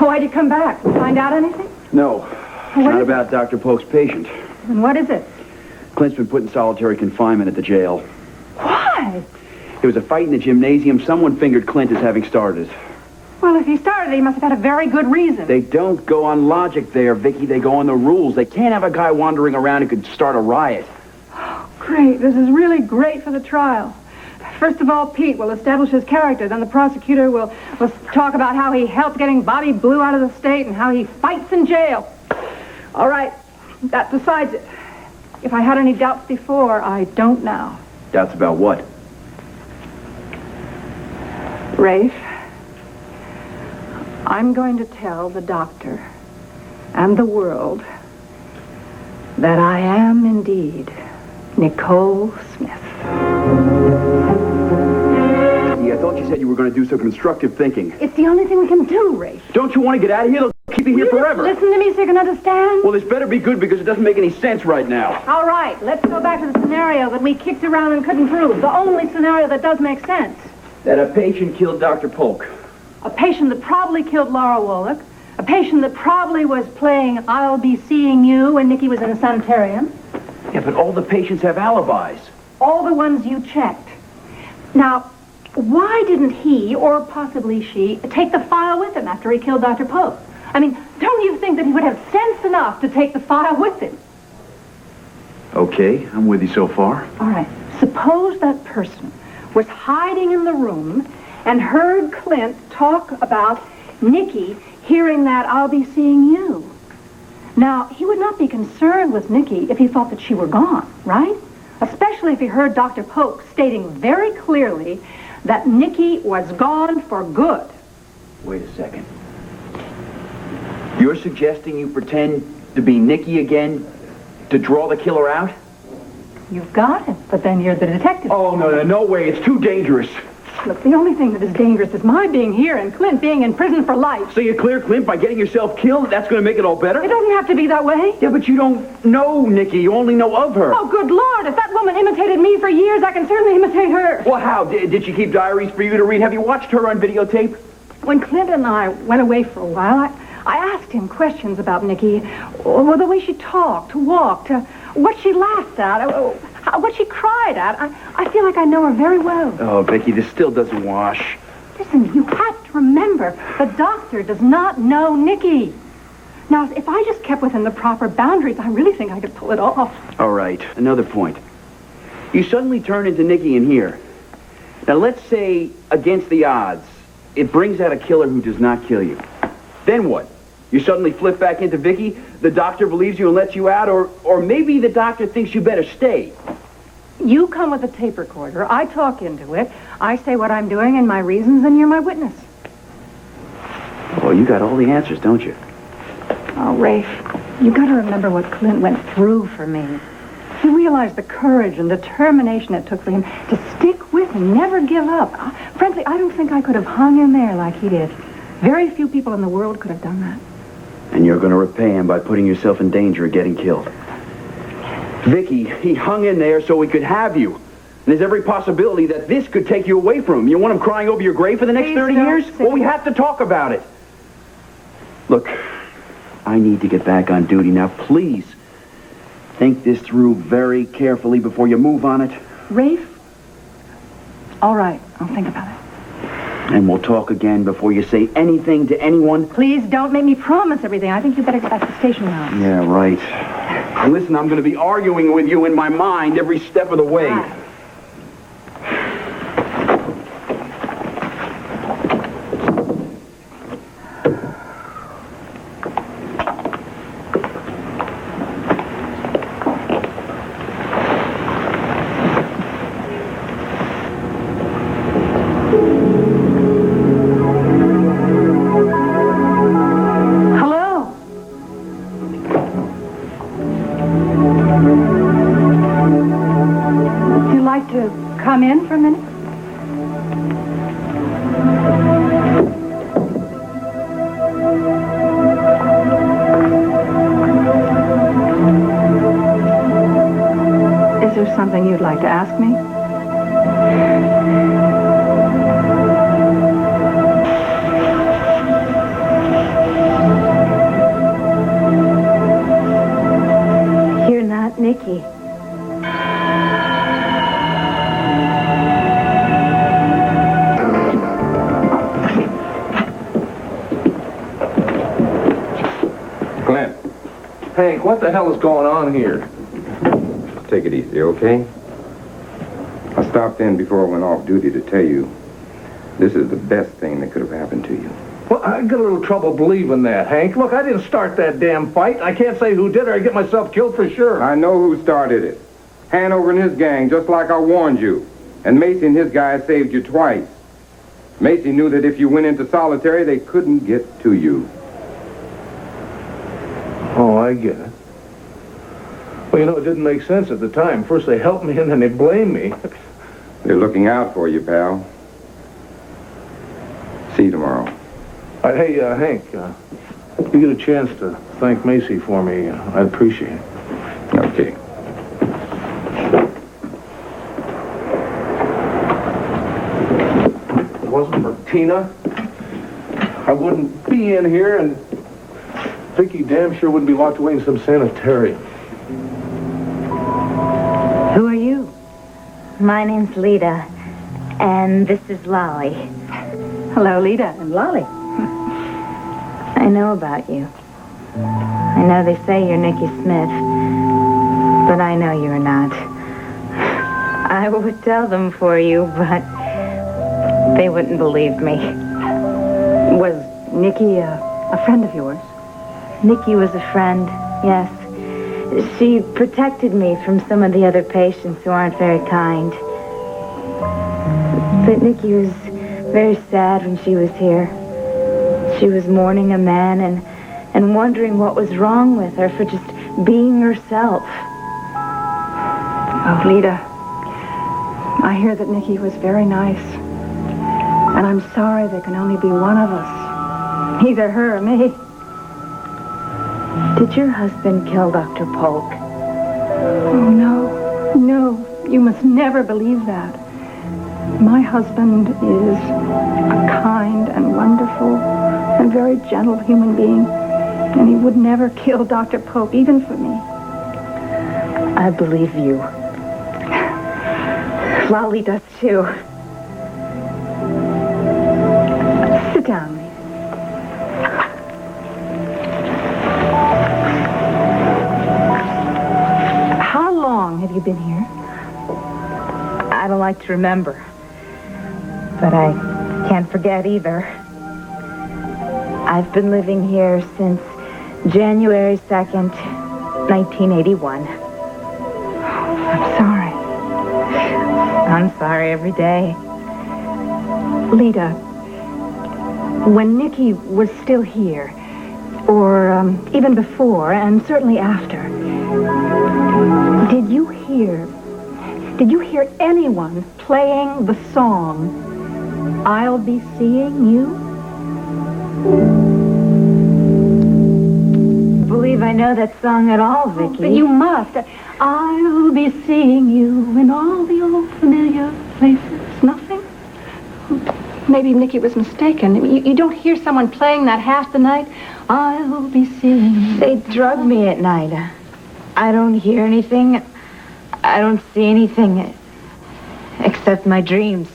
Why'd you come back? Find out anything? No, not about Dr. Polk's patient. And what is it? Clint's been put in solitary confinement at the jail. Why? There was a fight in the gymnasium. Someone fingered Clint as having started it. Well, if he started it, he must have had a very good reason. They don't go on logic there, Vicki. They go on the rules. They can't have a guy wandering around who could start a riot. Oh, great. This is really great for the trial. First of all, Pete will establish his character. Then the prosecutor will talk about how he helped getting Bobby Blue out of the state and how he fights in jail. All right. That decides it. If I had any doubts before, I don't now. Doubts about what? Rafe, I'm going to tell the doctor and the world that I am indeed Nicole Smith. I thought you said you were going to do some constructive thinking. It's the only thing we can do, Rafe. Don't you want to get out of here? They'll keep you here forever. Listen to me so you can understand. Well, this better be good because it doesn't make any sense right now. All right, let's go back to the scenario that we kicked around and couldn't prove. The only scenario that does make sense. That a patient killed Dr. Polk. A patient that probably killed Laura Wallach. A patient that probably was playing I'll Be Seeing You when Nikki was in a sanitarium. Yeah, but all the patients have alibis. All the ones you checked. Now, why didn't he, or possibly she, take the file with him after he killed Dr. Polk? I mean, don't you think that he would have sense enough to take the file with him? Okay, I'm with you so far. All right. Suppose that person was hiding in the room and heard Clint talk about Nikki hearing that I'll be seeing you. Now, he would not be concerned with Nikki if he thought that she were gone, right? Especially if he heard Dr. Polk stating very clearly that Nikki was gone for good. Wait a second. You're suggesting you pretend to be Nikki again to draw the killer out? You've got it, but then you're the detective. Oh, no way. It's too dangerous. Look, the only thing that is dangerous is my being here and Clint being in prison for life. So you clear Clint by getting yourself killed? That's going to make it all better? It doesn't have to be that way. Yeah, but you don't know Nikki. You only know of her. Oh, good Lord. If that woman imitated me for years, I can certainly imitate her. Well, how? Did she keep diaries for you to read? Have you watched her on videotape? When Clint and I went away for a while, I asked him questions about Nikki. Well, the way she talked, walked, what she laughed at, what she cried at. I feel like I know her very well. Oh, Vicki, this still doesn't wash. Listen, you have to remember, the doctor does not know Nikki. Now, if I just kept within the proper boundaries, I really think I could pull it off. All right, another point. You suddenly turn into Nikki in here. Now, let's say, against the odds, it brings out a killer who does not kill you. Then what? You suddenly flip back into Vicki, the doctor believes you and lets you out, or maybe the doctor thinks you better stay. You come with a tape recorder, I talk into it, I say what I'm doing and my reasons, and you're my witness. Oh, you got all the answers, don't you? Oh, Rafe, you got to remember what Clint went through for me. You realize the courage and determination it took for him to stick with and never give up. Frankly, I don't think I could have hung in there like he did. Very few people in the world could have done that. And you're going to repay him by putting yourself in danger of getting killed. Vicki, he hung in there so he could have you. And there's every possibility that this could take you away from him. You want him crying over your grave for the next 30 years? Well, we have to talk about it. Look, I need to get back on duty. Now, please, think this through very carefully before you move on it. Rafe? All right, I'll think about it. And we'll talk again before you say anything to anyone. Please don't make me promise everything. I think you better get back to the station now. Yeah, right. And listen, I'm going to be arguing with you in my mind every step of the way. Right. Come in for a minute? Is there something you'd like to ask me? Hank, what the hell is going on here? Take it easy, okay? I stopped in before I went off duty to tell you this is the best thing that could have happened to you. Well, I got a little trouble believing that, Hank. Look, I didn't start that damn fight. I can't say who did or I'd get myself killed for sure. I know who started it. Hanover and his gang, just like I warned you. And Macy and his guys saved you twice. Macy knew that if you went into solitary, they couldn't get to you. Oh, I get it. Well, you know, it didn't make sense at the time. First they helped me and then they blamed me. They're looking out for you, pal. See you tomorrow. Hey, Hank, if you get a chance to thank Macy for me, I'd appreciate it. Okay. If it wasn't for Tina, I wouldn't be in here, and Vicki damn sure wouldn't be locked away in some sanitarium. Who are you? My name's Lita, and this is Lolly. Hello, Lita and Lolly. I know about you. I know they say you're Nicky Smith, but I know you're not. I would tell them for you, but they wouldn't believe me. Was Nicky a friend of yours? Nicky was a friend, yes. She protected me from some of the other patients who aren't very kind. But Nicky was very sad when she was here. She was mourning a man and wondering what was wrong with her for just being herself. Oh, Lita, I hear that Nicky was very nice. And I'm sorry there can only be one of us. Either her or me. Did your husband kill Dr. Polk? Oh, no. No, you must never believe that. My husband is a kind and wonderful and very gentle human being. And he would never kill Dr. Polk, even for me. I believe you. Lolly does too. Sit down, Lita. How long have you been here? I don't like to remember, but I can't forget either. I've been living here since January 2nd, 1981. I'm sorry. I'm sorry every day. Lita, when Nicky was still here, or even before, and certainly after, did you hear anyone playing the song, I'll Be Seeing You? I believe I know that song at all, Vicki. But you must. I'll be seeing you in all the old familiar places. Nothing? Maybe Nicky was mistaken. You don't hear someone playing that half the night? I'll be seeing you. They drug me at night. I don't hear anything. I don't see anything except my dreams.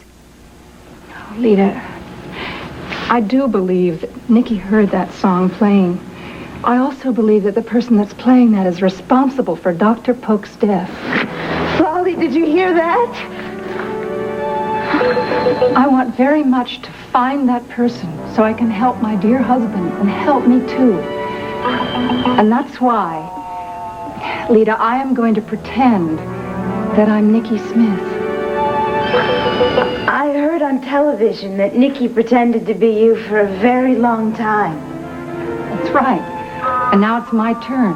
Oh, Lita, I do believe that Nicky heard that song playing. I also believe that the person that's playing that is responsible for Dr. Polk's death. Lolly, did you hear that? I want very much to find that person so I can help my dear husband and help me too. And that's why, Lita, I am going to pretend that I'm Nicky Smith. I heard on television that Nicky pretended to be you for a very long time. That's right. And now it's my turn.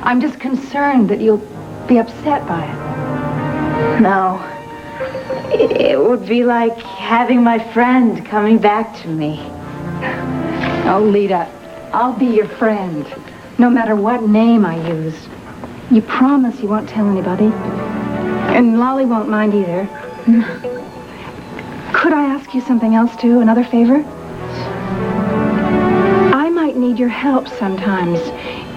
I'm just concerned that you'll be upset by it. No. It would be like having my friend coming back to me. Oh, Lita, I'll be your friend, no matter what name I use. You promise you won't tell anybody? And Lolly won't mind either. Could I ask you something else, too? Another favor? I might need your help sometimes.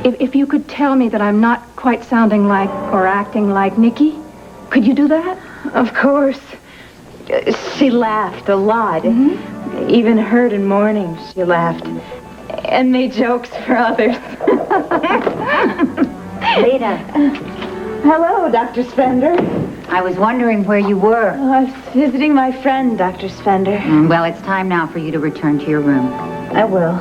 If you could tell me that I'm not quite sounding like or acting like Nicky, could you do that? Of course. She laughed a lot. Mm-hmm. Even heard in morning she laughed. And made jokes for others. Rita, Hello, Dr. Spender. I was wondering where you were. Oh, I was visiting my friend, Dr. Spender. Well, it's time now for you to return to your room. I will.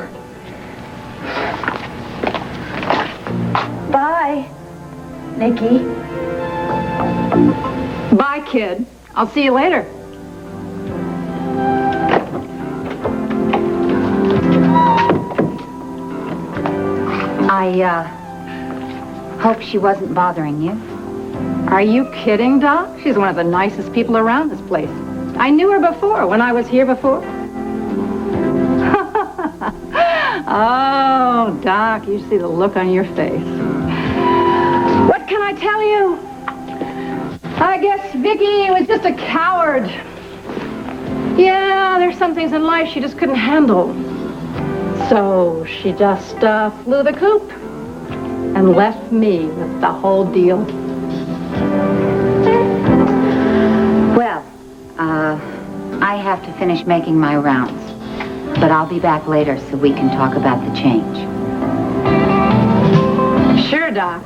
Bye, Nikki. Bye, kid. I'll see you later. I hope she wasn't bothering you. Are you kidding, Doc? She's one of the nicest people around this place. I knew her before, when I was here before. Oh, Doc, you see the look on your face. What can I tell you? I guess Vicki was just a coward. Yeah, there's some things in life she just couldn't handle. So she just flew the coop and left me with the whole deal. Well, I have to finish making my rounds. But I'll be back later so we can talk about the change. Sure, Doc.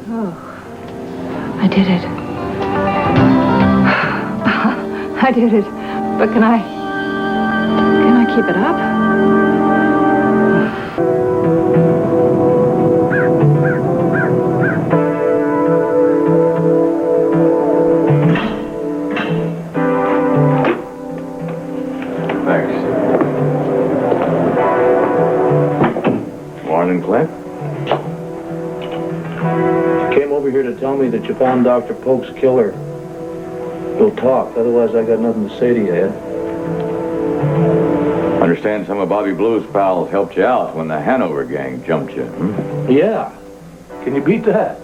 Oh, I did it. I did it. But can I keep it up? Morning, Clint. You came over here to tell me that you found Dr. Polk's killer. We'll talk, otherwise I got nothing to say to you, Ed. Understand some of Bobby Blue's pals helped you out when the Hanover gang jumped you, Yeah. Can you beat that?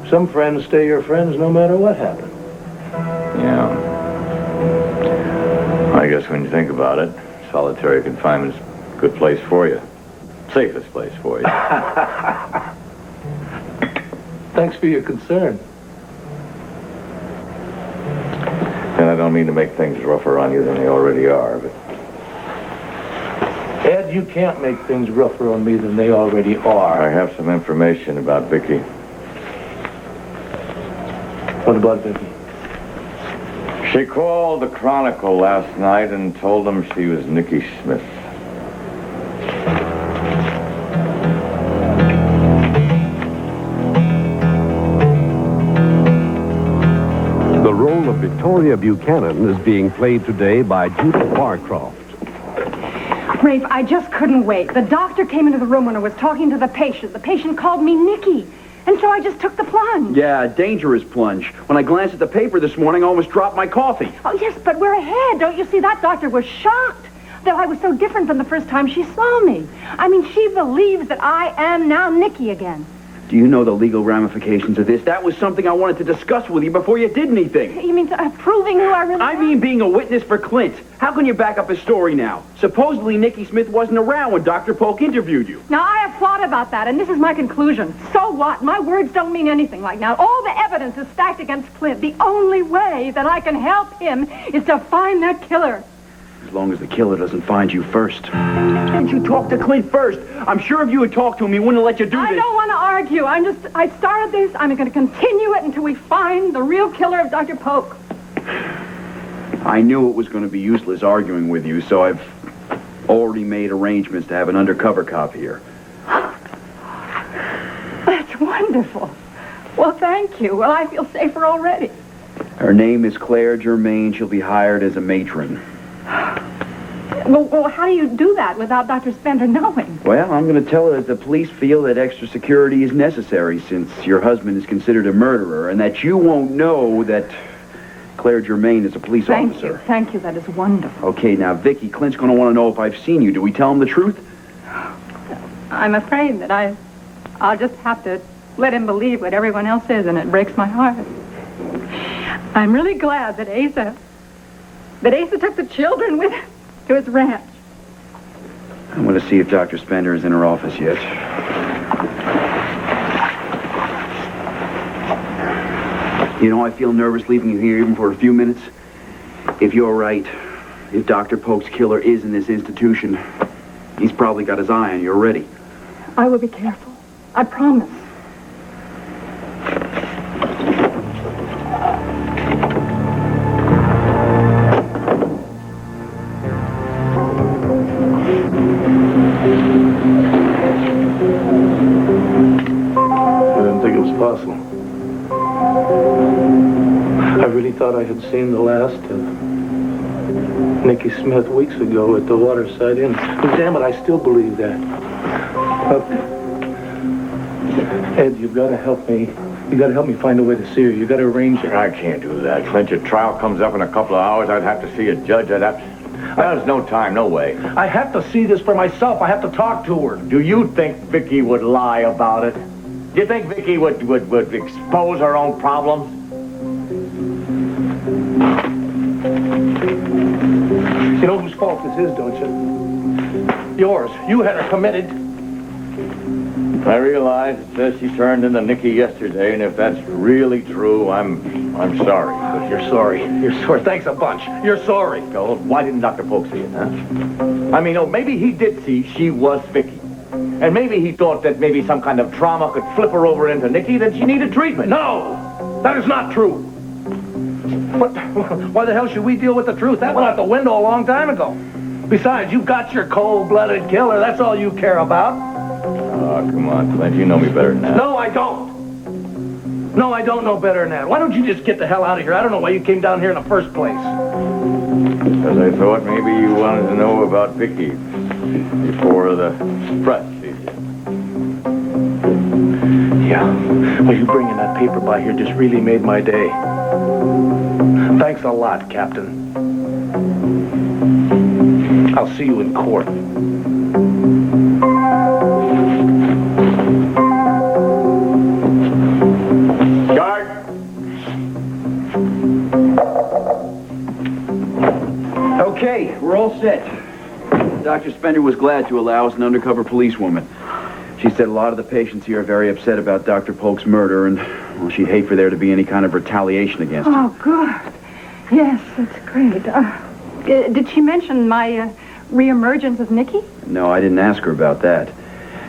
Some friends stay your friends no matter what happens. Yeah. I guess when you think about it, solitary confinement's a good place for you. Safest place for you. Thanks for your concern. And I don't mean to make things rougher on you than they already are, but Ed, you can't make things rougher on me than they already are. I have some information about Vicki. What about Vicki? She called the Chronicle last night and told them she was Nicky Smith. The role of Victoria Buchanan is being played today by Judith Barcroft. Rafe, I just couldn't wait. The doctor came into the room when I was talking to the patient. The patient called me Nikki. And so I just took the plunge. Yeah, a dangerous plunge. When I glanced at the paper this morning, I almost dropped my coffee. Oh, yes, but we're ahead. Don't you see? That doctor was shocked that I was so different from the first time she saw me. I mean, she believes that I am now Nikki again. Do you know the legal ramifications of this? That was something I wanted to discuss with you before you did anything. You mean proving who I really am? I mean being a witness for Clint. How can you back up his story now? Supposedly Nicky Smith wasn't around when Dr. Polk interviewed you. Now, I have thought about that, and this is my conclusion. So what? My words don't mean anything right now. All the evidence is stacked against Clint. The only way that I can help him is to find that killer. As long as the killer doesn't find you first. Can't you talk to Clint first? I'm sure if you had talked to him, he wouldn't have let you do this. I don't want to argue. I started this. I'm going to continue it until we find the real killer of Dr. Polk. I knew it was going to be useless arguing with you, so I've already made arrangements to have an undercover cop here. That's wonderful. Well, thank you. Well, I feel safer already. Her name is Claire Germain. She'll be hired as a matron. Well, how do you do that without Dr. Spender knowing? Well, I'm going to tell her that the police feel that extra security is necessary since your husband is considered a murderer and that you won't know that Claire Germain is a police officer. Thank you. That is wonderful. Okay, now, Vicki, Clint's going to want to know if I've seen you. Do we tell him the truth? I'm afraid that I'll just have to let him believe what everyone else is, and it breaks my heart. I'm really glad that Asa took the children with him to his ranch. I'm going to see if Dr. Spender is in her office yet. You know, I feel nervous leaving you here even for a few minutes. If you're right, If Dr. Polk's killer is in this institution, he's probably got his eye on you already. I will be careful. I promise. I didn't think it was possible. I really thought I had seen the last of Nicky Smith weeks ago at the Waterside Inn. But damn it, I still believe that. Ed, you've got to help me. You got to help me find a way to see her. You got to arrange it. I can't do that. Clint, your trial comes up in a couple of hours. I'd have to see a judge. There's no time, no way. I have to see this for myself. I have to talk to her. Do you think Vicki would lie about it? Do you think Vicki would expose her own problems? You know whose fault this is, don't you? Yours. You had her committed. I realize it says she turned into Nicky yesterday, and if that's really true, I'm sorry. But you're sorry. You're sorry. Thanks a bunch. You're sorry. So why didn't Dr. Polk see it, huh? I mean, maybe he did see she was Vicki. And maybe he thought that maybe some kind of trauma could flip her over into Nicky, that she needed treatment. No! That is not true. What? Why the hell should we deal with the truth? That went out the window a long time ago. Besides, you've got your cold-blooded killer. That's all you care about. Oh, come on, Clint. You know me better than that. No, I don't. No, I don't know better than that. Why don't you just get the hell out of here? I don't know why you came down here in the first place. Because I thought maybe you wanted to know about Vicki before the press sees you. Yeah. Well, you bringing that paper by here just really made my day. Thanks a lot, Captain. I'll see you in court. Guard! Okay, we're all set. Dr. Spender was glad to allow us an undercover policewoman. She said a lot of the patients here are very upset about Dr. Polk's murder, and well, she'd hate for there to be any kind of retaliation against her. Oh, good. Yes, that's great. Did she mention my reemergence as Nicky? No, I didn't ask her about that.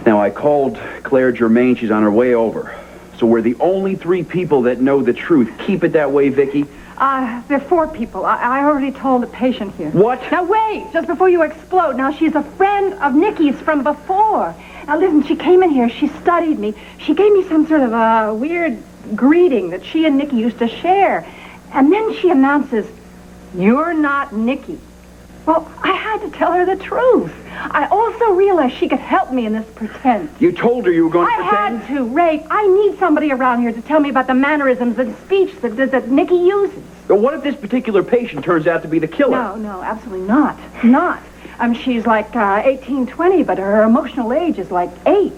Now, I called Claire Germain. She's on her way over. So we're the only 3 people that know the truth. Keep it that way, Vicki. There are 4 people. I already told the patient here. What? Now, wait, just before you explode. Now, she's a friend of Nicky's from before. Now, listen, she came in here. She studied me. She gave me some sort of a weird greeting that she and Nicky used to share. And then she announces, "You're not Nicky." Well, I had to tell her the truth. I also realized she could help me in this pretense. You told her you were going to I pretend? had to, Ray. I need somebody around here to tell me about the mannerisms and speech that Nicky uses. But what if this particular patient turns out to be the killer? No, absolutely not. Not. She's like 18, 20, but her emotional age is like 8.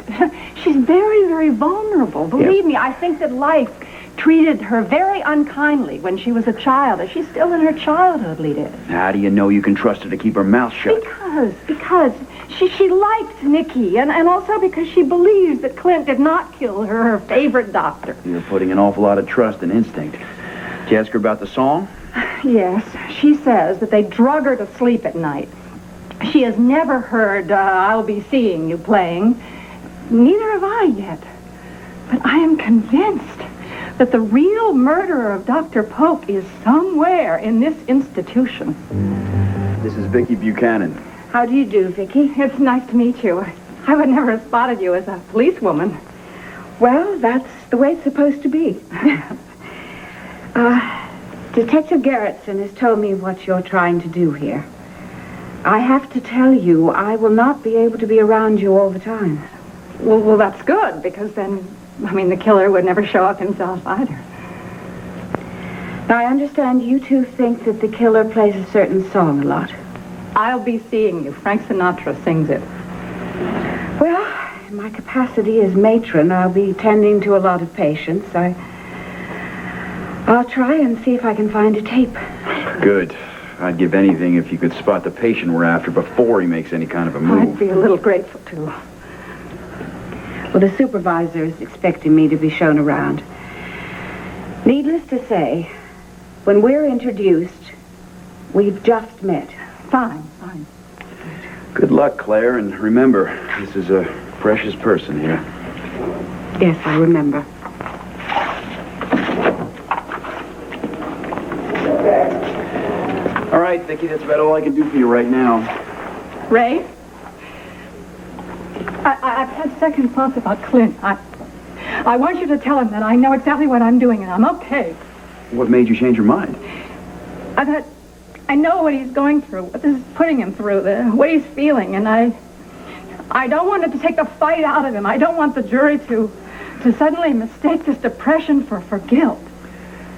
She's very, very vulnerable. Believe me, I think that life treated her very unkindly when she was a child, as she's still in her childhood, Lita. How do you know you can trust her to keep her mouth shut? Because she liked Nicky, and also because she believes that Clint did not kill her favorite doctor. You're putting an awful lot of trust and instinct. Did you ask her about the song? Yes, she says that they drug her to sleep at night. She has never heard I'll Be Seeing You playing. Neither have I yet. But I am convinced that the real murderer of Dr. Polk is somewhere in this institution. This is Vicki Buchanan. How do you do, Vicki? It's nice to meet you. I would never have spotted you as a policewoman. Well, that's the way it's supposed to be. Detective Garrettson has told me what you're trying to do here. I have to tell you, I will not be able to be around you all the time. Well, that's good, because then, the killer would never show up himself either. Now, I understand you two think that the killer plays a certain song a lot. I'll Be Seeing You. Frank Sinatra sings it. Well, in my capacity as matron, I'll be tending to a lot of patients. I'll try and see if I can find a tape. Good. I'd give anything if you could spot the patient we're after before he makes any kind of a move. I'd be a little grateful, too. Well, the supervisor is expecting me to be shown around. Needless to say, when we're introduced, we've just met. Fine, fine. Good luck, Claire, and remember, this is a precious person here. Yes, I remember. All right, Vicki, that's about all I can do for you right now. Ray? I've had second thoughts about Clint. I want you to tell him that I know exactly what I'm doing and I'm okay. What made you change your mind? I know what he's going through, what this is putting him through, what he's feeling, and I don't want it to take the fight out of him. I don't want the jury to suddenly mistake this depression for guilt.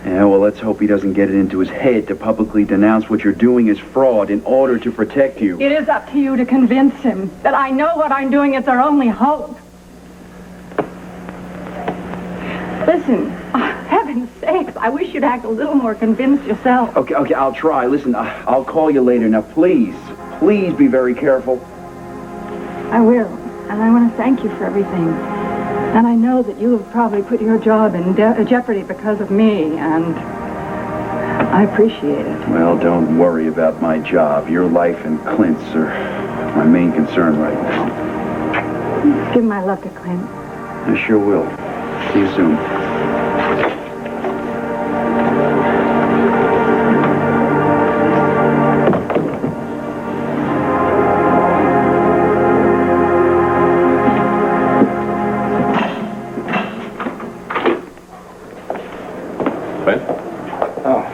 Yeah, well, let's hope he doesn't get it into his head to publicly denounce what you're doing as fraud in order to protect you. It is up to you to convince him that I know what I'm doing is our only hope. Listen, heaven's sakes, I wish you'd act a little more convinced yourself. Okay, I'll try. Listen, I'll call you later. Now, please be very careful. I will, and I want to thank you for everything. And I know that you have probably put your job in jeopardy because of me, and I appreciate it. Well, don't worry about my job. Your life and Clint's are my main concern right now. Give my love to Clint. I sure will. See you soon.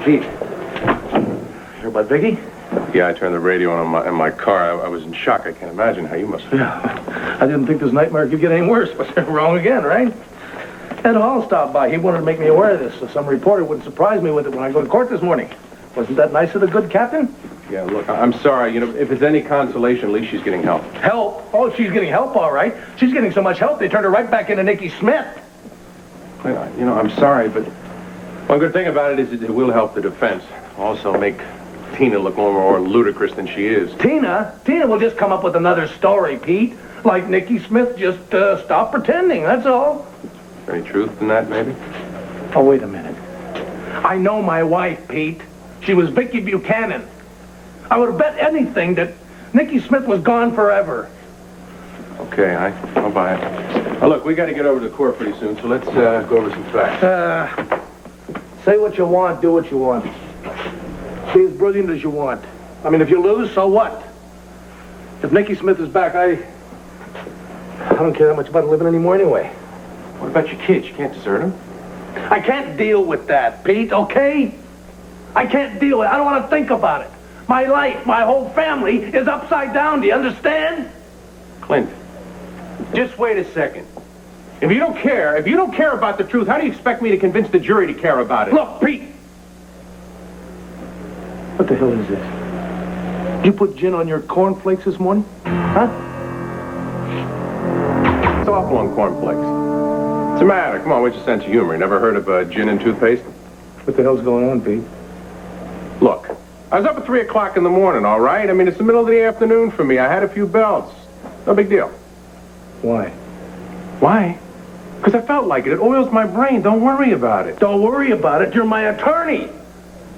Pete. Hear about Vicki? Yeah, I turned the radio on in my car. I was in shock. I can't imagine how you must have. Yeah. I didn't think this nightmare could get any worse, but wrong again, right? Ed Hall stopped by. He wanted to make me aware of this, so some reporter wouldn't surprise me with it when I go to court this morning. Wasn't that nice of the good captain? Yeah, look, I'm sorry. You know, if it's any consolation, at least she's getting help. Help? Oh, she's getting help, all right. She's getting so much help, they turned her right back into Nicky Smith. Well, you know, I'm sorry, but one good thing about it is it will help the defense. Also make Tina look more ludicrous than she is. Tina? Tina will just come up with another story, Pete. Like Nicky Smith just stopped pretending, that's all. Any truth in that, maybe? Oh, wait a minute. I know my wife, Pete. She was Vicki Buchanan. I would have bet anything that Nicky Smith was gone forever. Okay, I'll buy it. Now, look, we got to get over to the court pretty soon, so let's go over some facts. Say what you want, do what you want. Be as brilliant as you want. I mean, if you lose, so what? If Nicky Smith is back, I don't care that much about living anymore anyway. What about your kids? You can't desert them? I can't deal with that, Pete, okay? I can't deal with it. I don't want to think about it. My life, my whole family is upside down, do you understand? Clint, just wait a second. If you don't care about the truth, how do you expect me to convince the jury to care about it? Look, Pete! What the hell is this? Did you put gin on your cornflakes this morning? Huh? It's awful on cornflakes. What's the matter? Come on, what's your sense of humor? You never heard of gin and toothpaste? What the hell's going on, Pete? Look, I was up at 3 o'clock in the morning, all right? I mean, it's the middle of the afternoon for me. I had a few bells. No big deal. Why? Why? Because I felt like it. It oils my brain. Don't worry about it. Don't worry about it. You're my attorney.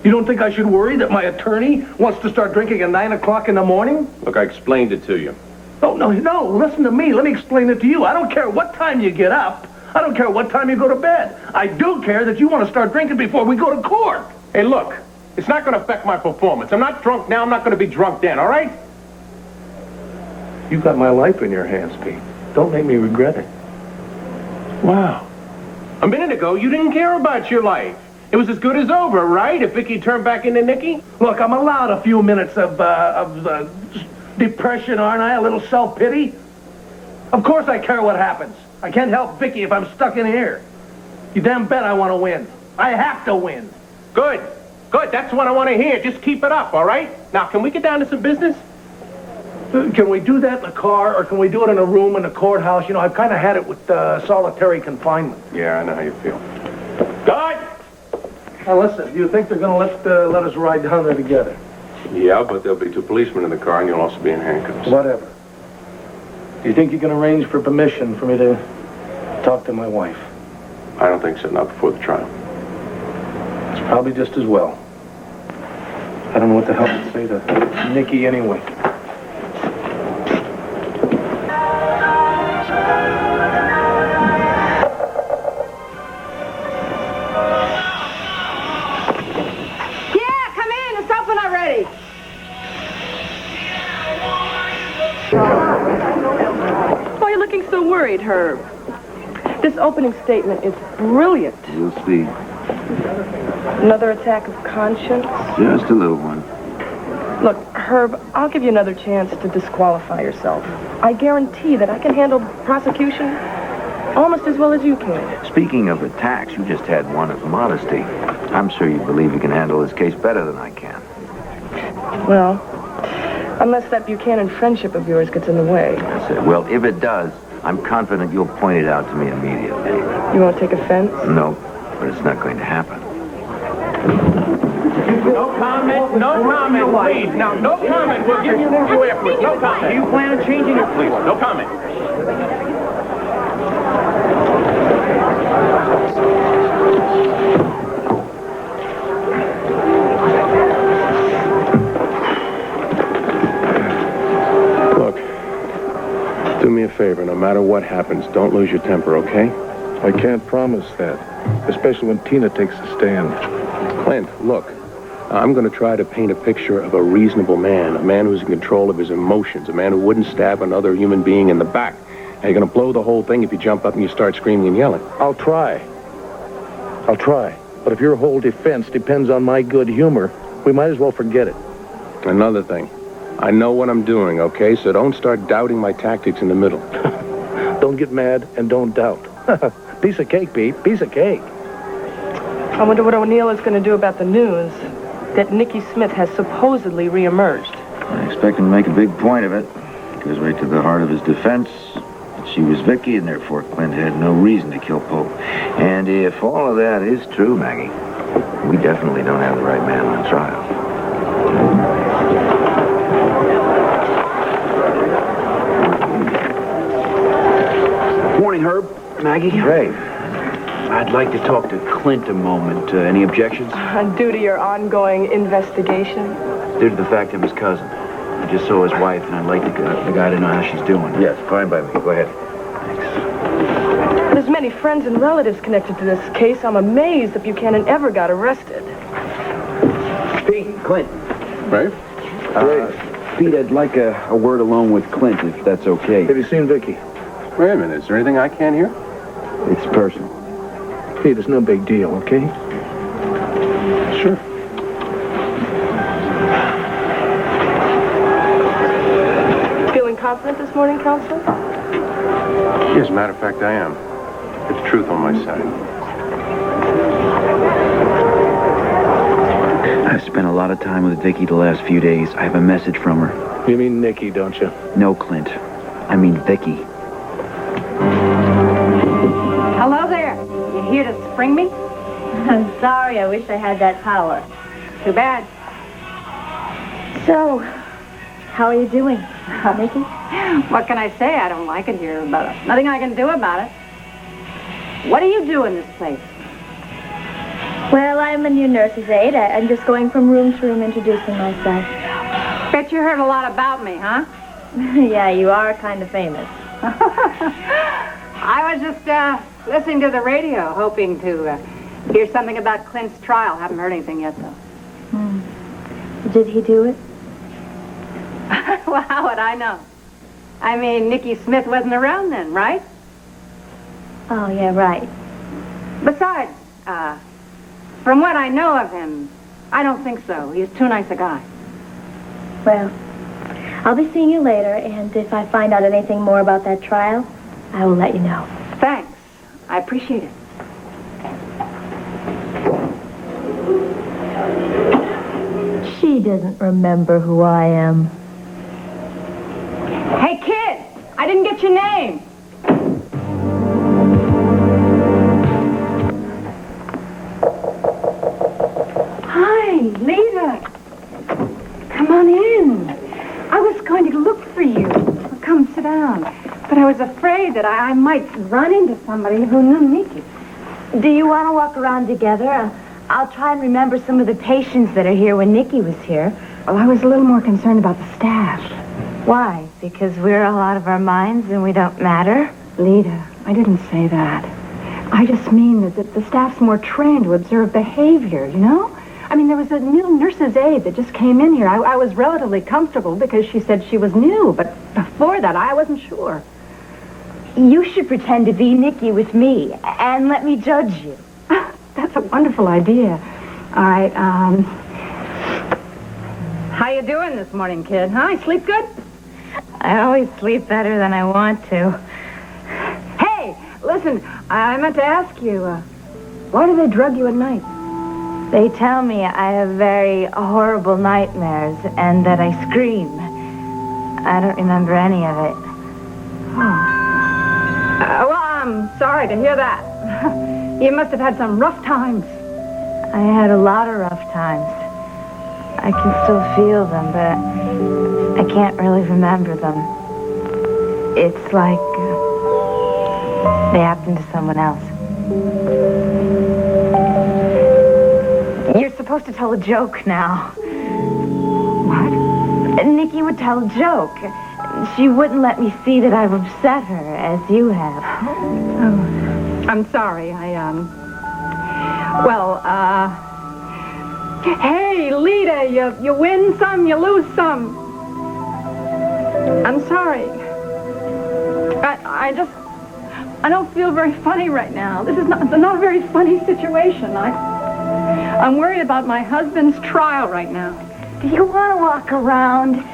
You don't think I should worry that my attorney wants to start drinking at 9 o'clock in the morning? Look, I explained it to you. No, listen to me. Let me explain it to you. I don't care what time you get up. I don't care what time you go to bed. I do care that you want to start drinking before we go to court. Hey, look, it's not going to affect my performance. I'm not drunk now. I'm not going to be drunk then, all right? You got my life in your hands, Pete. Don't make me regret it. Wow. A minute ago, you didn't care about your life. It was as good as over, right? If Vicki turned back into Nicky? Look, I'm allowed a few minutes of depression, aren't I? A little self-pity? Of course I care what happens. I can't help Vicki if I'm stuck in here. You damn bet I want to win. I have to win. Good. Good. That's what I want to hear. Just keep it up, all right? Now, can we get down to some business? Can we do that in the car, or can we do it in a room in the courthouse? You know, I've kind of had it with solitary confinement. Yeah, I know how you feel. Good! Now listen, do you think they're going to let us ride down there together? Yeah, but there'll be 2 policemen in the car, and you'll also be in handcuffs. Whatever. Do you think you can arrange for permission for me to talk to my wife? I don't think so, not before the trial. It's probably just as well. I don't know what the hell to say to Nikki anyway. Yeah, come in. The sofa not ready. Why are you looking so worried, Herb? This opening statement is brilliant. You'll see. Another attack of conscience? Just a little one. Look, Herb, I'll give you another chance to disqualify yourself. I guarantee that I can handle prosecution almost as well as you can. Speaking of attacks, you just had one of modesty. I'm sure you believe you can handle this case better than I can. Well, unless that Buchanan friendship of yours gets in the way. That's it. Well, if it does, I'm confident you'll point it out to me immediately. You won't take offense? No, but it's not going to happen. No comment, no comment, please. Now, no comment. We'll give you afterwards. No comment. Do you plan on changing your plea? No comment. Look, do me a favor. No matter what happens, don't lose your temper, okay? I can't promise that, especially when Tina takes a stand. Clint, look. I'm going to try to paint a picture of a reasonable man, a man who's in control of his emotions, a man who wouldn't stab another human being in the back. And you're going to blow the whole thing if you jump up and you start screaming and yelling. I'll try. But if your whole defense depends on my good humor, we might as well forget it. Another thing. I know what I'm doing, okay? So don't start doubting my tactics in the middle. Don't get mad and don't doubt. Piece of cake, Pete. Piece of cake. I wonder what O'Neill is going to do about the news that Nikki Smith has supposedly reemerged. I expect him to make a big point of it. Goes right to the heart of his defense. That she was Vicki, and therefore Clint had no reason to kill Pope. And if all of that is true, Maggie, we definitely don't have the right man on trial. Morning, Herb. Maggie. Ray. I'd like to talk to Clint a moment. Any objections? Due to your ongoing investigation? Due to the fact I'm his cousin. I just saw his wife, and I'd like the guy to know how she's doing. Yes, fine by me. Go ahead. There's many friends and relatives connected to this case. I'm amazed that Buchanan ever got arrested. Pete, Clint. Right? Pete, I'd like a word alone with Clint, if that's okay. Have you seen Vicki? Wait a minute. Is there anything I can't hear? It's personal. Pete, it's no big deal, okay? Sure. Feeling confident this morning, Counselor? Yes, as a matter of fact, I am. It's truth on my side. I've spent a lot of time with Vicki the last few days. I have a message from her. You mean Nikki, don't you? No, Clint. I mean Vicki. Hello there. You here to spring me? I'm sorry. I wish I had that power. Too bad. So, how are you doing, Nikki? What can I say? I don't like it here, but nothing I can do about it. What do you do in this place? Well, I'm a new nurse's aide. I'm just going from room to room introducing myself. Bet you heard a lot about me, huh? Yeah, you are kind of famous. I was just listening to the radio, hoping to hear something about Clint's trial. Haven't heard anything yet, though. Did he do it? Well, how would I know? I mean, Nikki Smith wasn't around then, right? Oh, yeah, right. Besides, from what I know of him, I don't think so. He's too nice a guy. Well, I'll be seeing you later, and if I find out anything more about that trial, I will let you know. Thanks. I appreciate it. She doesn't remember who I am. Hey, kid! I didn't get your name. Hi, Lita. Come on in. I was going to look for you. Come sit down. But I was afraid that I might run into somebody who knew Nikki. Do you want to walk around together? I'll try and remember some of the patients that are here when Nicky was here. Well, I was a little more concerned about the staff. Why? Because we're all out of our minds and we don't matter? Lita, I didn't say that. I just mean that the staff's more trained to observe behavior, you know? I mean, there was a new nurse's aide that just came in here. I was relatively comfortable because she said she was new, but before that, I wasn't sure. You should pretend to be Nicky with me and let me judge you. That's a wonderful idea. All right, how you doing this morning, kid? Huh? You sleep good? I always sleep better than I want to. Hey, listen, I meant to ask you, why do they drug you at night? They tell me I have very horrible nightmares and that I scream. I don't remember any of it. Well, I'm sorry to hear that. You must have had some rough times. I had a lot of rough times. I can still feel them, but I can't really remember them. It's like they happened to someone else. You're supposed to tell a joke now. What? Nicky would tell a joke. She wouldn't let me see that I've upset her, as you have. Oh, I'm sorry. Hey, Lita, you win some, you lose some. I'm sorry. I don't feel very funny right now. This is not a very funny situation. I'm worried about my husband's trial right now. Do you want to walk around?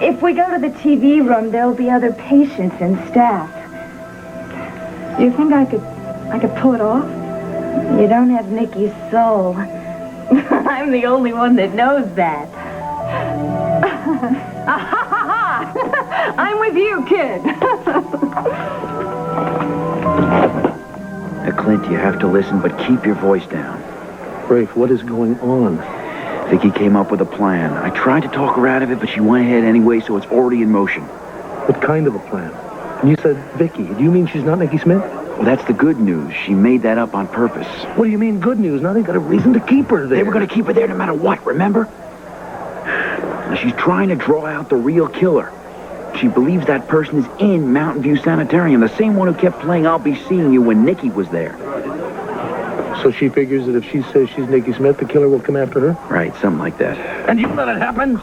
If we go to the TV room, there'll be other patients and staff. Do you think I could pull it off? You don't have Nicky's soul. I'm the only one that knows that. I'm with you, kid. Now, Clint, you have to listen, but keep your voice down. Rafe, what is going on? Vicki came up with a plan. I tried to talk her out of it, but she went ahead anyway, so it's already in motion. What kind of a plan? And you said Vicki. Do you mean she's not Nicky Smith? Well, that's the good news. She made that up on purpose. What do you mean good news? Now they got a reason to keep her there. They were going to keep her there no matter what, remember? Now, she's trying to draw out the real killer. She believes that person is in Mountain View Sanitarium, the same one who kept playing I'll Be Seeing You when Nicky was there. So she figures that if she says she's Nicky Smith, the killer will come after her? Right, something like that. And you let it happen?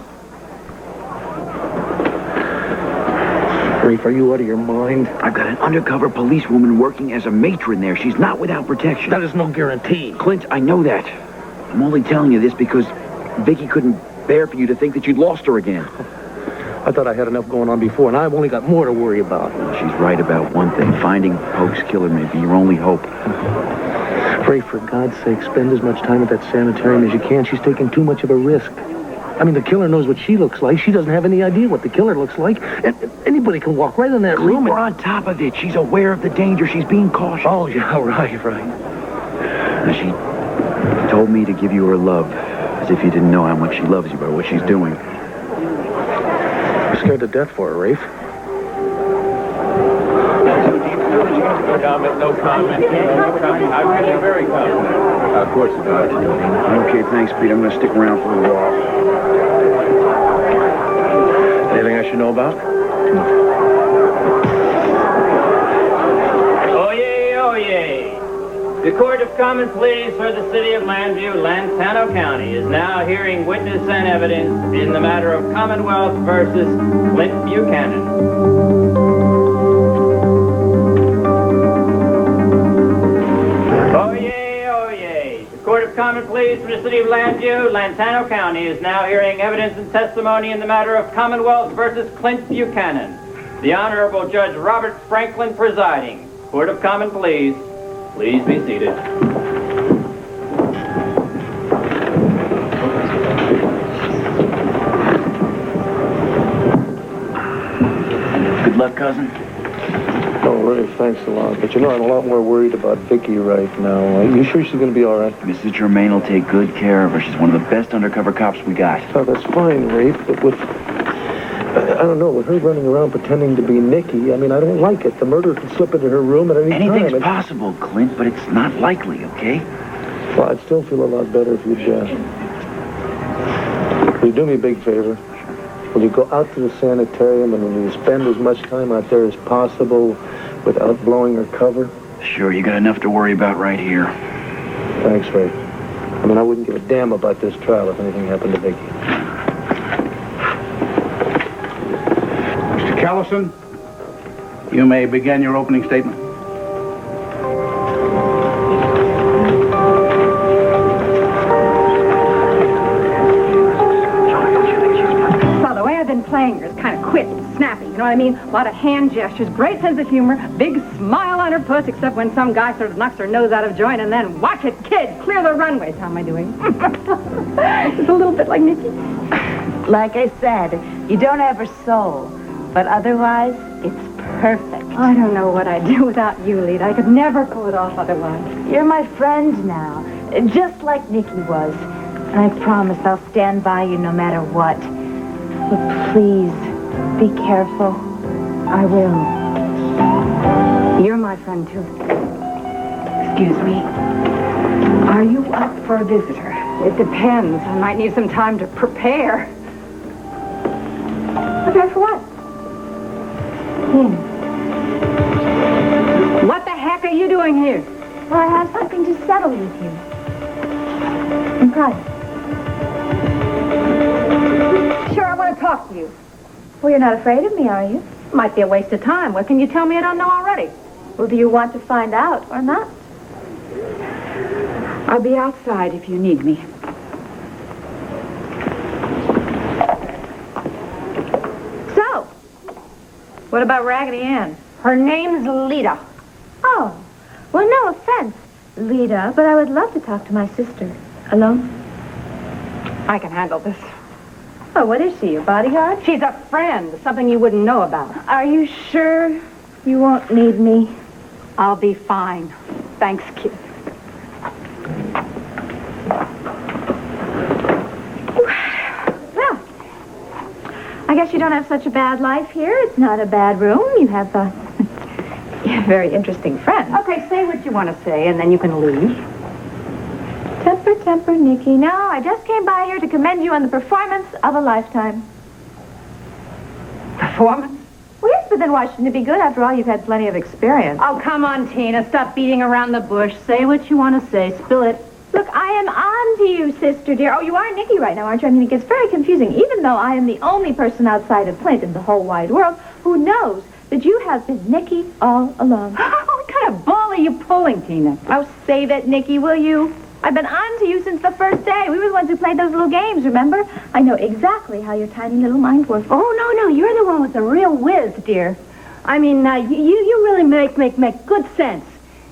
Rafe, are you out of your mind? I've got an undercover policewoman working as a matron there. She's not without protection. That is no guarantee. Clint, I know that. I'm only telling you this because Vicki couldn't bear for you to think that you'd lost her again. I thought I had enough going on before, and I've only got more to worry about. She's right about one thing. Finding Polk's killer may be your only hope. Rafe, for God's sake, spend as much time at that sanitarium as you can. She's taking too much of a risk. I mean, the killer knows what she looks like. She doesn't have any idea what the killer looks like. And anybody can walk right in that room. We're on top of it. She's aware of the danger. She's being cautious. Oh, yeah, right. Now, she told me to give you her love, as if you didn't know how much she loves you by what she's doing. I'm scared to death for her, Rafe. No comment. I've been very confident. Of course you got. Okay, thanks, Pete. I'm going to stick around for a while. Anything I should know about? Oyez! The Court of Common Pleas for the City of Llanview, Lantano County, is now hearing witness and evidence in the matter of Commonwealth versus Clint Buchanan. Court of Common Pleas for the City of Llanview, Lantano County, is now hearing evidence and testimony in the matter of Commonwealth versus Clint Buchanan. The Honorable Judge Robert Franklin presiding. Court of Common Pleas, please be seated. Good luck, cousin. Oh, Rafe, thanks a lot. But you know, I'm a lot more worried about Vicki right now. Are you sure she's going to be all right? Mrs. Germain will take good care of her. She's one of the best undercover cops we got. Oh, that's fine, Rafe, but with... I don't know, with her running around pretending to be Nicky, I mean, I don't like it. The murderer could slip into her room at any time. Anything's possible, Clint, but it's not likely, okay? Well, I'd still feel a lot better if you'd do me a big favor. Will you go out to the sanitarium and will you spend as much time out there as possible without blowing her cover? Sure, you got enough to worry about right here. Thanks, Ray. I mean, I wouldn't give a damn about this trial if anything happened to Vicki. Mr. Callison, you may begin your opening statement. Well, the way I've been playing her is kind of quick and snappy, you know what I mean? A lot of hand gestures, great sense of humor, big smile on her puss, except when some guy sort of knocks her nose out of joint, and then, watch it, kid, clear the runways. How am I doing? It's a little bit like Nikki. Like I said, you don't have her soul, but otherwise, it's perfect. I don't know what I'd do without you, Lita. I could never pull it off otherwise. You're my friend now, just like Nikki was. And I promise I'll stand by you no matter what. But please, be careful. I will. You're my friend, too. Excuse me. Are you up for a visitor? It depends. I might need some time to prepare. Prepare for what? What the heck are you doing here? Well, I have something to settle with you. In private. Sure, I want to talk to you. Well, you're not afraid of me, are you? Might be a waste of time. What can you tell me I don't know already? Well, do you want to find out or not? I'll be outside if you need me. So, what about Raggedy Ann? Her name's Lita. Oh, well, no offense, Lita, but I would love to talk to my sister. Alone? I can handle this. Oh, what is she, your bodyguard? She's a friend, something you wouldn't know about. Are you sure you won't need me? I'll be fine. Thanks, kid. Well, I guess you don't have such a bad life here. It's not a bad room. You have a very interesting friend. Okay, say what you want to say, and then you can leave. Temper, temper, Nikki. No, I just came by here to commend you on the performance of a lifetime. Performance? Well, yes, but then why shouldn't it be good? After all, you've had plenty of experience. Oh, come on, Tina. Stop beating around the bush. Say what you want to say. Spill it. Look, I am on to you, sister dear. Oh, you are Nikki right now, aren't you? I mean, it gets very confusing, even though I am the only person outside of Clint in the whole wide world who knows that you have been Nikki all along. What kind of ball are you pulling, Tina? Oh, save it, Nikki, will you? I've been on to you since the first day. We were the ones who played those little games, remember? I know exactly how your tiny little mind works. Oh, no, you're the one with the real whiz, dear. I mean, you really make good sense.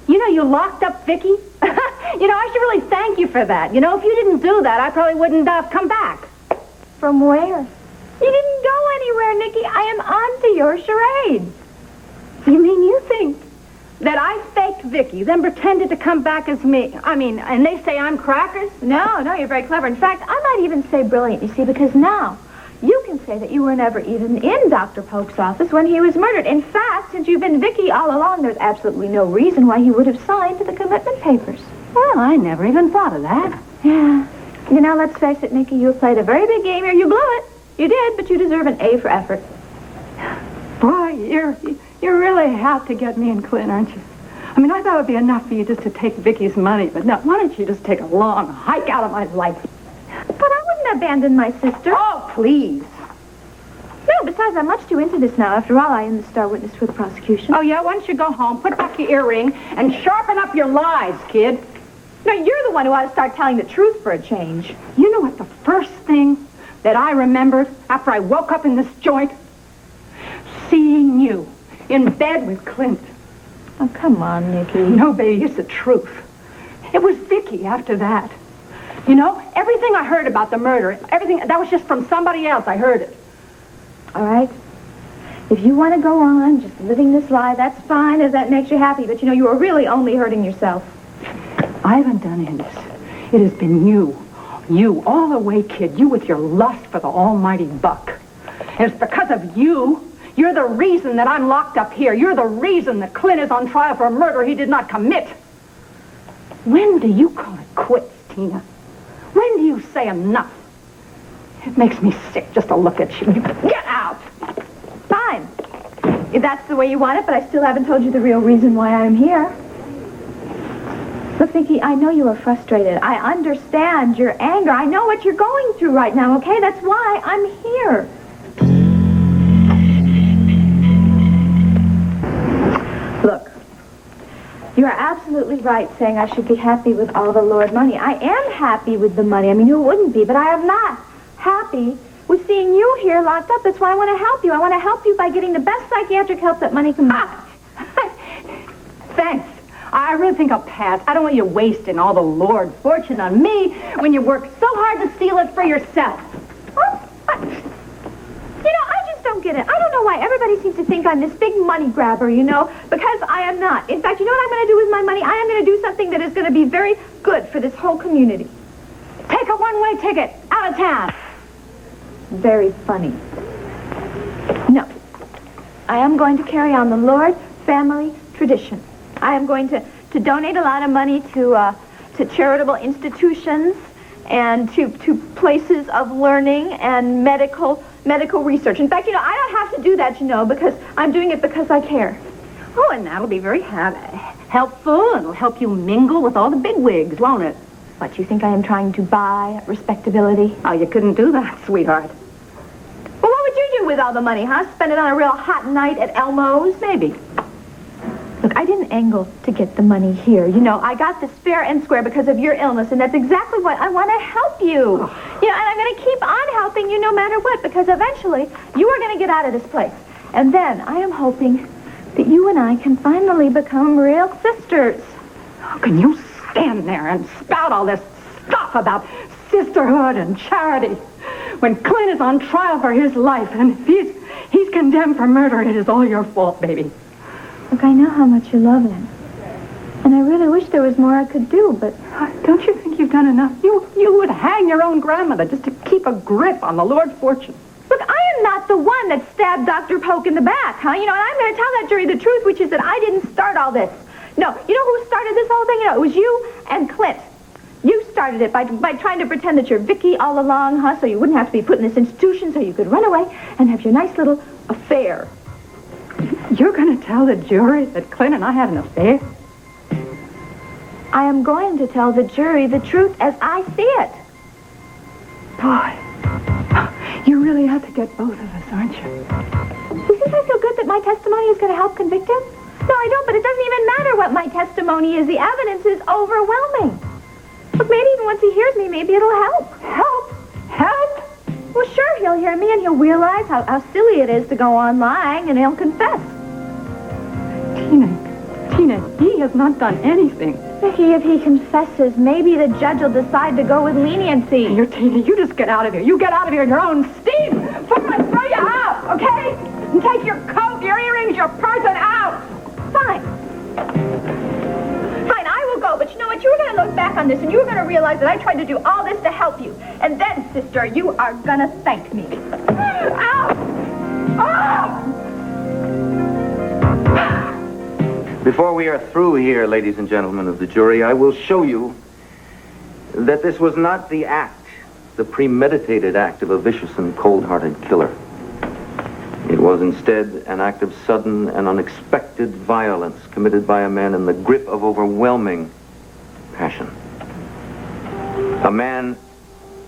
You know, you locked up Vicki. You know, I should really thank you for that. You know, if you didn't do that, I probably wouldn't come back. From where? You didn't go anywhere, Nikki. I am on to your charade. You mean you think that I faked Vicki, then pretended to come back as me? I mean, and they say I'm crackers? No, you're very clever. In fact, I might even say brilliant, you see, because now you can say that you were never even in Dr. Polk's office when he was murdered. In fact, since you've been Vicki all along, there's absolutely no reason why he would have signed the commitment papers. Well, I never even thought of that. Yeah. You know, let's face it, Nikki, you have played a very big game here. You blew it. You did, but you deserve an A for effort. Boy, you're really out to get me and Clint, aren't you? I mean, I thought it would be enough for you just to take Vicki's money, but no, why don't you just take a long hike out of my life? But I wouldn't abandon my sister. Oh, please. No, besides, I'm much too into this now. After all, I am the star witness for the prosecution. Oh, yeah? Why don't you go home, put back your earring, and sharpen up your lies, kid? No, you're the one who ought to start telling the truth for a change. You know what the first thing that I remembered after I woke up in this joint? Seeing you in bed with Clint. Oh, come on, Nikki. No, baby, it's the truth. It was Vicki after that. You know, everything I heard about the murder, everything, that was just from somebody else. I heard it. All right. If you want to go on just living this lie, that's fine, if that makes you happy. But, you know, you are really only hurting yourself. I haven't done any of this. It has been you. You, all the way, kid. You with your lust for the almighty buck. And it's because of you. You're the reason that I'm locked up here. You're the reason that Clint is on trial for a murder he did not commit. When do you call it quits, Tina? When do you say enough? It makes me sick just to look at you. Get out! Fine. If that's the way you want it, but I still haven't told you the real reason why I'm here. Look, Vicki, I know you are frustrated. I understand your anger. I know what you're going through right now, okay? That's why I'm here. Look, you are absolutely right saying I should be happy with all the Lord money. I am happy with the money. I mean, who wouldn't be? But I am not happy with seeing you here locked up. That's why I want to help you. I want to help you by getting the best psychiatric help that money can buy. Thanks. I really think I'll pass. I don't want you wasting all the Lord fortune on me when you work so hard to steal it for yourself. I just don't get it. I don't know why everybody seems to think I'm this big money grabber, because I am not. In fact, you know what I'm going to do with my money? I am going to do something that is going to be very good for this whole community. Take a one-way ticket out of town. Very funny. No. I am going to carry on the Lord family tradition. I am going to donate a lot of money to charitable institutions and to places of learning and medical research. In fact, I don't have to do that, because I'm doing it because I care. Oh, and that'll be very helpful, and it'll help you mingle with all the bigwigs, won't it? What, you think I am trying to buy respectability? Oh, you couldn't do that, sweetheart. Well, what would you do with all the money, huh? Spend it on a real hot night at Elmo's? Maybe. Look, I didn't angle to get the money here. I got this fair and square because of your illness, and that's exactly what I want to help you. And I'm going to keep on helping you no matter what, because eventually you are going to get out of this place. And then I am hoping that you and I can finally become real sisters. How can you stand there and spout all this stuff about sisterhood and charity when Clint is on trial for his life, and if he's condemned for murder, it is all your fault, baby. Look, I know how much you love him. And I really wish there was more I could do, but... Don't you think you've done enough? You would hang your own grandmother just to keep a grip on the Lord's fortune. Look, I am not the one that stabbed Dr. Polk in the back, huh? And I'm going to tell that jury the truth, which is that I didn't start all this. No, you know who started this whole thing? It was you and Clint. You started it by trying to pretend that you're Vicki all along, huh? So you wouldn't have to be put in this institution, so you could run away and have your nice little affair. You're going to tell the jury that Clint and I had an affair? I am going to tell the jury the truth as I see it. Boy, you really have to get both of us, aren't you? You think I feel good that my testimony is going to help convict him? No, I don't, but it doesn't even matter what my testimony is. The evidence is overwhelming. Look, maybe even once he hears me, maybe it'll help. Help? Help? Well, sure, he'll hear me and he'll realize how silly it is to go on lying, and he'll confess. Tina, he has not done anything. Vicki, if he confesses, maybe the judge will decide to go with leniency. Tina, you just get out of here. You get out of here in your own steam before I throw you out, okay? And take your coat, your earrings, your purse, and out. Fine, I will go, but you know what? You were going to look back on this, and you were going to realize that I tried to do all this to help you. And then, sister, you are going to thank me. Ow! Oh! Before we are through here, ladies and gentlemen of the jury, I will show you that this was not the premeditated act of a vicious and cold-hearted killer. It was instead an act of sudden and unexpected violence committed by a man in the grip of overwhelming passion. A man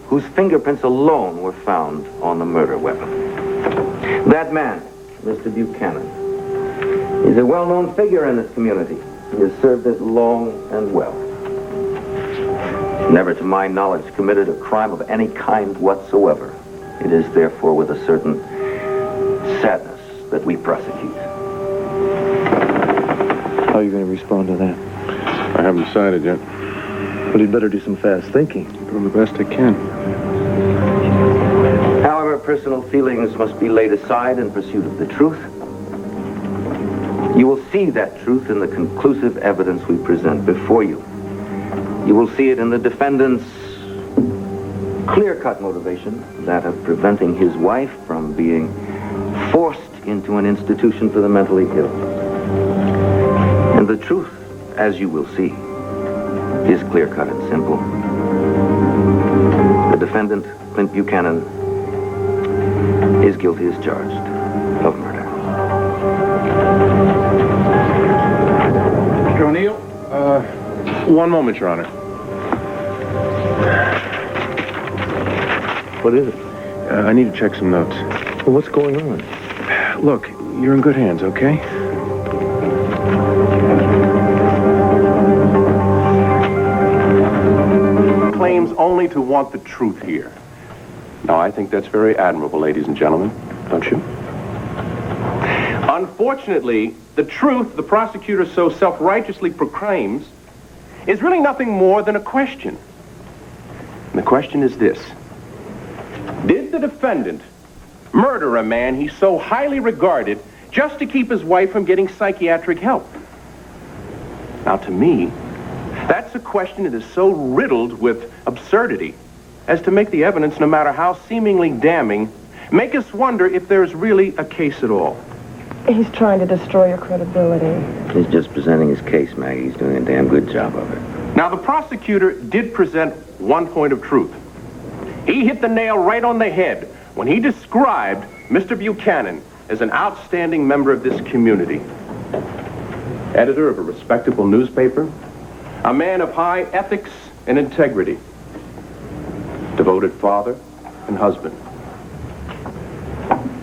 whose fingerprints alone were found on the murder weapon. That man, Mr. Buchanan, is a well-known figure in this community. He has served it long and well. Never, to my knowledge, committed a crime of any kind whatsoever. It is therefore with a certain sadness that we prosecute. How are you going to respond to that? I haven't decided yet. Well, you'd better do some fast thinking. Doing the best I can. However, personal feelings must be laid aside in pursuit of the truth. You will see that truth in the conclusive evidence we present before you. You will see it in the defendant's clear-cut motivation, that of preventing his wife from being forced into an institution for the mentally ill. And the truth, as you will see, is clear-cut and simple. The defendant, Clint Buchanan, is guilty as charged of murder. Mr. O'Neill? One moment, Your Honor. What is it? I need to check some notes. Well, what's going on? Look, you're in good hands, okay? Claims only to want the truth here. Now, I think that's very admirable, ladies and gentlemen, don't you? Unfortunately, the truth the prosecutor so self-righteously proclaims is really nothing more than a question. And the question is this: did the defendant murder a man he so highly regarded just to keep his wife from getting psychiatric help? Now, to me, that's a question that is so riddled with absurdity as to make the evidence, no matter how seemingly damning, make us wonder if there's really a case at all. He's trying to destroy your credibility. He's just presenting his case, Maggie. He's doing a damn good job of it. Now, the prosecutor did present one point of truth. He hit the nail right on the head when he described Mr. Buchanan as an outstanding member of this community. Editor of a respectable newspaper, a man of high ethics and integrity, devoted father and husband.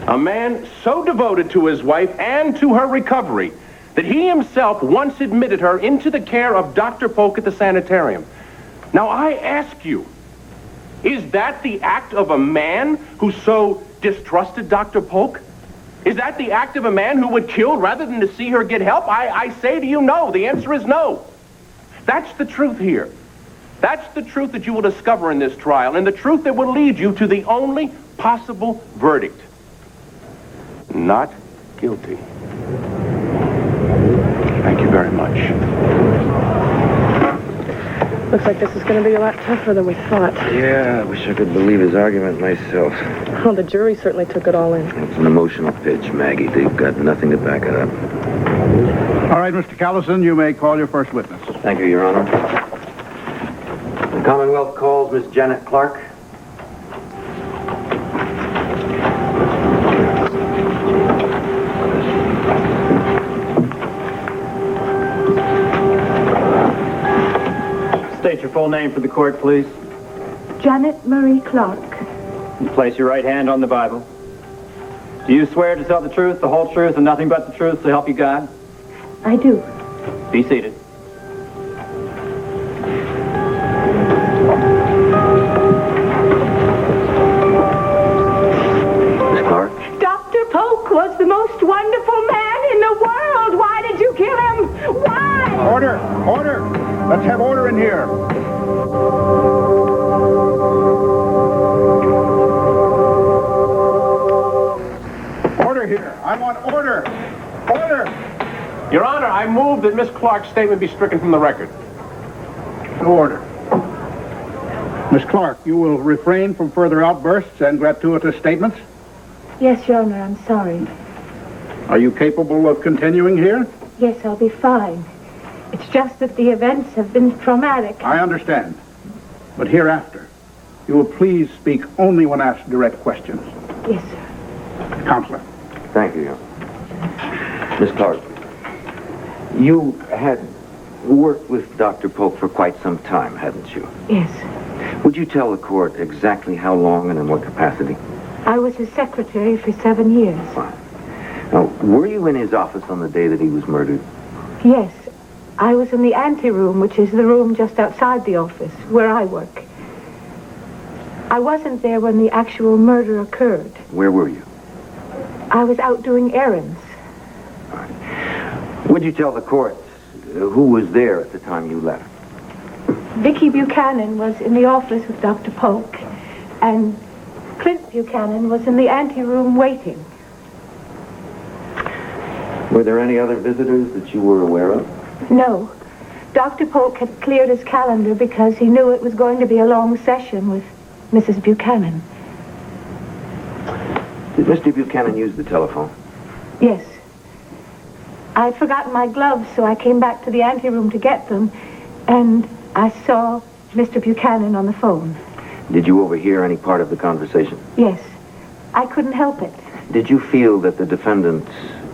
A man so devoted to his wife and to her recovery that he himself once admitted her into the care of Dr. Polk at the sanitarium. Now, I ask you, is that the act of a man who so distrusted Dr. Polk? Is that the act of a man who would kill rather than to see her get help? I say to you, no. The answer is no. That's the truth here. That's the truth that you will discover in this trial, and the truth that will lead you to the only possible verdict. Not guilty. Thank you very much. Looks like this is going to be a lot tougher than we thought. Yeah, I wish I could believe his argument myself. Well, the jury certainly took it all in. It's an emotional pitch, Maggie. They've got nothing to back it up. All right, Mr. Callison, you may call your first witness. Thank you, Your Honor. The Commonwealth calls Miss Janet Clark. State your full name for the court, please. Janet Marie Clark. And place your right hand on the Bible. Do you swear to tell the truth, the whole truth, and nothing but the truth to help you God? I do. Be seated. Miss Clark? Dr. Polk was the most wonderful man in the world. Why did you kill him? Why? Order! Order! Let's have order in here. Order here. I want order. Order! Your Honor, I move that Miss Clark's statement be stricken from the record. Order. Miss Clark, you will refrain from further outbursts and gratuitous statements? Yes, Your Honor, I'm sorry. Are you capable of continuing here? Yes, I'll be fine. It's just that the events have been traumatic. I understand. But hereafter, you will please speak only when asked direct questions. Yes, sir. Counselor. Thank you, Your Honor. Miss Clark, you had worked with Dr. Polk for quite some time, hadn't you? Yes. Would you tell the court exactly how long and in what capacity? I was his secretary for 7 years. Fine. Now, were you in his office on the day that he was murdered? Yes. I was in the anteroom, which is the room just outside the office, where I work. I wasn't there when the actual murder occurred. Where were you? I was out doing errands. All right. Would you tell the court who was there at the time you left? Vicki Buchanan was in the office with Dr. Polk, and Clint Buchanan was in the anteroom waiting. Were there any other visitors that you were aware of? No. Dr. Polk had cleared his calendar because he knew it was going to be a long session with Mrs. Buchanan. Did Mr. Buchanan use the telephone? Yes. I'd forgotten my gloves, so I came back to the anteroom to get them, and I saw Mr. Buchanan on the phone. Did you overhear any part of the conversation? Yes. I couldn't help it. Did you feel that the defendant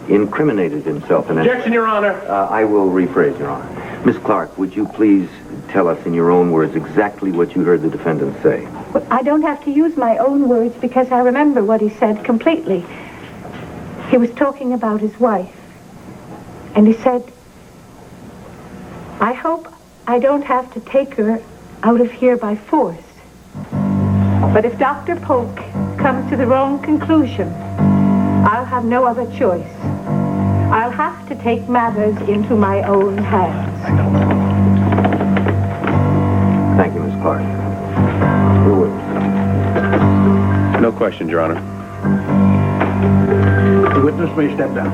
incriminated himself in any way? Objection, Your Honor. I will rephrase, Your Honor. Miss Clark, would you please tell us in your own words exactly what you heard the defendant say? Well, I don't have to use my own words because I remember what he said completely. He was talking about his wife. And he said, I hope I don't have to take her out of here by force. But if Dr. Polk comes to the wrong conclusion, I'll have no other choice. I'll have to take matters into my own hands. Thank you, Miss Clark. Your witness. No questions, Your Honor. The witness may step down.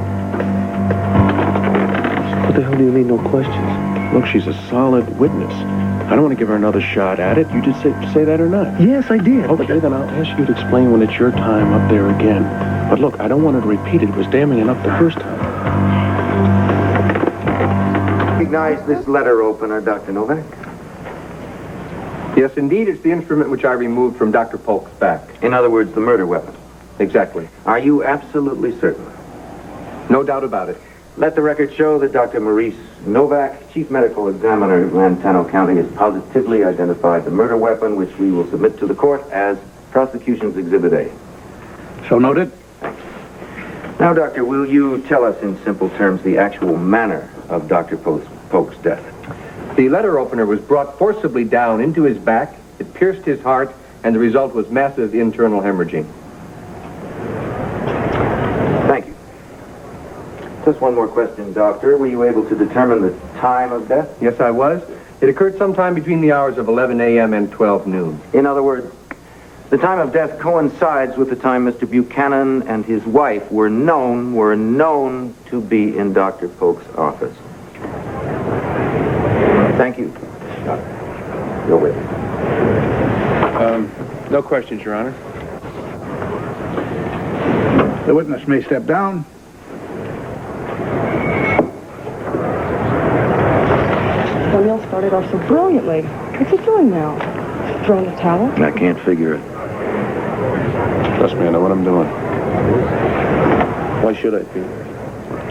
What the hell do you mean, no questions? Look, she's a solid witness. I don't want to give her another shot at it. You just say that or not? Yes, I did. Okay, then I'll ask you to explain when it's your time up there again. But look, I don't want her to repeat it. It was damning enough the first time. Recognize this letter opener, Dr. Novak? Yes, indeed, it's the instrument which I removed from Dr. Polk's back. In other words, the murder weapon. Exactly. Are you absolutely certain? No doubt about it. Let the record show that Dr. Maurice Novak, Chief Medical Examiner of Lantano County, has positively identified the murder weapon, which we will submit to the court as Prosecution's Exhibit A. So noted. Now, Doctor, will you tell us in simple terms the actual manner of Dr. Polk's death? The letter opener was brought forcibly down into his back, it pierced his heart, and the result was massive internal hemorrhaging. Thank you. Just one more question, Doctor. Were you able to determine the time of death? Yes, I was. It occurred sometime between the hours of 11 a.m. and 12 noon. In other words, the time of death coincides with the time Mr. Buchanan and his wife were known to be in Dr. Polk's office. Thank you, Doctor. Your witness. No questions, Your Honor. The witness may step down. O'Neill started off so brilliantly. What's he doing now? Throwing the towel? I can't figure it. Trust me, I know what I'm doing. Why should I be?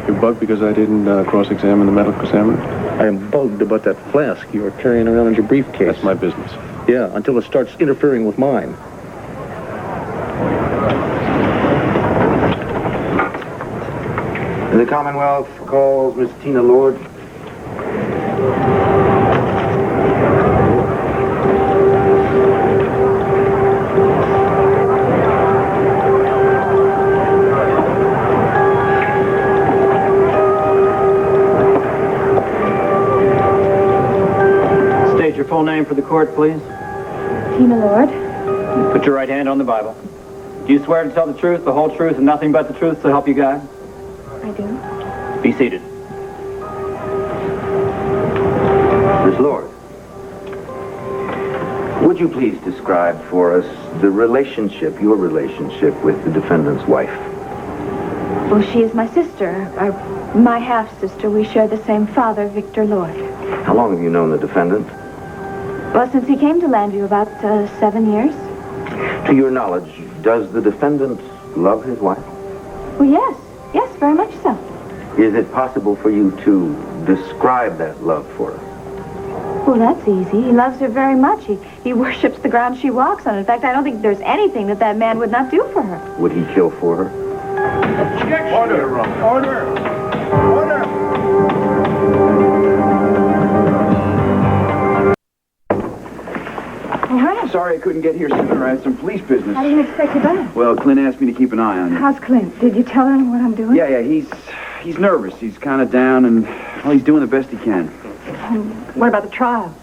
You're bugged because I didn't cross-examine the medical examiner? I am bugged about that flask you were carrying around in your briefcase. That's my business. Yeah, until it starts interfering with mine. The Commonwealth calls Miss Tina Lord. State your full name for the court, please. Tina Lord. Put your right hand on the Bible. Do you swear to tell the truth, the whole truth, and nothing but the truth to help you God? I do. Be seated. Miss Lord, would you please describe for us your relationship with the defendant's wife? Well, she is my sister, my half-sister. We share the same father, Victor Lord. How long have you known the defendant? Well, since he came to Landview, about 7 years. To your knowledge, does the defendant love his wife? Well, yes. Yes, very much so. Is it possible for you to describe that love for us? Well, that's easy. He loves her very much. He worships the ground she walks on. In fact, I don't think there's anything that man would not do for her. Would he kill for her? Order. Order. Order. All right. Sorry I couldn't get here sooner. I had some police business. I didn't expect you back. Well, Clint asked me to keep an eye on you. How's Clint? Did you tell him what I'm doing? Yeah, he's nervous. He's kind of down, and, well, he's doing the best he can. What about the trial?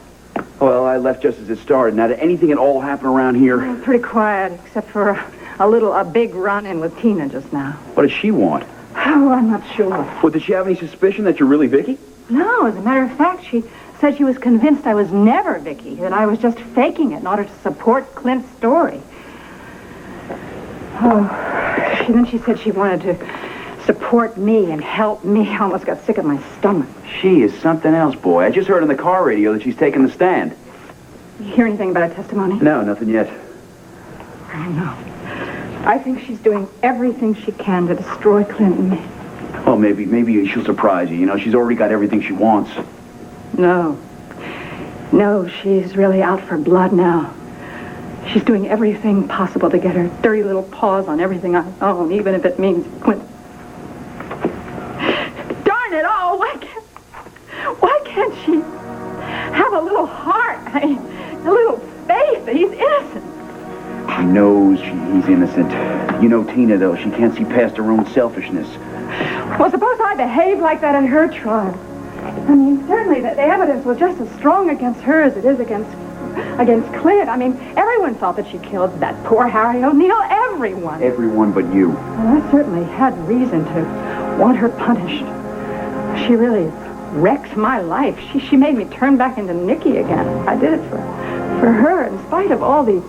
Well, I left just as it started. Now, did anything at all happen around here? Oh, pretty quiet, except for a big run-in with Tina just now. What does she want? Oh, I'm not sure. Well, did she have any suspicion that you're really Vicki? No, as a matter of fact, she said she was convinced I was never Vicki, that I was just faking it in order to support Clint's story. Oh, then she said she wanted to support me and help me. I almost got sick at my stomach. She is something else, boy. I just heard on the car radio that she's taking the stand. You hear anything about a testimony? No, nothing yet. I don't know. I think she's doing everything she can to destroy Clint and me. Well, maybe she'll surprise you. You know, she's already got everything she wants. No. No, she's really out for blood now. She's doing everything possible to get her dirty little paws on everything I own, even if it means Clint. Darn it all! Why can't she have a little heart? I mean, a little faith that he's innocent. She knows he's innocent. You know Tina, though. She can't see past her own selfishness. Well, suppose I behaved like that in her trial. I mean, certainly the evidence was just as strong against her as it is against Clint. I mean, everyone thought that she killed that poor Harry O'Neill. Everyone. Everyone but you. And I certainly had reason to want her punished. She really wrecked my life. She made me turn back into Nicky again. I did it for her, in spite of all the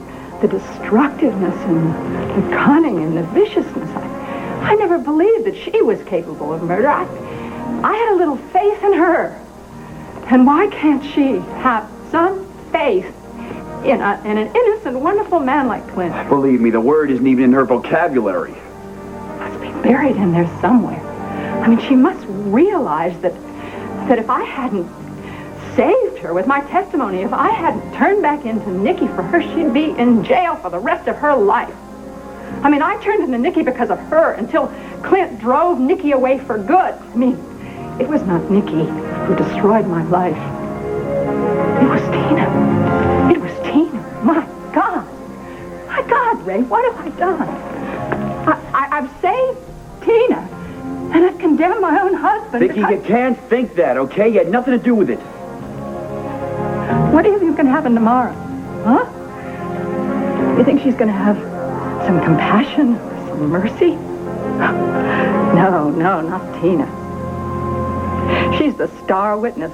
destructiveness and the cunning and the viciousness. I never believed that she was capable of murder. I had a little faith in her. And why can't she have some faith in an innocent, wonderful man like Clint? Believe me, the word isn't even in her vocabulary. Must be buried in there somewhere. I mean, she must realize that if I hadn't saved her with my testimony, if I hadn't turned back into Nicky for her, she'd be in jail for the rest of her life. I mean, I turned into Nicky because of her until Clint drove Nicky away for good. I mean, it was not Nicky who destroyed my life. It was Tina. It was Tina. My God. My God, Ray, what have I done? I've saved Tina, and I've condemned my own husband. Vicki, you can't think that, okay? You had nothing to do with it. What do you think's going to happen tomorrow? Huh? You think she's going to have some compassion or some mercy? No, not Tina. She's the star witness.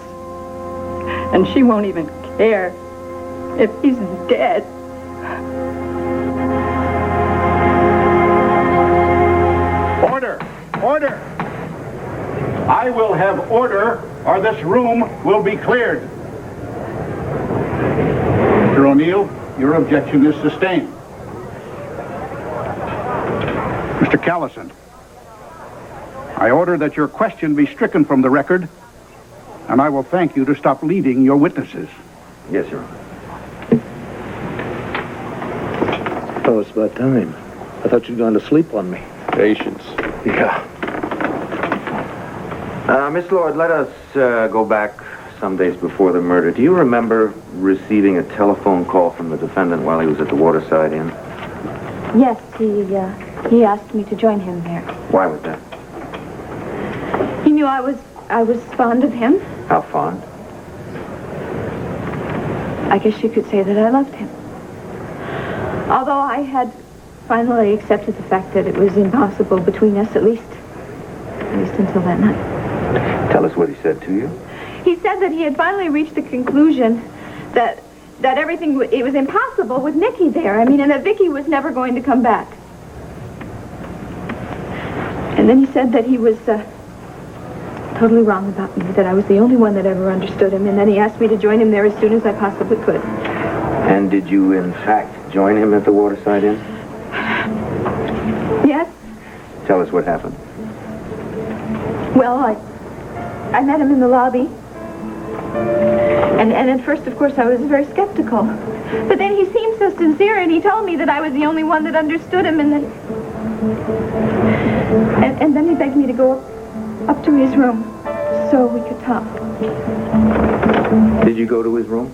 And she won't even care if he's dead. Order! Order! I will have order, or this room will be cleared. Mr. O'Neill, your objection is sustained. Mr. Callison, I order that your question be stricken from the record, and I will thank you to stop leading your witnesses. Yes, Your Honor. Oh, it's about time. I thought you'd gone to sleep on me. Patience. Yeah. Miss Lord, let us go back some days before the murder. Do you remember receiving a telephone call from the defendant while he was at the Waterside Inn? Yes, he asked me to join him there. Why was that? He knew I was fond of him. How fond? I guess you could say that I loved him. Although I had finally accepted the fact that it was impossible between us, at least until that night. Tell us what he said to you. He said that he had finally reached the conclusion that everything, it was impossible with Nicky there. I mean, and that Vicki was never going to come back. And then he said that he was totally wrong about me, that I was the only one that ever understood him, and then he asked me to join him there as soon as I possibly could. And did you, in fact, join him at the Waterside Inn? Yes. Tell us what happened. Well, I met him in the lobby. And at first, of course, I was very skeptical. But then he seemed so sincere, and he told me that I was the only one that understood him, and then he begged me to go up to his room so we could talk. Did you go to his room?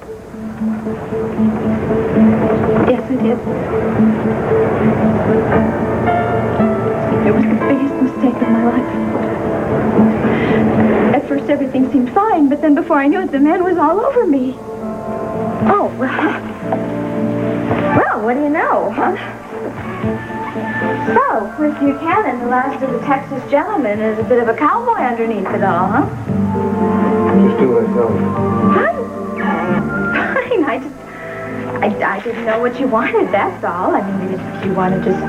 Yes, I did. It was the biggest mistake of my life. At first, everything seemed fine, but then before I knew it, the man was all over me. Oh, well, what do you know, huh? So, Clint Buchanan, the last of the Texas gentlemen, is a bit of a cowboy underneath it all, huh? Just do what I tell you. Fine, I didn't know what you wanted, that's all. I mean, if you want to just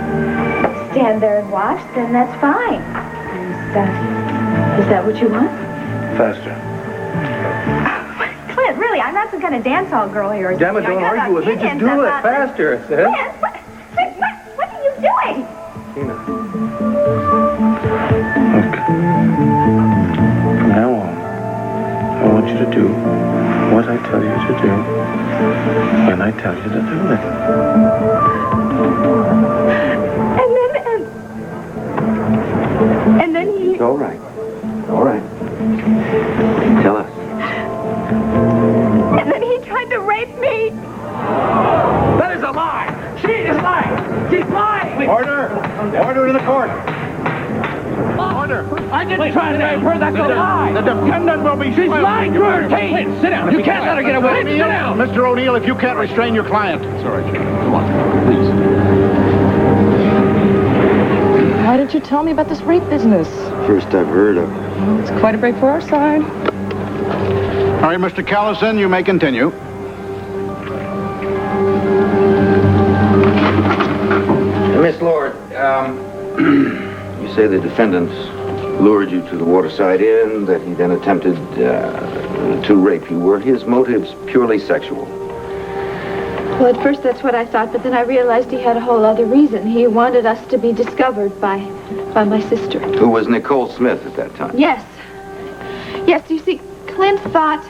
stand there and watch, then that's fine. Is that what you want? Faster. Clint, really, I'm not some kind of dance hall girl here. Damn it, don't argue with me. Just do it. Faster, I said. Clint, what are you doing? Tina. Look. From now on, I want you to do what I tell you to do when I tell you to do it. And then he... All right. All right. Tell us. And then he tried to rape me. That is a lie! She is lying! She's lying! Order! Order in the court! Order! I didn't try to rape her, that's a lie! The defendant will be... She's lying through her teeth! Sit down! You can't let her get away! Sit down! Mr. O'Neill, if you can't restrain your client... It's all right, Sheriff. Come on, please. Why didn't you tell me about this rape business? First I've heard of. Well, it's quite a break for our side. All right, Mr. Callison, you may continue. Miss Lord, you say the defendant lured you to the Waterside Inn, that he then attempted to rape you. Were his motives purely sexual? Well, at first that's what I thought, but then I realized he had a whole other reason. He wanted us to be discovered by my sister. Who was Nicole Smith at that time? Yes. Yes, you see, Clint thought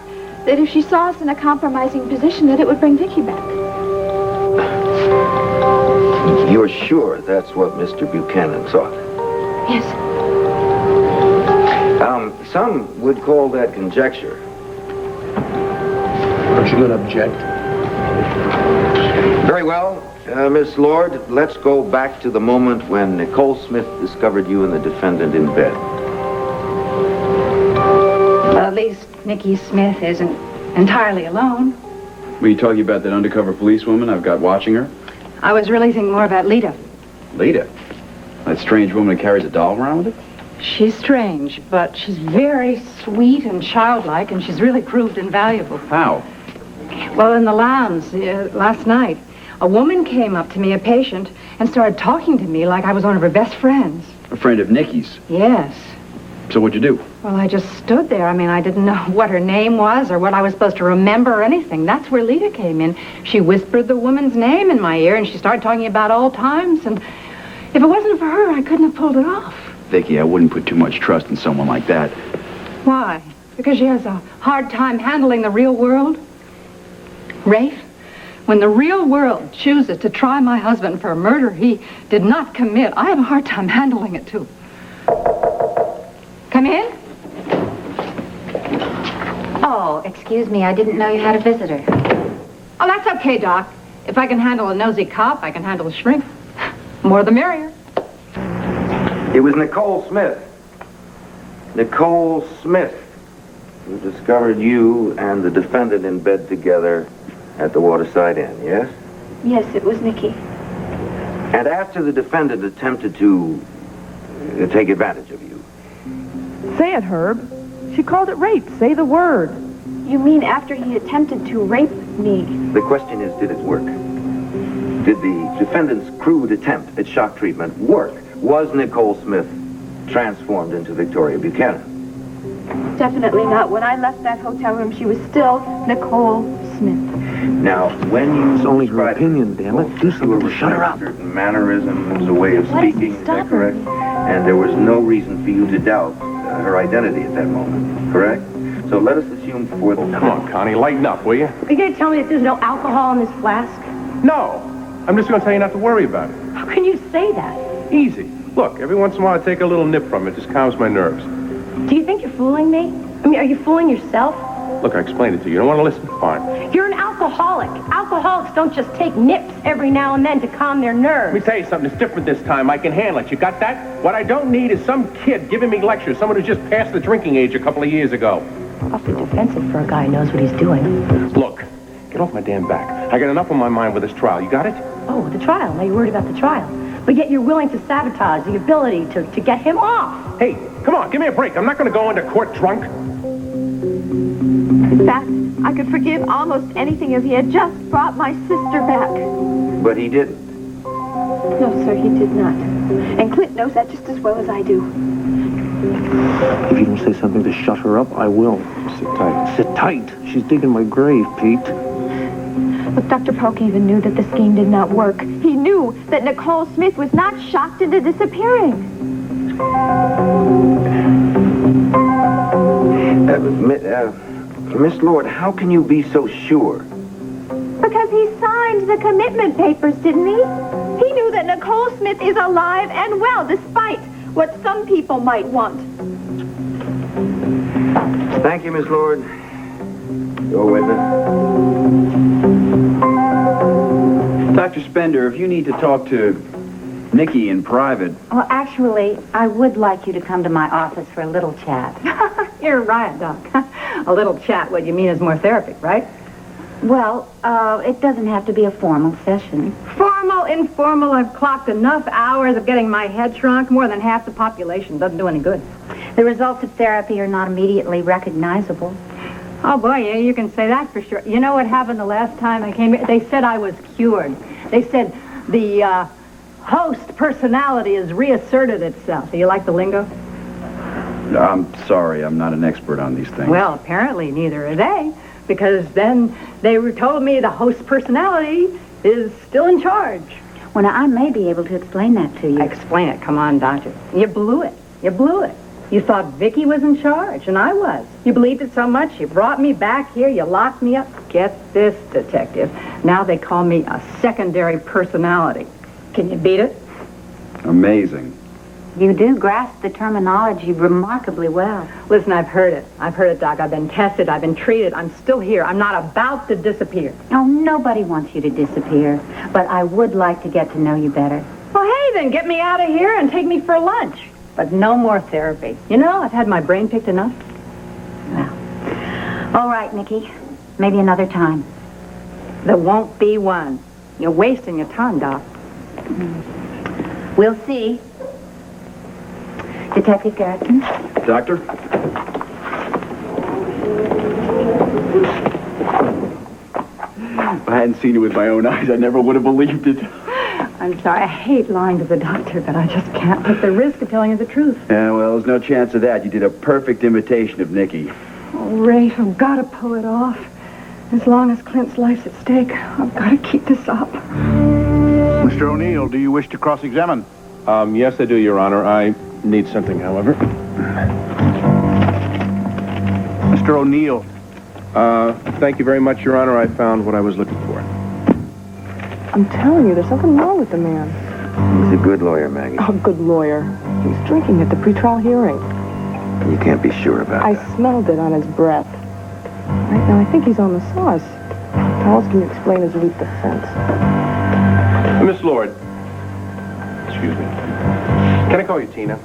that if she saw us in a compromising position, that it would bring Vicki back. You're sure that's what Mr. Buchanan thought? Yes. Some would call that conjecture. Aren't you going to object? Very well. Miss Lord, let's go back to the moment when Nicole Smith discovered you and the defendant in bed. Well, at least Nikki Smith isn't entirely alone. Were you talking about that undercover policewoman I've got watching her? I was really thinking more about Lita. Lita? That strange woman who carries a doll around with her? She's strange, but she's very sweet and childlike, and she's really proved invaluable. How? Well, in the lounge last night, a woman came up to me, a patient, and started talking to me like I was one of her best friends. A friend of Nikki's. Yes. So what'd you do? Well, I just stood there. I mean, I didn't know what her name was or what I was supposed to remember or anything. That's where Lita came in. She whispered the woman's name in my ear, and she started talking about old times, and if it wasn't for her, I couldn't have pulled it off. Vicki, I wouldn't put too much trust in someone like that. Why? Because she has a hard time handling the real world? Rafe, when the real world chooses to try my husband for a murder he did not commit, I have a hard time handling it, too. Come in. Oh, excuse me, I didn't know you had a visitor. Oh, that's okay, Doc. If I can handle a nosy cop, I can handle a shrink. More the merrier. It was Nicole Smith. Nicole Smith, who discovered you and the defendant in bed together at the Waterside Inn, yes? Yes, it was Nikki. And after the defendant attempted to take advantage of you. Say it, Herb. She called it rape. Say the word. You mean after he attempted to rape me? The question is, did it work? Did the defendant's crude attempt at shock treatment work? Was Nicole Smith transformed into Victoria Buchanan? Definitely not. When I left that hotel room, she was still Nicole Smith. Now, when you only her opinion, damn it, do something. Shut her up. Certain mannerisms, a way of speaking, is that correct? And there was no reason for you to doubt her identity at that moment, correct? So let us assume for the... Come on, Connie, lighten up, will you? Are you going to tell me that there's no alcohol in this flask? No. I'm just going to tell you not to worry about it. How can you say that? Easy. Look, every once in a while I take a little nip from it. Just calms my nerves. Do you think you're fooling me? I mean, are you fooling yourself? Look, I explained it to you. You don't want to listen? Fine. You're an alcoholic. Alcoholics don't just take nips every now and then to calm their nerves. Let me tell you something. It's different this time. I can handle it. You got that? What I don't need is some kid giving me lectures. Someone who just passed the drinking age a couple of years ago. Awfully defensive for a guy who knows what he's doing. Look, get off my damn back. I got enough on my mind with this trial. You got it? Oh, the trial. Now you're worried about the trial. But yet you're willing to sabotage the ability to get him off. Hey, come on, give me a break. I'm not going to go into court drunk. In fact, I could forgive almost anything if he had just brought my sister back. But he didn't. No, sir, he did not. And Clint knows that just as well as I do. If you don't say something to shut her up, I will. Sit tight. Sit tight? She's digging my grave, Pete. Look, Dr. Polk even knew that the scheme did not work. He knew that Nicole Smith was not shocked into disappearing. Miss Lord, how can you be so sure? Because he signed the commitment papers, didn't he? He knew that Nicole Smith is alive and well, despite what some people might want. Thank you, Miss Lord. Your witness. Dr. Spender, if you need to talk to Nikki in private... Well, actually, I would like you to come to my office for a little chat. You're right, Doc. A little chat, what you mean is more therapy, right? Well, it doesn't have to be a formal session. Formal, informal, I've clocked enough hours of getting my head shrunk. More than half the population. Doesn't do any good. The results of therapy are not immediately recognizable. Oh, boy, yeah, you can say that for sure. You know what happened the last time I came here? They said I was cured. They said the host personality has reasserted itself. Do you like the lingo? I'm sorry, I'm not an expert on these things. Well, apparently neither are they, because then they told me the host personality is still in charge. Well, now, I may be able to explain that to you. Explain it. Come on, doctor. You blew it. You blew it. You thought Vicki was in charge, and I was. You believed it so much, you brought me back here, you locked me up. Get this, detective. Now they call me a secondary personality. Can you beat it? Amazing. You do grasp the terminology remarkably well. Listen, I've heard it. I've heard it, Doc. I've been tested. I've been treated. I'm still here. I'm not about to disappear. Oh, nobody wants you to disappear. But I would like to get to know you better. Well, hey, then get me out of here and take me for lunch. But no more therapy. You know, I've had my brain picked enough. Well, all right, Nikki. Maybe another time. There won't be one. You're wasting your time, Doc. We'll see. Detective Garrison? Doctor? If I hadn't seen it with my own eyes, I never would have believed it. I'm sorry. I hate lying to the doctor, but I just can't take the risk of telling you the truth. Yeah, well, there's no chance of that. You did a perfect imitation of Nikki. Oh, Rafe, I've got to pull it off. As long as Clint's life's at stake, I've got to keep this up. Mr. O'Neill, do you wish to cross-examine? Yes, I do, Your Honor. I need something, however. Mr. O'Neill. Thank you very much, Your Honor. I found what I was looking for. I'm telling you, there's something wrong with the man. He's a good lawyer, Maggie. Oh, good lawyer. He's drinking at the pretrial hearing. You can't be sure about that. I smelled it on his breath. Right now, I think he's on the sauce. How else can you explain his weak defense? Miss Lord. Excuse me. Can I call you Tina?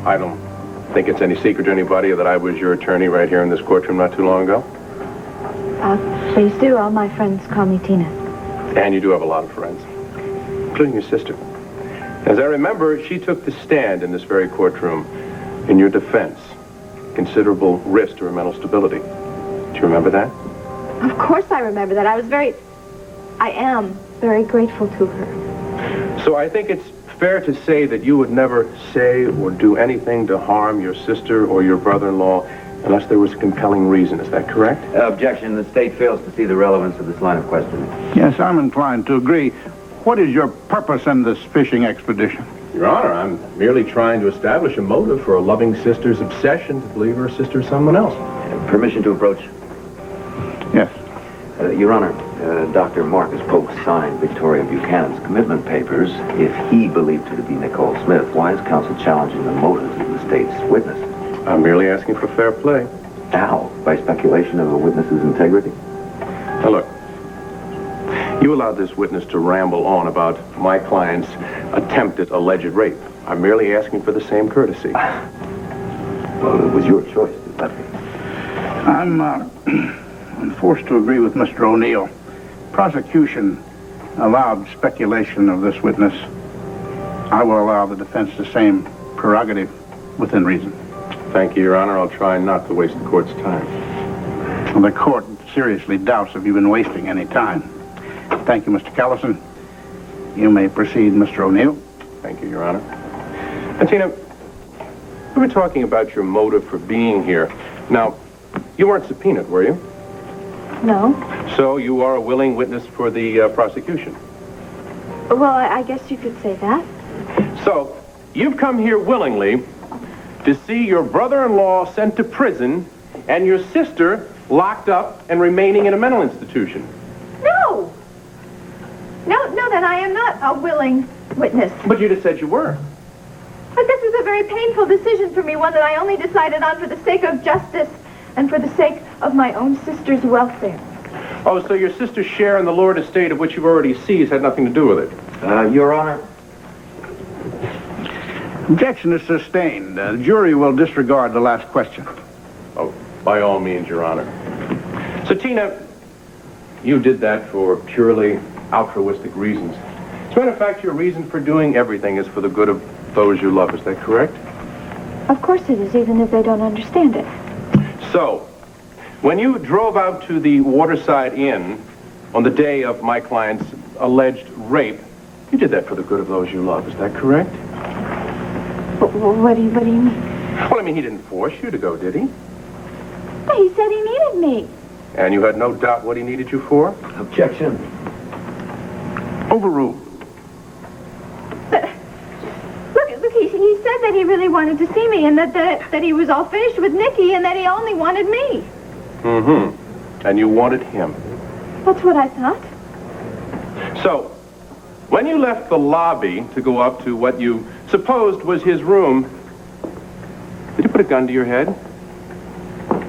I don't think it's any secret to anybody that I was your attorney right here in this courtroom not too long ago. Please do. All my friends call me Tina. And you do have a lot of friends, including your sister. As I remember, she took the stand in this very courtroom in your defense. Considerable risk to her mental stability. Do you remember that? Of course I remember that. I am very grateful to her. So I think it's fair to say that you would never say or do anything to harm your sister or your brother-in-law unless there was a compelling reason. Is that correct? Objection. The state fails to see the relevance of this line of questioning. Yes, I'm inclined to agree. What is your purpose in this fishing expedition? Your Honor, I'm merely trying to establish a motive for a loving sister's obsession to believe her sister is someone else. Permission to approach? Yes. Your Honor, Dr. Marcus Polk signed Victoria Buchanan's commitment papers. If he believed her to be Nicole Smith, why is counsel challenging the motives of the state's witness? I'm merely asking for fair play. How? By speculation of a witness's integrity? Now look, you allowed this witness to ramble on about my client's attempted alleged rape. I'm merely asking for the same courtesy. Well, it was your choice to let me. I'm forced to agree with Mr. O'Neill. Prosecution allowed speculation of this witness. I will allow the defense the same prerogative within reason. Thank you, Your Honor. I'll try not to waste the court's time. Well, the court seriously doubts if you've been wasting any time. Thank you, Mr. Callison. You may proceed, Mr. O'Neill. Thank you, Your Honor. And Tina, we were talking about your motive for being here. Now, you weren't subpoenaed, were you? No. So you are a willing witness for the prosecution. Well, I guess you could say that. So, you've come here willingly to see your brother-in-law sent to prison and your sister locked up and remaining in a mental institution. No! No, then I am not a willing witness. But you just said you were. But this is a very painful decision for me, one that I only decided on for the sake of justice and for the sake of my own sister's welfare. Oh, so your sister's share in the Lord estate of which you've already seized had nothing to do with it? Your Honor. Objection is sustained. The jury will disregard the last question. Oh, by all means, Your Honor. So, Tina, you did that for purely altruistic reasons. As a matter of fact, your reason for doing everything is for the good of those you love. Is that correct? Of course it is, even if they don't understand it. So, when you drove out to the Waterside Inn on the day of my client's alleged rape, you did that for the good of those you love. Is that correct? What do you mean? Well, I mean, he didn't force you to go, did he? But he said he needed me. And you had no doubt what he needed you for? Objection. Overruled. But, look, he said that he really wanted to see me and that he was all finished with Nicky and that he only wanted me. Mm-hmm. And you wanted him. That's what I thought. So, when you left the lobby to go up to what you supposed was his room, did he put a gun to your head?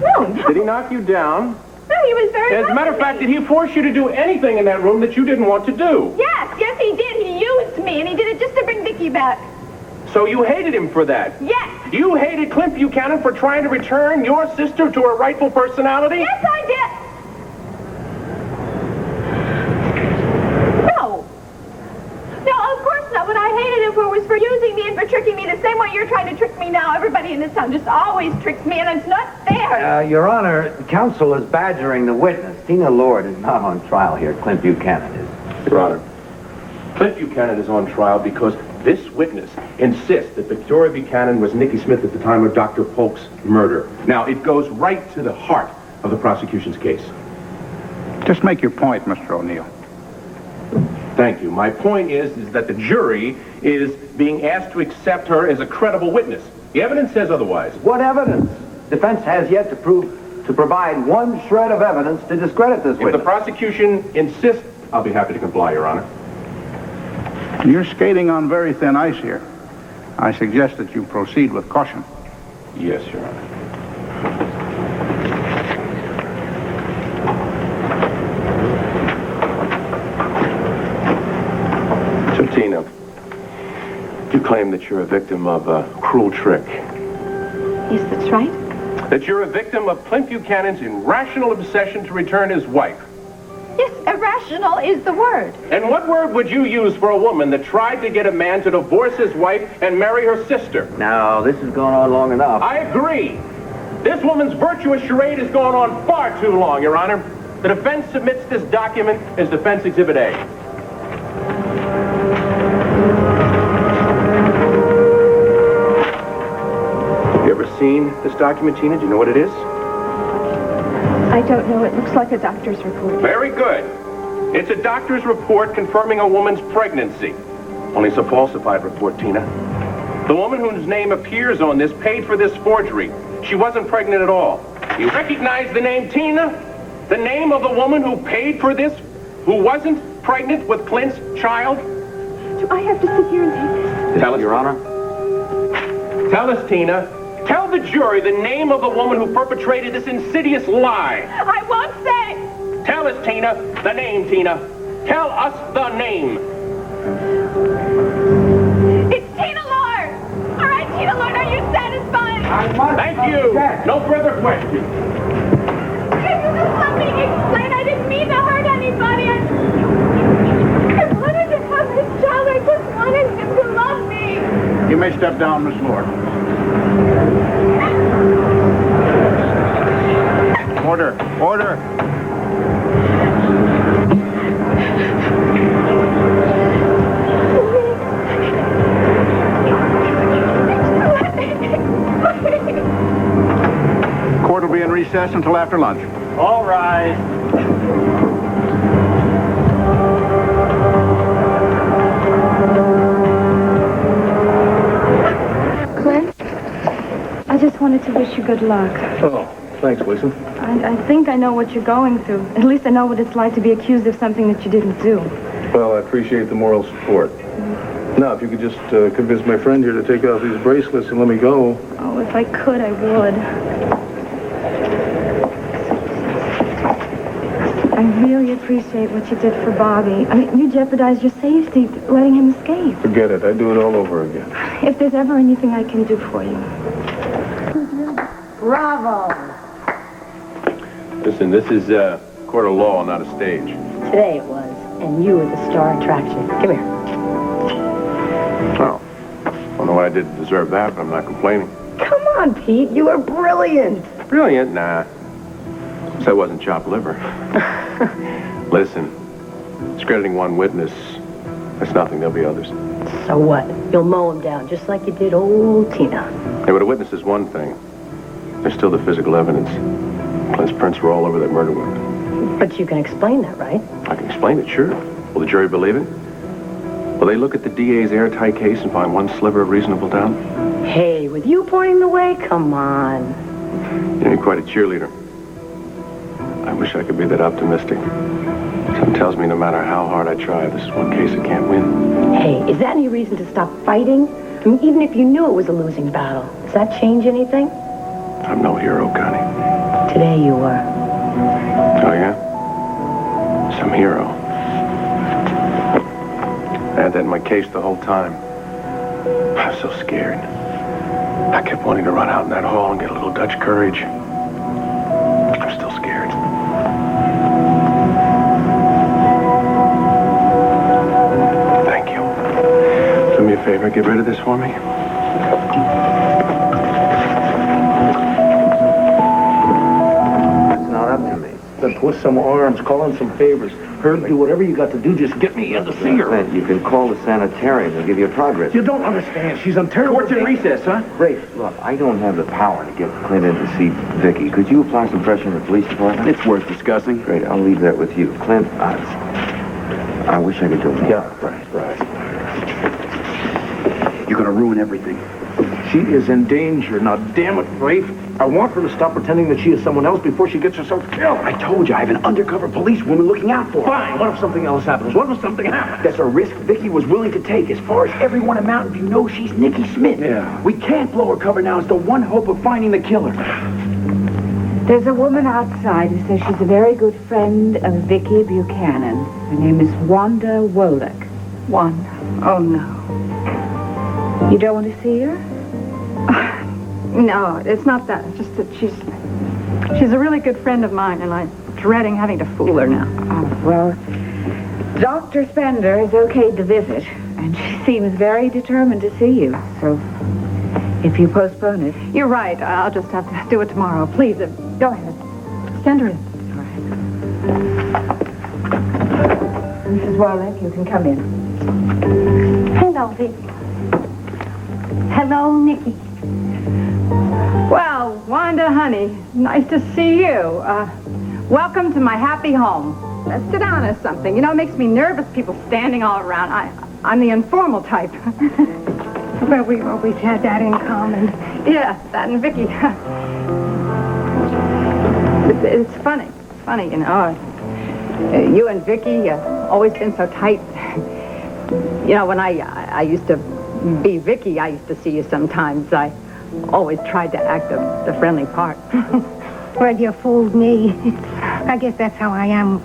No. Did he knock you down? No, he was very As a matter of fact, did he force you to do anything in that room that you didn't want to do? Yes, he did. He used me, and he did it just to bring Vicki back. So you hated him for that? Yes. You hated Clint Buchanan for trying to return your sister to her rightful personality? Yes, I did. No, of course not. What I hated him for was for using me and for tricking me the same way you're trying to trick me now. Everybody in this town just always tricks me, and it's not fair. Your Honor, counsel is badgering the witness. Tina Lord is not on trial here. Clint Buchanan is. Your Honor, Clint Buchanan is on trial because this witness insists that Victoria Buchanan was Nicky Smith at the time of Dr. Polk's murder. Now, it goes right to the heart of the prosecution's case. Just make your point, Mr. O'Neill. Thank you. My point is that the jury is being asked to accept her as a credible witness. The evidence says otherwise. What evidence? Defense has yet to provide one shred of evidence to discredit this witness. If the prosecution insists, I'll be happy to comply, Your Honor. You're skating on very thin ice here. I suggest that you proceed with caution. Yes, Your Honor. So, Tina, you claim that you're a victim of a cruel trick. Yes, that's right. That you're a victim of Clint Buchanan's irrational obsession to return his wife. Yes, irrational is the word. And what word would you use for a woman that tried to get a man to divorce his wife and marry her sister? Now, this has gone on long enough. I agree. This woman's virtuous charade has gone on far too long, Your Honor. The defense submits this document as Defense Exhibit A. Have you ever seen this document, Tina? Do you know what it is? I don't know. It looks like a doctor's report. Very good. It's a doctor's report confirming a woman's pregnancy. Only it's a falsified report, Tina. The woman whose name appears on this paid for this forgery. She wasn't pregnant at all. You recognize the name Tina? The name of the woman who paid for this, who wasn't pregnant with Clint's child? Do I have to sit here and take this? Tell us, Your Honor. Tell us, Tina. Tell the jury the name of the woman who perpetrated this insidious lie. I won't say. Tell us, Tina. The name, Tina. Tell us the name. It's Tina Lord. All right, Tina Lord, are you satisfied? Thank you. No further questions. Can you just let me explain? I didn't mean to hurt anybody. I wanted to have this child. I just wanted him to love me. You may step down, Miss Lord. Order. Order. recess until after lunch. All rise. Clint, I just wanted to wish you good luck. Oh, thanks, Wilson. I think I know what you're going through. At least I know what it's like to be accused of something that you didn't do. Well, I appreciate the moral support. Now, if you could just convince my friend here to take off these bracelets and let me go. Oh, if I could, I would. I really appreciate what you did for Bobby. I mean, you jeopardized your safety letting him escape. Forget it. I'd do it all over again. If there's ever anything I can do for you. Bravo! Listen, this is a court of law, not a stage. Today it was, and you were the star attraction. Come here. Well, I don't know what I did to deserve that, but I'm not complaining. Come on, Pete. You were brilliant. Brilliant? Nah. Guess I wasn't chopped liver. Listen, discrediting one witness, that's nothing. There'll be others. So what? You'll mow him down, just like you did old Tina. Yeah, but a witness is one thing. There's still the physical evidence. Clint's prints were all over that murder weapon. But you can explain that, right? I can explain it, sure. Will the jury believe it? Will they look at the DA's airtight case and find one sliver of reasonable doubt? Hey, with you pointing the way, come on. You're quite a cheerleader. I wish I could be that optimistic. Something tells me no matter how hard I try, this is one case I can't win. Hey, is that any reason to stop fighting? I mean, even if you knew it was a losing battle, does that change anything? I'm no hero, Connie. Today you were. Oh, yeah? Some hero. I had that in my case the whole time. I was so scared. I kept wanting to run out in that hall and get a little Dutch courage. I'm still scared. Thank you. Do me a favor, get rid of this for me. It's not up to me. Then twist some arms, call in some favors. Herb, do whatever you got to do. Just get me in to see her. Clint, you can call the sanitarium. They'll give you a progress. You don't understand. She's on terrible... Court's in recess, huh? Great. Look, I don't have the power to get Clint in to see Vicki. Could you apply some pressure in the police department? It's worth discussing. Great. I'll leave that with you. Clint, I wish I could do more. Yeah, right. You're gonna ruin everything. She is in danger. Now, damn it, Rafe. I want her to stop pretending that she is someone else before she gets herself killed. I told you, I have an undercover policewoman looking out for her. Fine. What if something else happens? What if something happens? That's a risk Vicki was willing to take. As far as everyone in Mountain View knows, she's Nikki Smith. Yeah. We can't blow her cover now. It's the one hope of finding the killer. There's a woman outside who says she's a very good friend of Vicki Buchanan. Her name is Wanda Wolick. Wanda. Oh, no. You don't want to see her? No, it's not that. It's just that she's a really good friend of mine, and I'm dreading having to fool her now. Oh, well, Dr. Spender is okay to visit, and she seems very determined to see you. So, if you postpone it... You're right. I'll just have to do it tomorrow. Please, go ahead. Send her in. Mrs. Wolick, you can come in. Hello, Vic. Hello, Nikki. Well, Wanda, honey, nice to see you. Welcome to my happy home. Let's sit down or something. You know, it makes me nervous, people standing all around. I'm the informal type. Well, we've always had that in common. Yeah, that and Vicki. It's funny. It's funny, you know. You and Vicki always been so tight. You know, when I used to be Vicki, I used to see you sometimes. I always tried to act the friendly part. Well, you fooled me. I guess that's how I am.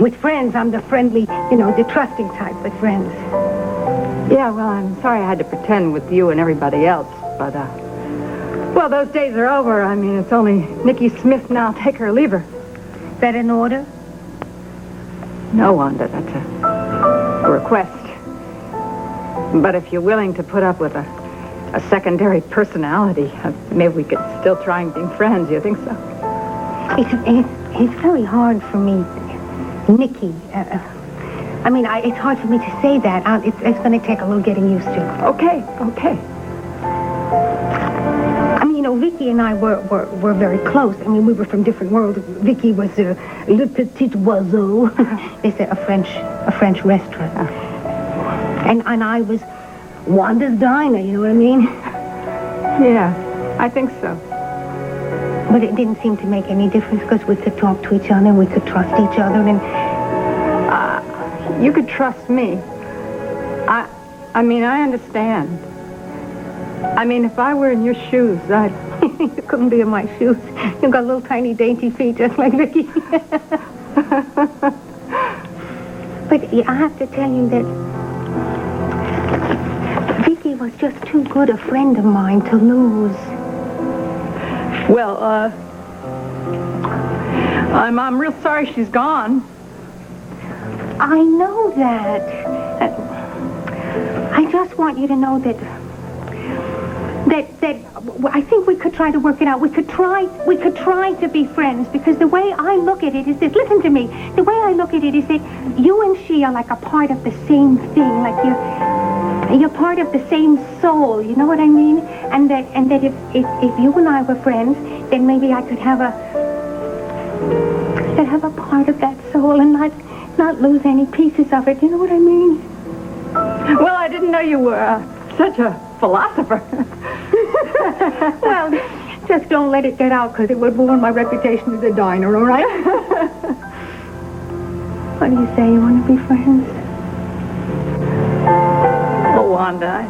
With friends, I'm the friendly, the trusting type with friends. Yeah, well, I'm sorry I had to pretend with you and everybody else, but, well, those days are over. I mean, it's only Nikki Smith now. Take her or leave her. Is that an order? No, Wanda, that's a request. But if you're willing to put up with a secondary personality, maybe we could still try and be friends. You think so? It's very hard for me, Nikki. It's hard for me to say that. It's going to take a little getting used to. Okay. Vicki and I were very close. I mean, we were from different worlds. Vicki was Le Petit Oiseau. They said a French restaurant. And I was Wanda's Diner, you know what I mean? Yeah, I think so. But it didn't seem to make any difference because we could talk to each other and we could trust each other. And you could trust me. I mean, I understand. I mean, if I were in your shoes, you couldn't be in my shoes. You've got little tiny dainty feet just like Vicki. But I have to tell you that Vicki was just too good a friend of mine to lose. Well, I'm real sorry she's gone. I know that. I just want you to know that I think we could try to work it out. We could try to be friends, because the way I look at it is this. Listen to me. The way I look at it is that you and she are like a part of the same thing. Like you're part of the same soul. You know what I mean? And that if you and I were friends, then maybe I could have a part of that soul and not lose any pieces of it. You know what I mean? Well, I didn't know you were such a philosopher. Well, just don't let it get out, because it would ruin my reputation as a diner, all right? What do you say? You want to be friends? Oh, Wanda,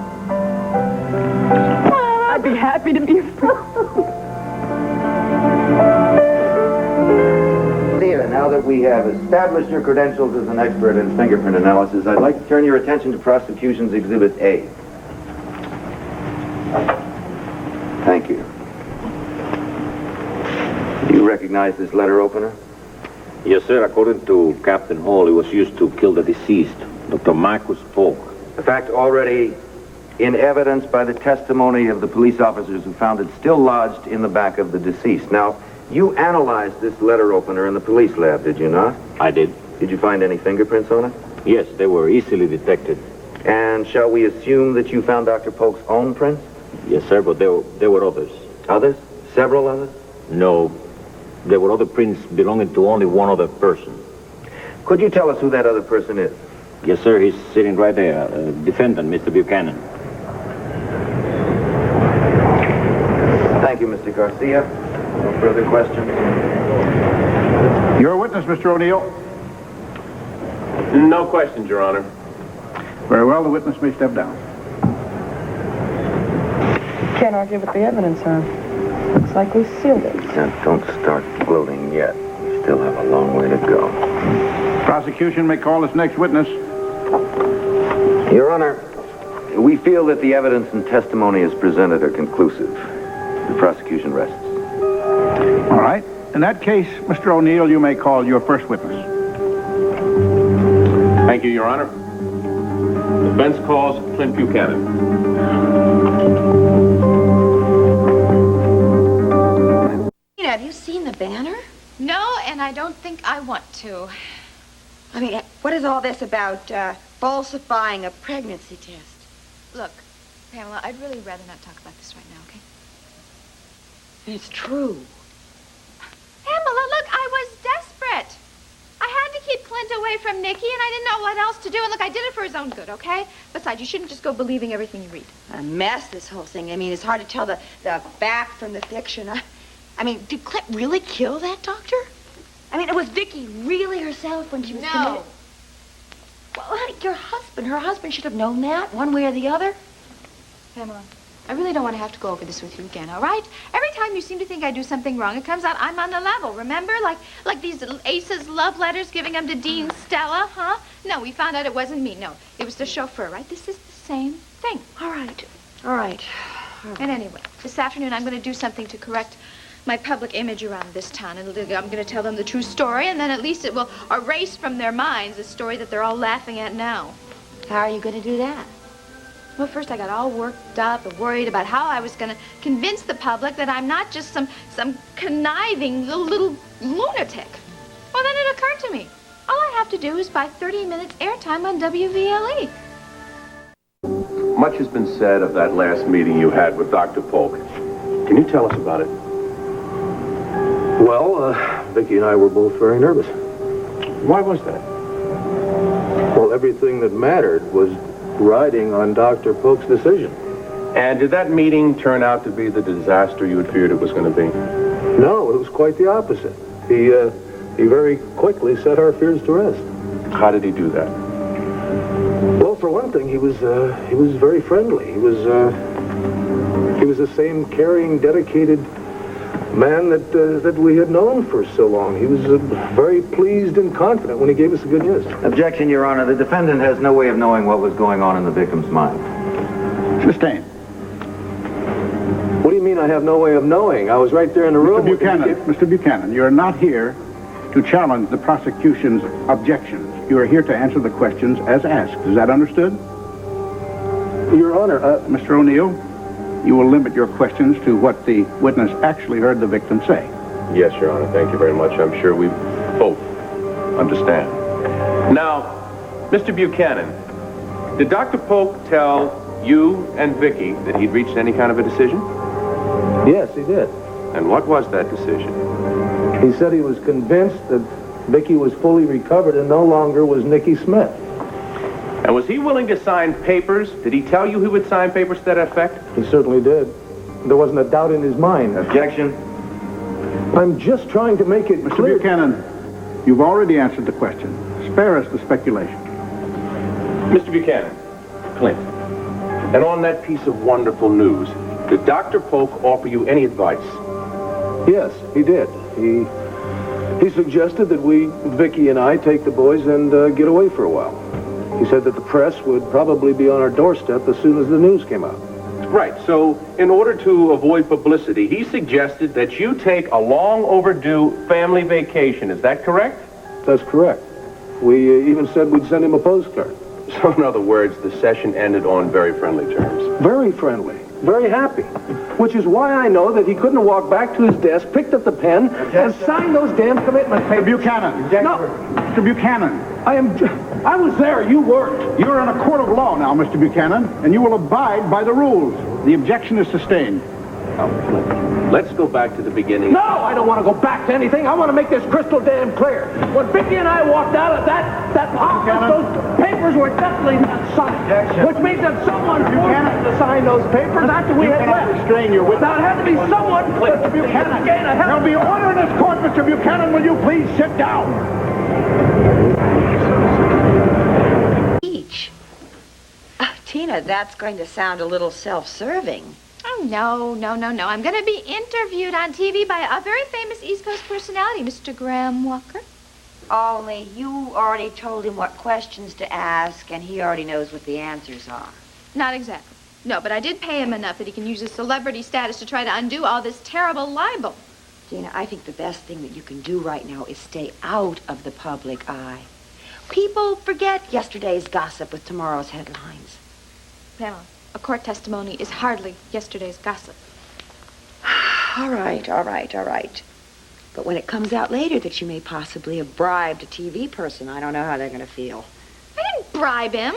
I'd be happy to be a friend. Now that we have established your credentials as an expert in fingerprint analysis, I'd like to turn your attention to Prosecution's Exhibit A. Thank you. Do you recognize this letter opener? Yes, sir. According to Captain Hall, it was used to kill the deceased, Dr. Marcus Polk. A fact already in evidence by the testimony of the police officers who found it still lodged in the back of the deceased. Now, you analyzed this letter opener in the police lab, did you not? I did. Did you find any fingerprints on it? Yes, they were easily detected. And shall we assume that you found Dr. Polk's own prints? Yes, sir, but there were others. Others? Several others? No. There were other prints belonging to only one other person. Could you tell us who that other person is? Yes, sir, he's sitting right there. Defendant, Mr. Buchanan. Thank you, Mr. Garcia. No further questions? Your witness, Mr. O'Neill. No questions, Your Honor. Very well, the witness may step down. Can't argue with the evidence, huh? Looks like we sealed it. Now, don't start gloating yet. We still have a long way to go. Prosecution may call its next witness. Your Honor, we feel that the evidence and testimony as presented are conclusive. The prosecution rests. All right. In that case, Mr. O'Neill, you may call your first witness. Thank you, Your Honor. The defense calls Clint Buchanan. Have you seen the banner? No, and I don't think I want to. I mean, what is all this about falsifying a pregnancy test? Look, Pamela, I'd really rather not talk about this right now, okay? It's true. Pamela, look, I was desperate. I had to keep Clint away from Nicky, and I didn't know what else to do. And look, I did it for his own good, okay? Besides, you shouldn't just go believing everything you read. A mess, this whole thing. I mean, it's hard to tell the fact from the fiction. I mean, did Clint really kill that doctor? I mean, it was Vicki really herself when she was committed? Well, honey, her husband should have known that, one way or the other. Pamela, I really don't want to have to go over this with you again, all right? Every time you seem to think I do something wrong, it comes out I'm on the level, remember? Like these little Ace's love letters giving them to Dean Stella, huh? No, we found out it wasn't me, no. It was the chauffeur, right? This is the same thing. All right. And anyway, this afternoon I'm going to do something to correct my public image around this town. And I'm going to tell them the true story, and then at least it will erase from their minds the story that they're all laughing at now. How are you going to do that? Well, first I got all worked up and worried about how I was going to convince the public that I'm not just some conniving little lunatic. Well, then it occurred to me, all I have to do is buy 30 minutes airtime on WVLE. Much has been said of that last meeting you had with Dr. Polk. Can you tell us about it? Well, Vicki and I were both very nervous. Why was that? Well, everything that mattered was riding on Dr. Polk's decision. And did that meeting turn out to be the disaster you had feared it was going to be? No, it was quite the opposite. He very quickly set our fears to rest. How did he do that? Well, for one thing, he was very friendly. He was the same caring, dedicated man that we had known for so long. He was very pleased and confident when he gave us the good news. Objection, Your Honor. The defendant has no way of knowing what was going on in the victim's mind. Sustained. What do you mean I have no way of knowing? I was right there in the room. Mr. Buchanan, you're not here to challenge the prosecution's objections. You are here to answer the questions as asked. Is that understood? Your Honor, Mr. O'Neill, you will limit your questions to what the witness actually heard the victim say. Yes, Your Honor. Thank you very much. I'm sure we both understand. Now, Mr. Buchanan, did Dr. Polk tell you and Vicki that he'd reached any kind of a decision? Yes, he did. And what was that decision? He said he was convinced that Vicki was fully recovered and no longer was Nikki Smith. And was he willing to sign papers? Did he tell you he would sign papers to that effect? He certainly did. There wasn't a doubt in his mind. Objection. I'm just trying to make it clear. Mr. Buchanan, you've already answered the question. Spare us the speculation. Mr. Buchanan, Clint, and on that piece of wonderful news, did Dr. Polk offer you any advice? Yes, he did. He suggested that Vicki and I, take the boys and get away for a while. He said that the press would probably be on our doorstep as soon as the news came out. Right, so in order to avoid publicity, he suggested that you take a long overdue family vacation. Is that correct? That's correct. We even said we'd send him a postcard. So in other words, the session ended on very friendly terms. Very friendly. Very happy. Which is why I know that he couldn't have walked back to his desk, picked up the pen, and signed those damn commitment papers. Mr. Buchanan. No. Mr. Buchanan. I was there. You weren't. You're in a court of law now, Mr. Buchanan, and you will abide by the rules. The objection is sustained. Let's go back to the beginning. No, I don't want to go back to anything. I want to make this crystal damn clear. When Vicki and I walked out of that office, those papers were definitely not signed. Which means that someone forced us to sign those papers after we had left. Restrain your witness. Now, it had to be someone. Mr. Buchanan, there'll be order in this court, Mr. Buchanan. Will you please sit down? Each. Tina, that's going to sound a little self-serving. Oh, no. I'm going to be interviewed on TV by a very famous East Coast personality, Mr. Graham Walker. Only you already told him what questions to ask, and he already knows what the answers are. Not exactly. No, but I did pay him enough that he can use his celebrity status to try to undo all this terrible libel. Tina, I think the best thing that you can do right now is stay out of the public eye. People forget yesterday's gossip with tomorrow's headlines. Pamela, a court testimony is hardly yesterday's gossip. All right. But when it comes out later that you may possibly have bribed a TV person, I don't know how they're going to feel. I didn't bribe him.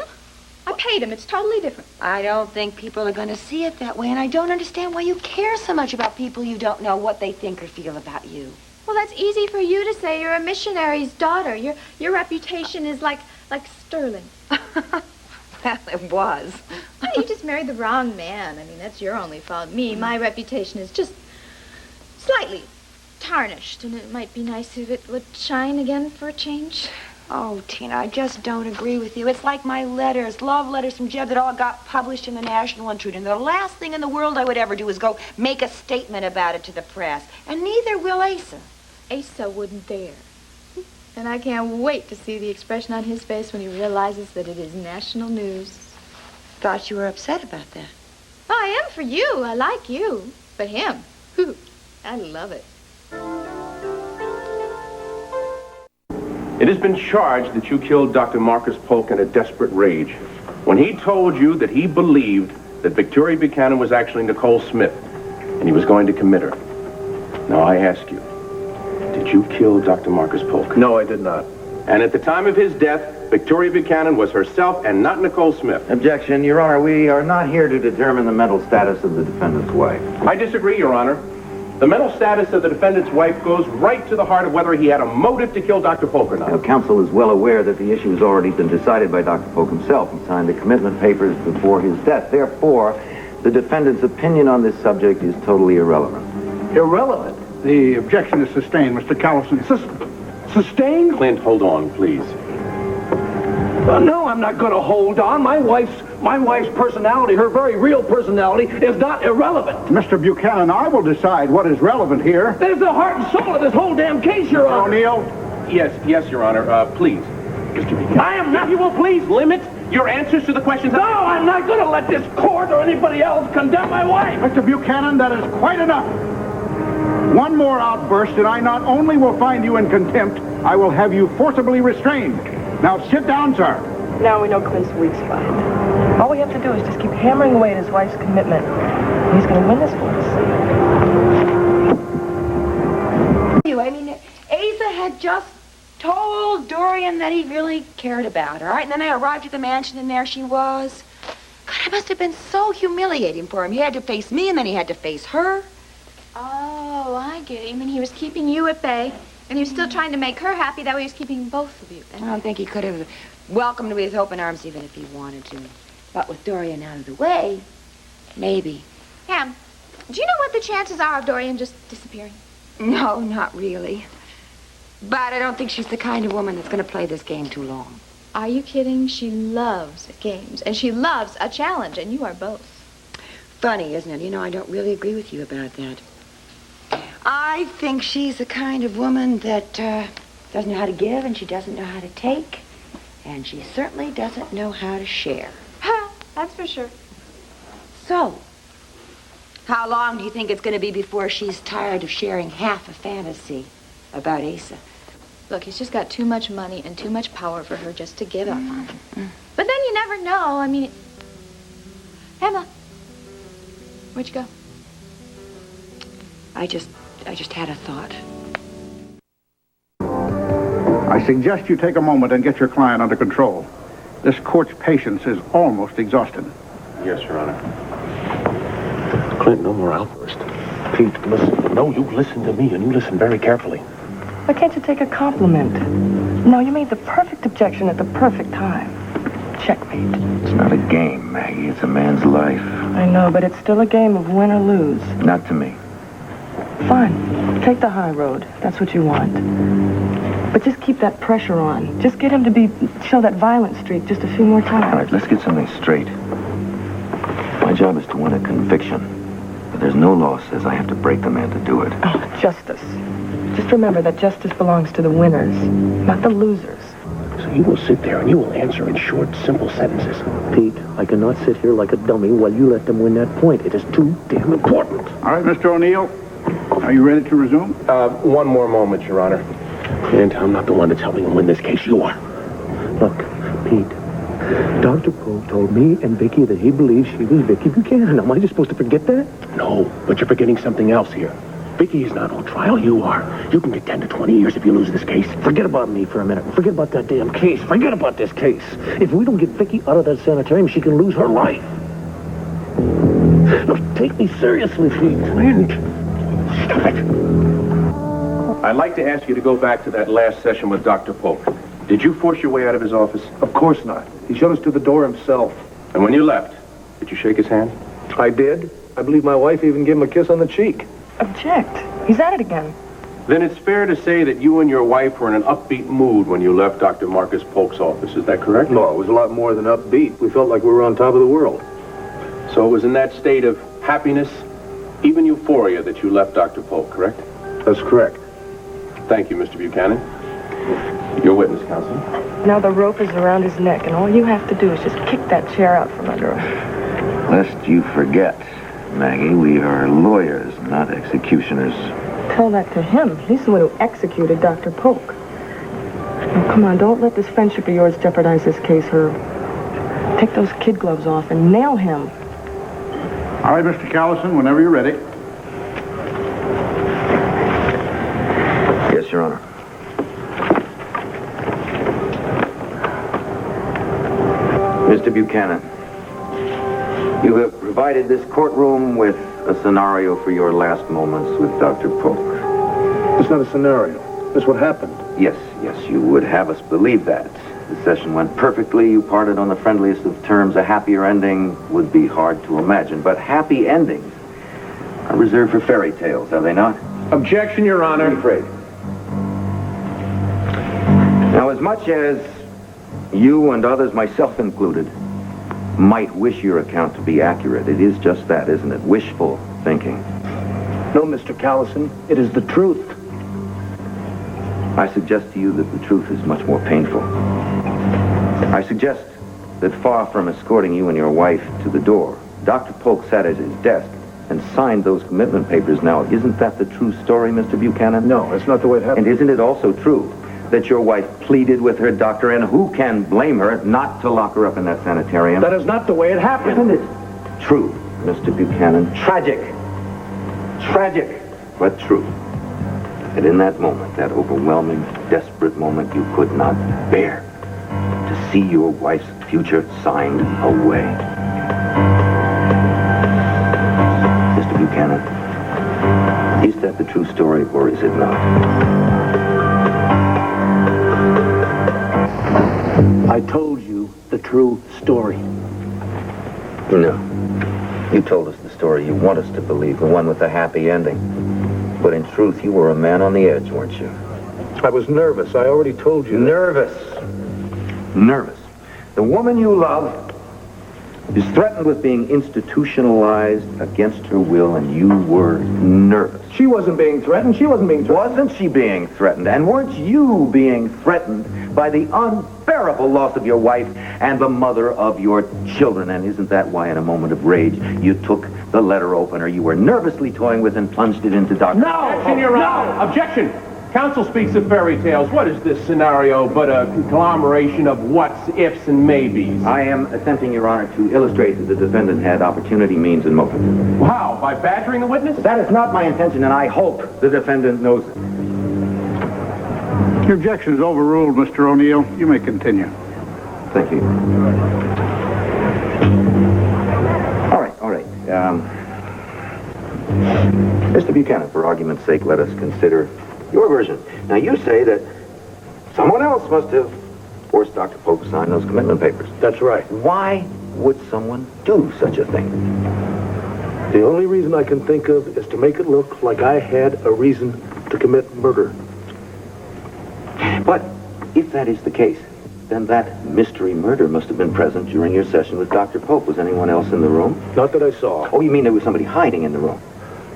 I paid him. It's totally different. I don't think people are going to see it that way, and I don't understand why you care so much about people you don't know what they think or feel about you. Well, that's easy for you to say. You're a missionary's daughter. Your reputation is like sterling. Well, it was. Well, you just married the wrong man. I mean, that's your only fault. My reputation is just slightly tarnished, and it might be nice if it would shine again for a change. Oh, Tina, I just don't agree with you. It's like my letters, love letters from Jeb that all got published in the National Intruder. And the last thing in the world I would ever do is go make a statement about it to the press. And neither will Asa. Asa wouldn't dare. And I can't wait to see the expression on his face when he realizes that it is national news. Thought you were upset about that. Oh, I am for you. I like you. But him, I love it. It has been charged that you killed Dr. Marcus Polk in a desperate rage when he told you that he believed that Victoria Buchanan was actually Nicole Smith and he was going to commit her. Now, I ask you, did you kill Dr. Marcus Polk? No, I did not. And at the time of his death, Victoria Buchanan was herself and not Nicole Smith. Objection, Your Honor. We are not here to determine the mental status of the defendant's wife. I disagree, Your Honor. The mental status of the defendant's wife goes right to the heart of whether he had a motive to kill Dr. Polk or not. Now, counsel is well aware that the issue has already been decided by Dr. Polk himself. He signed the commitment papers before his death. Therefore, the defendant's opinion on this subject is totally irrelevant. Irrelevant? The objection is sustained, Mr. Callison. Sustained? Clint, hold on, please. No, I'm not going to hold on. My wife's personality, her very real personality, is not irrelevant. Mr. Buchanan, I will decide what is relevant here. There's the heart and soul of this whole damn case, Your Honor. O'Neill? Yes, Your Honor. Please, Mr. Buchanan. I am not. If you will please limit your answers to the questions. No, I'm not going to let this court or anybody else condemn my wife. Mr. Buchanan, that is quite enough. One more outburst, and I not only will find you in contempt, I will have you forcibly restrained. Now sit down, sir. Now we know Clint's weak spot. All we have to do is just keep hammering away at his wife's commitment. He's going to win this for us. I mean, Asa had just told Dorian that he really cared about her, all right? And then they arrived at the mansion, and there she was. God, it must have been so humiliating for him. He had to face me, and then he had to face her. Oh, I get it. I mean, he was keeping you at bay, and he was still trying to make her happy. That way he was keeping both of you. I don't think he could have welcomed me with open arms even if he wanted to. But with Dorian out of the way, maybe. Ham, do you know what the chances are of Dorian just disappearing? No, not really. But I don't think she's the kind of woman that's going to play this game too long. Are you kidding? She loves games, and she loves a challenge, and you are both. Funny, isn't it? You know, I don't really agree with you about that. I think she's the kind of woman that doesn't know how to give, and she doesn't know how to take, and she certainly doesn't know how to share. Ha! That's for sure. So, how long do you think it's going to be before she's tired of sharing half a fantasy about Asa? Look, he's just got too much money and too much power for her just to give up on him. But then you never know. I mean, Emma, where'd you go? I just had a thought. I suggest you take a moment and get your client under control. This court's patience is almost exhausted. Yes, Your Honor. Clint, no more outburst. Pete, listen. No, you listen to me, and you listen very carefully. Why can't you take a compliment? No, you made the perfect objection at the perfect time. Checkmate. It's not a game, Maggie. It's a man's life. I know, but it's still a game of win or lose. Not to me. Fine. Take the high road. That's what you want. But just keep that pressure on. Just get him to show that violent streak just a few more times. All right, let's get something straight. My job is to win a conviction. But there's no law says I have to break the man to do it. Oh, justice. Just remember that justice belongs to the winners, not the losers. So you will sit there and you will answer in short, simple sentences. Pete, I cannot sit here like a dummy while you let them win that point. It is too damn important. All right, Mr. O'Neill, are you ready to resume? One more moment, Your Honor. And I'm not the one that's helping him win this case. You are. Look, Pete, Dr. Polk told me and Vicki that he believes she was Vicki Buchanan. Am I just supposed to forget that? No, but you're forgetting something else here. Vicki is not on trial. You are. You can get 10 to 20 years if you lose this case. Forget about me for a minute. Forget about that damn case. Forget about this case. If we don't get Vicki out of that sanitarium, she can lose her life. Look, take me seriously, Pete. Stop it. I'd like to ask you to go back to that last session with Dr. Polk. Did you force your way out of his office? Of course not. He showed us to the door himself. And when you left, did you shake his hand? I did. I believe my wife even gave him a kiss on the cheek. Object. He's at it again. Then it's fair to say that you and your wife were in an upbeat mood when you left Dr. Marcus Polk's office. Is that correct? No, it was a lot more than upbeat. We felt like we were on top of the world. So it was in that state of happiness, even euphoria, that you left Dr. Polk, correct? That's correct. Thank you, Mr. Buchanan. Your witness, counsel. Now the rope is around his neck, and all you have to do is just kick that chair out from under him. Lest you forget, Maggie, we are lawyers, not executioners. Tell that to him. He's the one who executed Dr. Polk. Now, come on, don't let this friendship of yours jeopardize this case, Herb. Take those kid gloves off and nail him. All right, Mr. Callison, whenever you're ready. Yes, Your Honor. Mr. Buchanan, you have provided this courtroom with a scenario for your last moments with Dr. Polk. It's not a scenario. It's what happened. Yes, you would have us believe that. The session went perfectly. You parted on the friendliest of terms. A happier ending would be hard to imagine. But happy endings are reserved for fairy tales, are they not? Objection, Your Honor. I'm afraid. Now, as much as you and others, myself included, might wish your account to be accurate, it is just that, isn't it? Wishful thinking. No, Mr. Callison, it is the truth. I suggest to you that the truth is much more painful. I suggest that far from escorting you and your wife to the door, Dr. Polk sat at his desk and signed those commitment papers. Now, isn't that the true story, Mr. Buchanan? No, that's not the way it happened. And isn't it also true that your wife pleaded with her doctor, and who can blame her not to lock her up in that sanitarium? That is not the way it happened. Isn't it true, Mr. Buchanan? Tragic, but true. And in that moment, that overwhelming, desperate moment, you could not bear to see your wife's future signed away. Mr. Buchanan, is that the true story, or is it not? I told you the true story. No. You told us the story you want us to believe, the one with the happy ending. But in truth, you were a man on the edge, weren't you? I was nervous. I already told you. Nervous. The woman you love is threatened with being institutionalized against her will, and you were nervous. She wasn't being threatened. Wasn't she being threatened? And weren't you being threatened by the unbearable loss of your wife and the mother of your children? And isn't that why, in a moment of rage, you took the letter opener you were nervously toying with and plunged it into Dr. Objection, Your Honor. Objection. Counsel speaks of fairy tales. What is this scenario but a conglomeration of whats, ifs, and maybes? I am attempting, Your Honor, to illustrate that the defendant had opportunity, means, and motive. How? By badgering the witness? That is not my intention, and I hope the defendant knows it. Your objection is overruled, Mr. O'Neill. You may continue. Thank you. All right. Mr. Buchanan, for argument's sake, let us consider your version. Now, you say that someone else must have forced Dr. Polk to sign those commitment papers. That's right. Why would someone do such a thing? The only reason I can think of is to make it look like I had a reason to commit murder. But if that is the case, then that mystery murder must have been present during your session with Dr. Polk. Was anyone else in the room? Not that I saw. Oh, you mean there was somebody hiding in the room?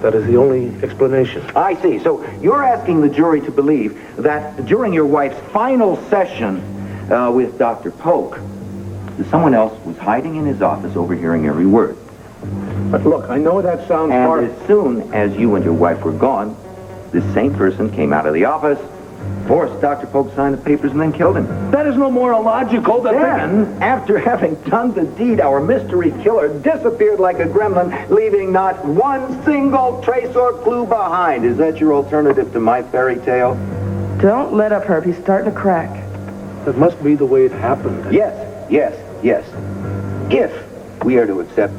That is the only explanation. I see. So you're asking the jury to believe that during your wife's final session with Dr. Polk, that someone else was hiding in his office overhearing every word. But look, I know that sounds hard. And as soon as you and your wife were gone, this same person came out of the office, forced Dr. Polk to sign the papers, and then killed him. That is no more illogical than... Then, after having done the deed, our mystery killer disappeared like a gremlin, leaving not one single trace or clue behind. Is that your alternative to my fairy tale? Don't let up, Herb. He's starting to crack. That must be the way it happened. Yes. If we are to accept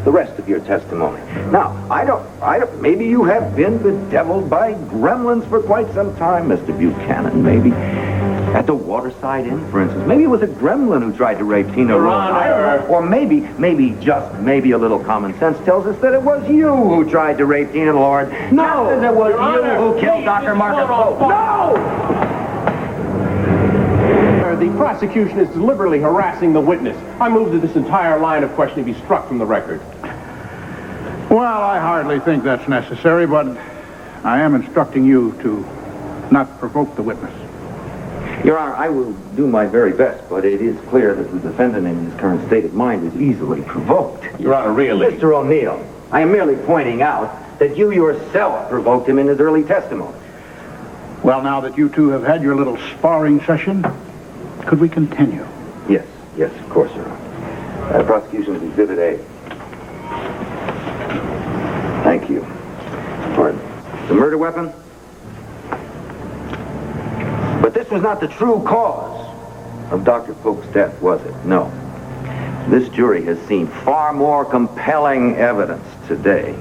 the rest of your testimony. Now, I don't, maybe you have been bedeviled by gremlins for quite some time, Mr. Buchanan, maybe. At the Waterside Inn, for instance. Maybe it was a gremlin who tried to rape Tina Your Rose. Honor. Or maybe a little common sense tells us that it was you who tried to rape Tina Lord. No! Just as it was Your you Honor, who killed Dr. Marcus Polk. No! The prosecution is deliberately harassing the witness. I move that this entire line of questioning be struck from the record. Well, I hardly think that's necessary, but I am instructing you to not provoke the witness. Your Honor, I will do my very best, but it is clear that the defendant in his current state of mind is easily provoked. Your Honor, really? Mr. O'Neill, I am merely pointing out that you yourself provoked him in his early testimony. Well, now that you two have had your little sparring session, could we continue? Yes, of course, Your Honor. Prosecution's Exhibit A. Thank you. Pardon. The murder weapon? But this was not the true cause of Dr. Polk's death, was it? No. This jury has seen far more compelling evidence today.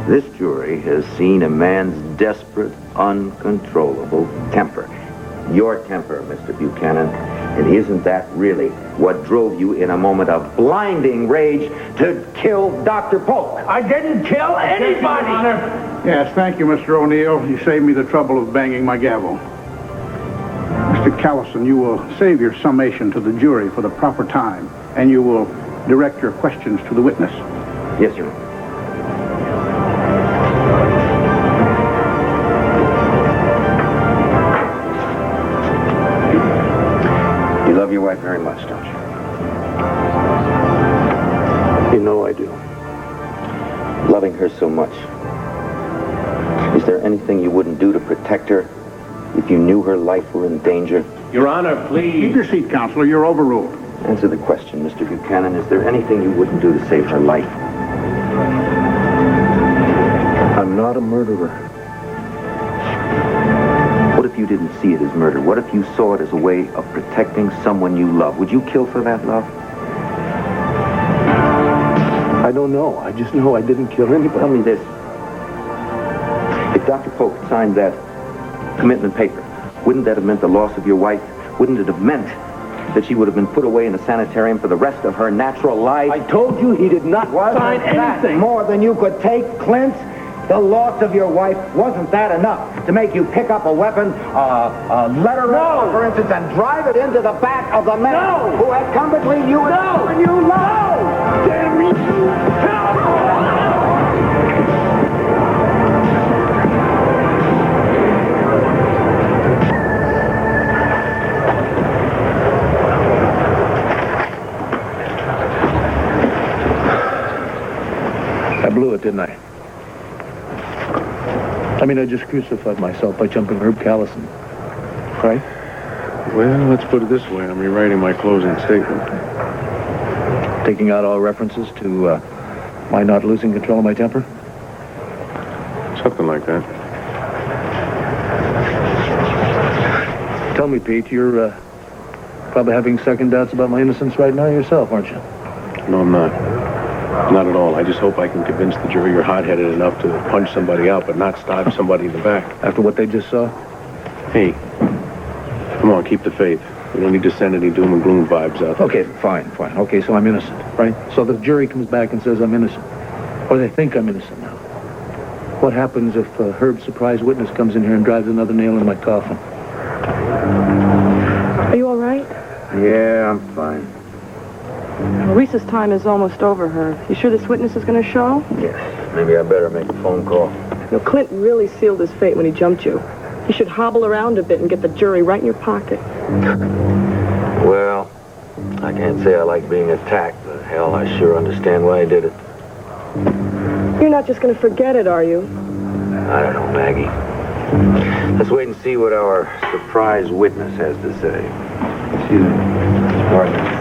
This jury has seen a man's desperate, uncontrollable temper. Your temper, Mr. Buchanan. And isn't that really what drove you in a moment of blinding rage to kill Dr. Polk? I didn't kill anybody! Yes, thank you, Mr. O'Neill. You saved me the trouble of banging my gavel. Mr. Callison, you will save your summation to the jury for the proper time, and you will direct your questions to the witness. Yes, Your Honor. You love your wife very much, don't you? You know I do. Loving her so much. Is there anything you wouldn't do to protect her if you knew her life were in danger? Your Honor, please. Keep your seat, Counselor. You're overruled. Answer the question, Mr. Buchanan. Is there anything you wouldn't do to save her life? I'm not a murderer. What if you didn't see it as murder? What if you saw it as a way of protecting someone you love? Would you kill for that love? I don't know. I just know I didn't kill anybody. Tell me this. If Dr. Polk had signed that commitment paper, wouldn't that have meant the loss of your wife? Wouldn't it have meant that she would have been put away in a sanitarium for the rest of her natural life? I told you he did not sign anything. More than you could take, Clint? The loss of your wife, wasn't that enough to make you pick up a weapon, a letter, for instance, and drive it into the back of the man who had come between you and someone you love? Damn you! I blew it, didn't I? I mean, I just crucified myself by jumping Herb Callison. Right? Well, let's put it this way. I'm rewriting my closing statement. Taking out all references to my not losing control of my temper? Something like that. Tell me, Pete, you're probably having second doubts about my innocence right now yourself, aren't you? No, I'm not. Not at all. I just hope I can convince the jury you're hot-headed enough to punch somebody out, but not stab somebody in the back. After what they just saw? Hey, come on, keep the faith. We don't need to send any doom and gloom vibes out there. Okay, fine. Okay, so I'm innocent, right? So the jury comes back and says I'm innocent. Or they think I'm innocent now. What happens if Herb's surprise witness comes in here and drives another nail in my coffin? Are you all right? Yeah, I'm fine. Recess time is almost over, Herb. You sure this witness is going to show? Yes. Maybe I better make a phone call. No, Clint really sealed his fate when he jumped you. You should hobble around a bit and get the jury right in your pocket. Well, I can't say I like being attacked, but hell, I sure understand why I did it. You're not just going to forget it, are you? I don't know, Maggie. Let's wait and see what our surprise witness has to say. Excuse me. Pardon.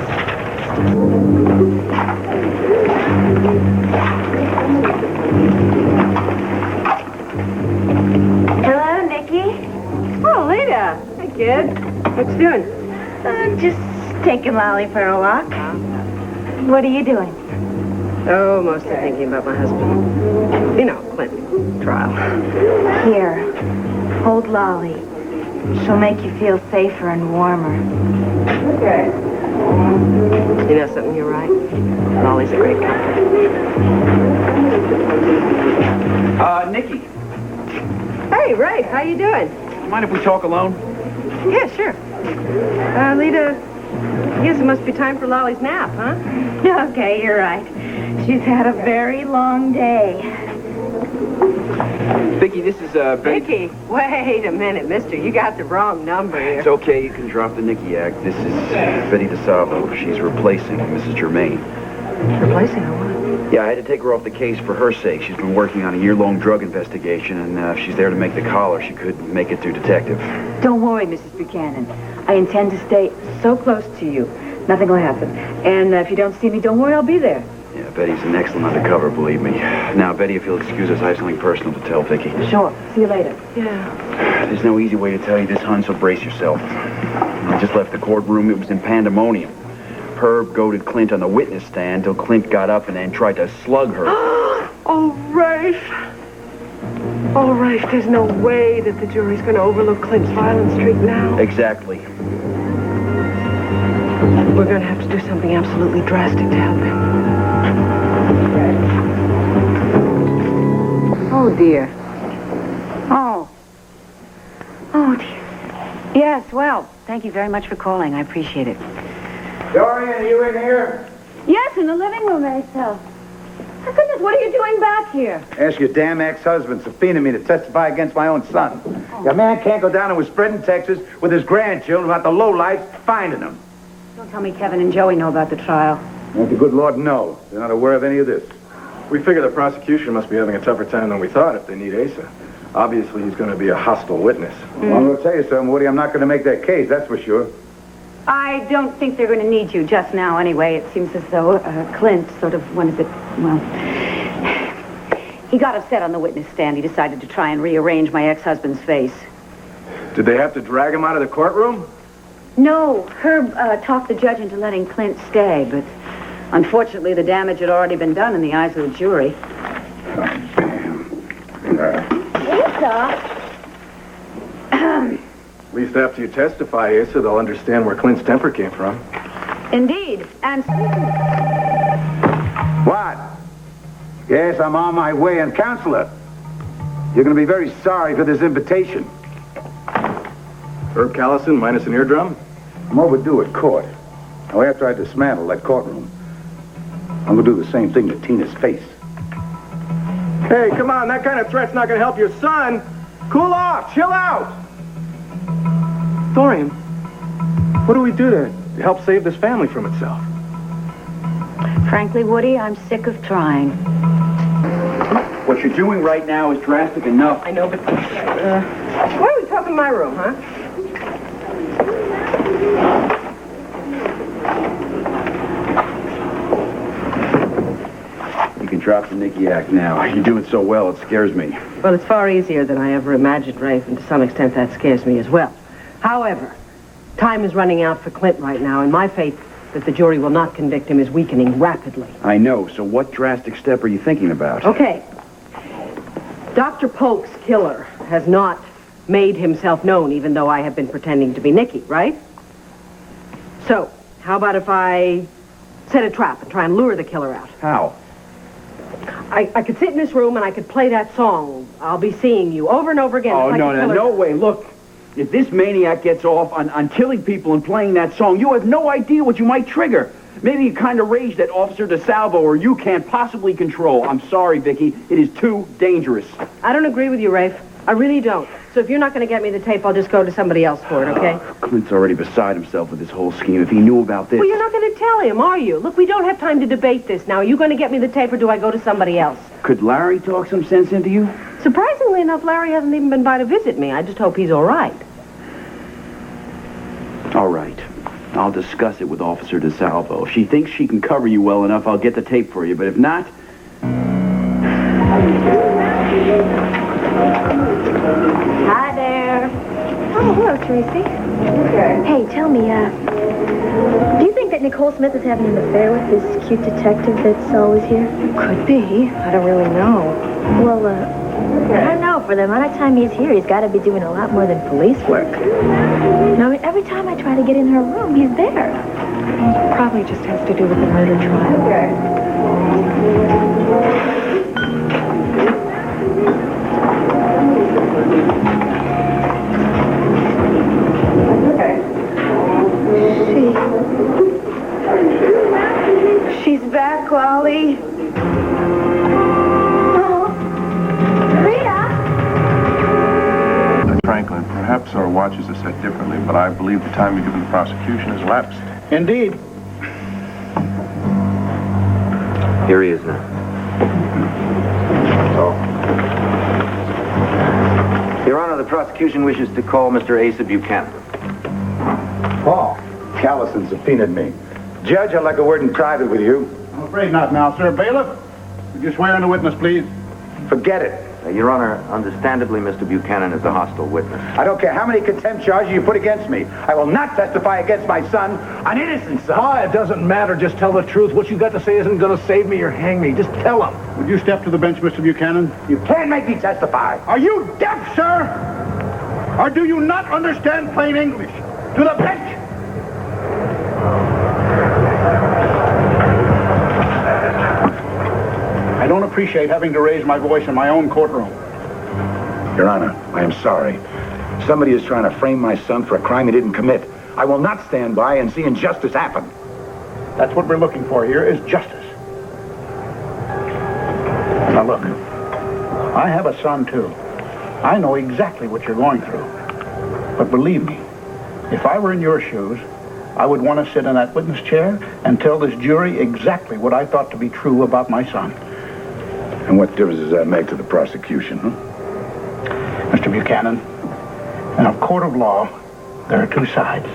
Hello, Nikki. Oh, Lita. Hey, kid. What you doing? Just taking Lolly for a walk. What are you doing? Oh, mostly thinking about my husband. You know, Clint. Trial. Here, hold Lolly. She'll make you feel safer and warmer. Okay. You know something, you're right. Lolly's a great comfort. Nikki, Hey, Rafe, how you doing? mind if we talk alone? Yeah, sure. Lita, I guess it must be time for Lolly's nap, huh? Okay, you're right. She's had a very long day. Vicki, this is, Vicki, wait a minute, mister. You got the wrong number here. It's okay, you can drop the Nikki act. This is Betty DeSalvo. She's replacing Mrs. Germain. Replacing her what? Yeah, I had to take her off the case for her sake. She's been working on a year-long drug investigation, and if she's there to make the call, or she could make it through detective. Don't worry, Mrs. Buchanan. I intend to stay so close to you. Nothing will happen. And if you don't see me, don't worry, I'll be there. Yeah, Betty's an excellent undercover, believe me. Now, Betty, if you'll excuse us, I have something personal to tell Vicki. Sure. See you later. Yeah. There's no easy way to tell you this, hon, so brace yourself. I just left the courtroom. It was in pandemonium. Herb goaded Clint on the witness stand till Clint got up and then tried to slug her. Oh, Rafe. Oh, Rafe, there's no way that the jury's going to overlook Clint's violent streak now. Exactly. We're going to have to do something absolutely drastic to help him. Oh, dear. Oh. Oh, dear. Yes, well, thank you very much for calling. I appreciate it. Dorian, are you in here? Yes, in the living room, Asa. My goodness, what are you doing back here? Ask your damn ex-husband subpoenaed me to testify against my own son. Your man can't go down to his spread in Texas with his grandchildren without the lowlights finding them. Don't tell me Kevin and Joey know about the trial. Let the good Lord know. They're not aware of any of this. We figure the prosecution must be having a tougher time than we thought if they need Asa. Obviously, he's going to be a hostile witness. Well, I'm going to tell you something, Woody. I'm not going to make that case, that's for sure. I don't think they're going to need you just now anyway. It seems as though Clint sort of wanted to, well, he got upset on the witness stand. He decided to try and rearrange my ex-husband's face. Did they have to drag him out of the courtroom? No, Herb talked the judge into letting Clint stay, but unfortunately the damage had already been done in the eyes of the jury. Asa! At least after you testify, Asa, they'll understand where Clint's temper came from. Indeed, and... What? Yes, I'm on my way, and Counselor, you're going to be very sorry for this invitation. Herb Callison minus an eardrum? I'm overdue at court. Now, after I dismantle that courtroom, I'm going to do the same thing to Tina's face. Hey, come on, that kind of threat's not going to help your son. Cool off, chill out. Dorian, what do we do to help save this family from itself? Frankly, Woody, I'm sick of trying. What you're doing right now is drastic enough. I know, but... why don't we talk in my room, huh? You can drop the Nicky act now. You're doing so well, it scares me. Well, it's far easier than I ever imagined, Rafe, and to some extent that scares me as well. However, time is running out for Clint right now, and my faith that the jury will not convict him is weakening rapidly. I know, so what drastic step are you thinking about? Okay. Dr. Polk's killer has not made himself known, even though I have been pretending to be Nicky, right? So, how about if I set a trap and try and lure the killer out? How? I could sit in this room and I could play that song, I'll Be Seeing You, over and over again. Oh, like no way. Look, if this maniac gets off on killing people and playing that song, you have no idea what you might trigger. Maybe a kind of rage that Officer DeSalvo or you can't possibly control. I'm sorry, Vicki. It is too dangerous. I don't agree with you, Rafe. I really don't. So if you're not going to get me the tape, I'll just go to somebody else for it, okay? Clint's already beside himself with this whole scheme. If he knew about this... Well, you're not going to tell him, are you? Look, we don't have time to debate this now. Are you going to get me the tape or do I go to somebody else? Could Larry talk some sense into you? Surprisingly enough, Larry hasn't even been by to visit me. I just hope he's all right. All right. I'll discuss it with Officer DeSalvo. If she thinks she can cover you well enough, I'll get the tape for you. But if not... Hi there. Oh, hello, Tracy. Hey, tell me, do you think that Nicole Smith is having an affair with this cute detective that's always here? Could be. I don't really know. Well, I don't know. For the amount of time he's here, he's got to be doing a lot more than police work. No, I mean, every time I try to get in her room, he's there. It probably just has to do with the murder trial. She's back, Wally. Franklin, perhaps our watches are set differently, but I believe the time you've given the prosecution has lapsed. Indeed. Here he is now. Your Honor, the prosecution wishes to call Mr. Asa Buchanan. Paul, Callison subpoenaed me. Judge, I'd like a word in private with you. I'm afraid not now, sir. Bailiff, would you swear in the witness, please? Forget it. Your Honor, understandably, Mr. Buchanan is a hostile witness. I don't care how many contempt charges you put against me. I will not testify against my son, an innocent son. Ah, it doesn't matter. Just tell the truth. What you got to say isn't going to save me or hang me. Just tell him. Would you step to the bench, Mr. Buchanan? You can't make me testify. Are you deaf, sir? Or do you not understand plain English? To the bench! I don't appreciate having to raise my voice in my own courtroom. Your Honor, I am sorry. Somebody is trying to frame my son for a crime he didn't commit. I will not stand by and see injustice happen. That's what we're looking for here, is justice. Now look, I have a son too. I know exactly what you're going through. But believe me, if I were in your shoes, I would want to sit in that witness chair and tell this jury exactly what I thought to be true about my son. And what difference does that make to the prosecution, huh? Mr. Buchanan, in a court of law, there are two sides.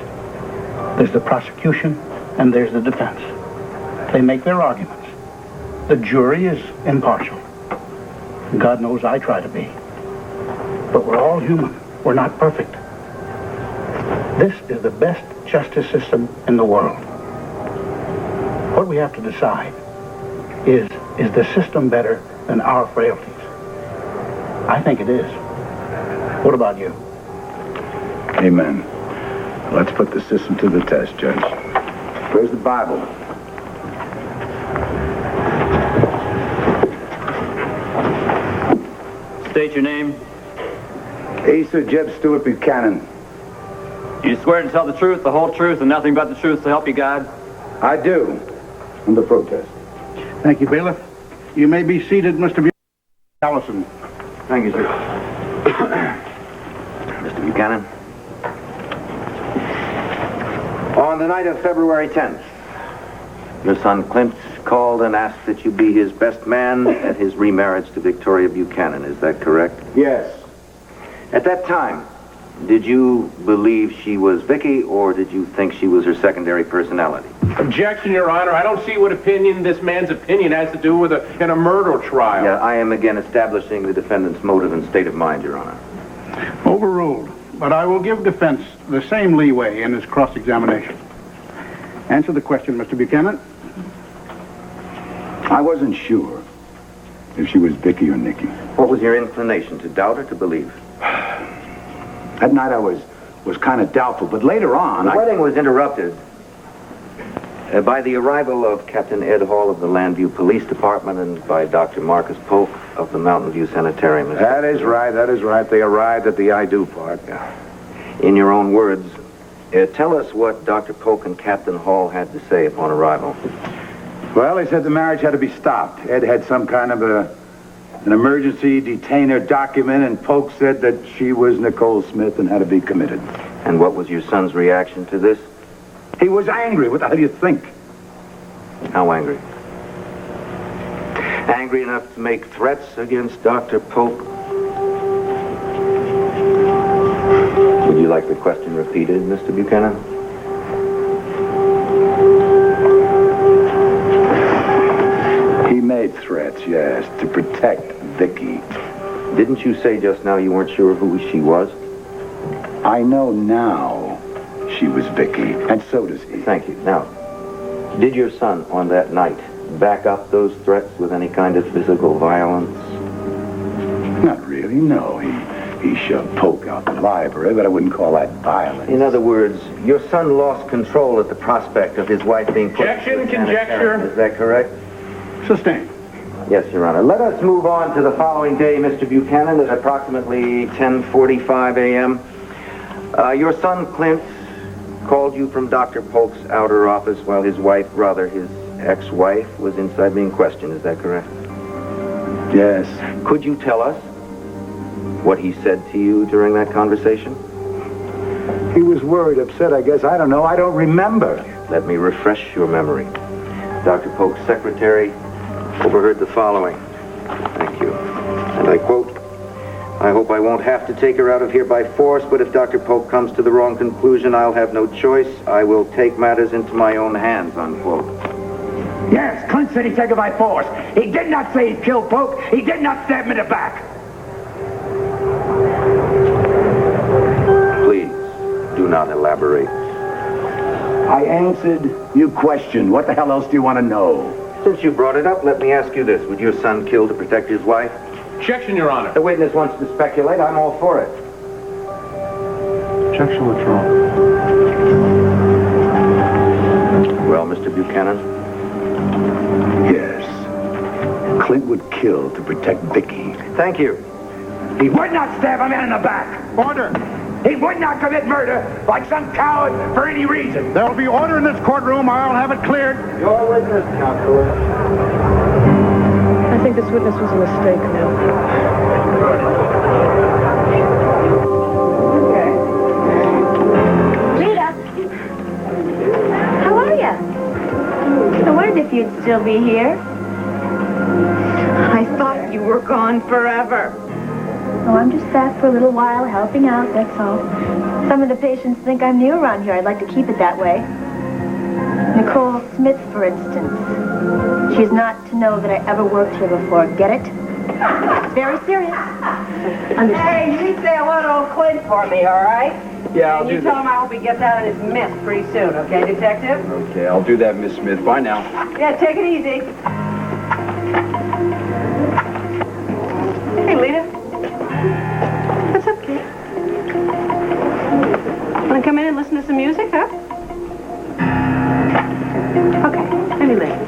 There's the prosecution and there's the defense. They make their arguments. The jury is impartial. God knows I try to be. But we're all human. We're not perfect. This is the best justice system in the world. What we have to decide is the system better than our frailties? I think it is. What about you? Amen. Let's put the system to the test, Judge. Where's the Bible? State your name. Asa Jeb Stewart Buchanan. You swear to tell the truth, the whole truth, and nothing but the truth to help you God? I do. Under protest. Thank you, bailiff. You may be seated, Mr. Allison. Thank you, sir. Mr. Buchanan. On the night of February 10th, your son Clint called and asked that you be his best man at his remarriage to Victoria Buchanan. Is that correct? Yes. At that time, did you believe she was Vicki, or did you think she was her secondary personality? Objection, Your Honor. I don't see what opinion this man's opinion has to do with in a murder trial. Yeah, I am again establishing the defendant's motive and state of mind, Your Honor. Overruled. But I will give defense the same leeway in his cross-examination. Answer the question, Mr. Buchanan. I wasn't sure if she was Vicki or Nikki. What was your inclination, to doubt or to believe? That night I was kind of doubtful, but later on, The wedding was interrupted by the arrival of Captain Ed Hall of the Landview Police Department and by Dr. Marcus Polk of the Mountain View Sanitarium. That is right. They arrived at the I do part. In your own words, tell us what Dr. Polk and Captain Hall had to say upon arrival. Well, they said the marriage had to be stopped. Ed had some kind of an emergency detainer document, and Polk said that she was Nicole Smith and had to be committed. And what was your son's reaction to this? He was angry. What the hell do you think? How angry? Angry enough to make threats against Dr. Polk? Would you like the question repeated, Mr. Buchanan? He made threats, yes, to protect Vicki. Didn't you say just now you weren't sure who she was? I know now she was Vicki, and so does he. Thank you. Now, did your son on that night back up those threats with any kind of physical violence? Not really, no. He shoved Polk out the library, but I wouldn't call that violence. In other words, your son lost control at the prospect of his wife being put... Objection, conjecture. Is that correct? Sustained. Yes, Your Honor. Let us move on to the following day, Mr. Buchanan, at approximately 10:45 a.m. Your son, Clint, called you from Dr. Polk's outer office while his ex-wife, was inside being questioned. Is that correct? Yes. Could you tell us what he said to you during that conversation? He was worried, upset, I guess. I don't know. I don't remember. Let me refresh your memory. Dr. Polk's secretary overheard the following. Thank you. And I quote, "I hope I won't have to take her out of here by force, but if Dr. Polk comes to the wrong conclusion, I'll have no choice. I will take matters into my own hands," unquote. Yes, Clint said he'd take her by force. He did not say he'd kill Polk. He did not stab him in the back. not elaborate. I answered your question. What the hell else do you want to know? Since you brought it up, let me ask you this. Would your son kill to protect his wife? Objection, Your Honor. The witness wants to speculate. I'm all for it. Objection withdrawn. Well, Mr. Buchanan? Yes. Clint would kill to protect Vicki. Thank you. He would not stab a man in the back. Order. He would not commit murder like some coward for any reason. There will be order in this courtroom, or I'll have it cleared. Your witness, counselor. I think this witness was a mistake now. Rita! How are you? I wondered if you'd still be here. I thought you were gone forever. Oh, I'm just back for a little while, helping out, that's all. Some of the patients think I'm new around here. I'd like to keep it that way. Nicole Smith, for instance. She's not to know that I ever worked here before. Get it? It's very serious. Hey, you say hello to old Clint for me, all right? Yeah, I'll And do you tell that. him I hope he gets out of his mess pretty soon, okay, Detective? Okay, I'll do that, Miss Smith. Bye now. Yeah, take it easy. Hey, Lita. What's up, kid? Want to come in and listen to some music, huh? Okay, maybe later.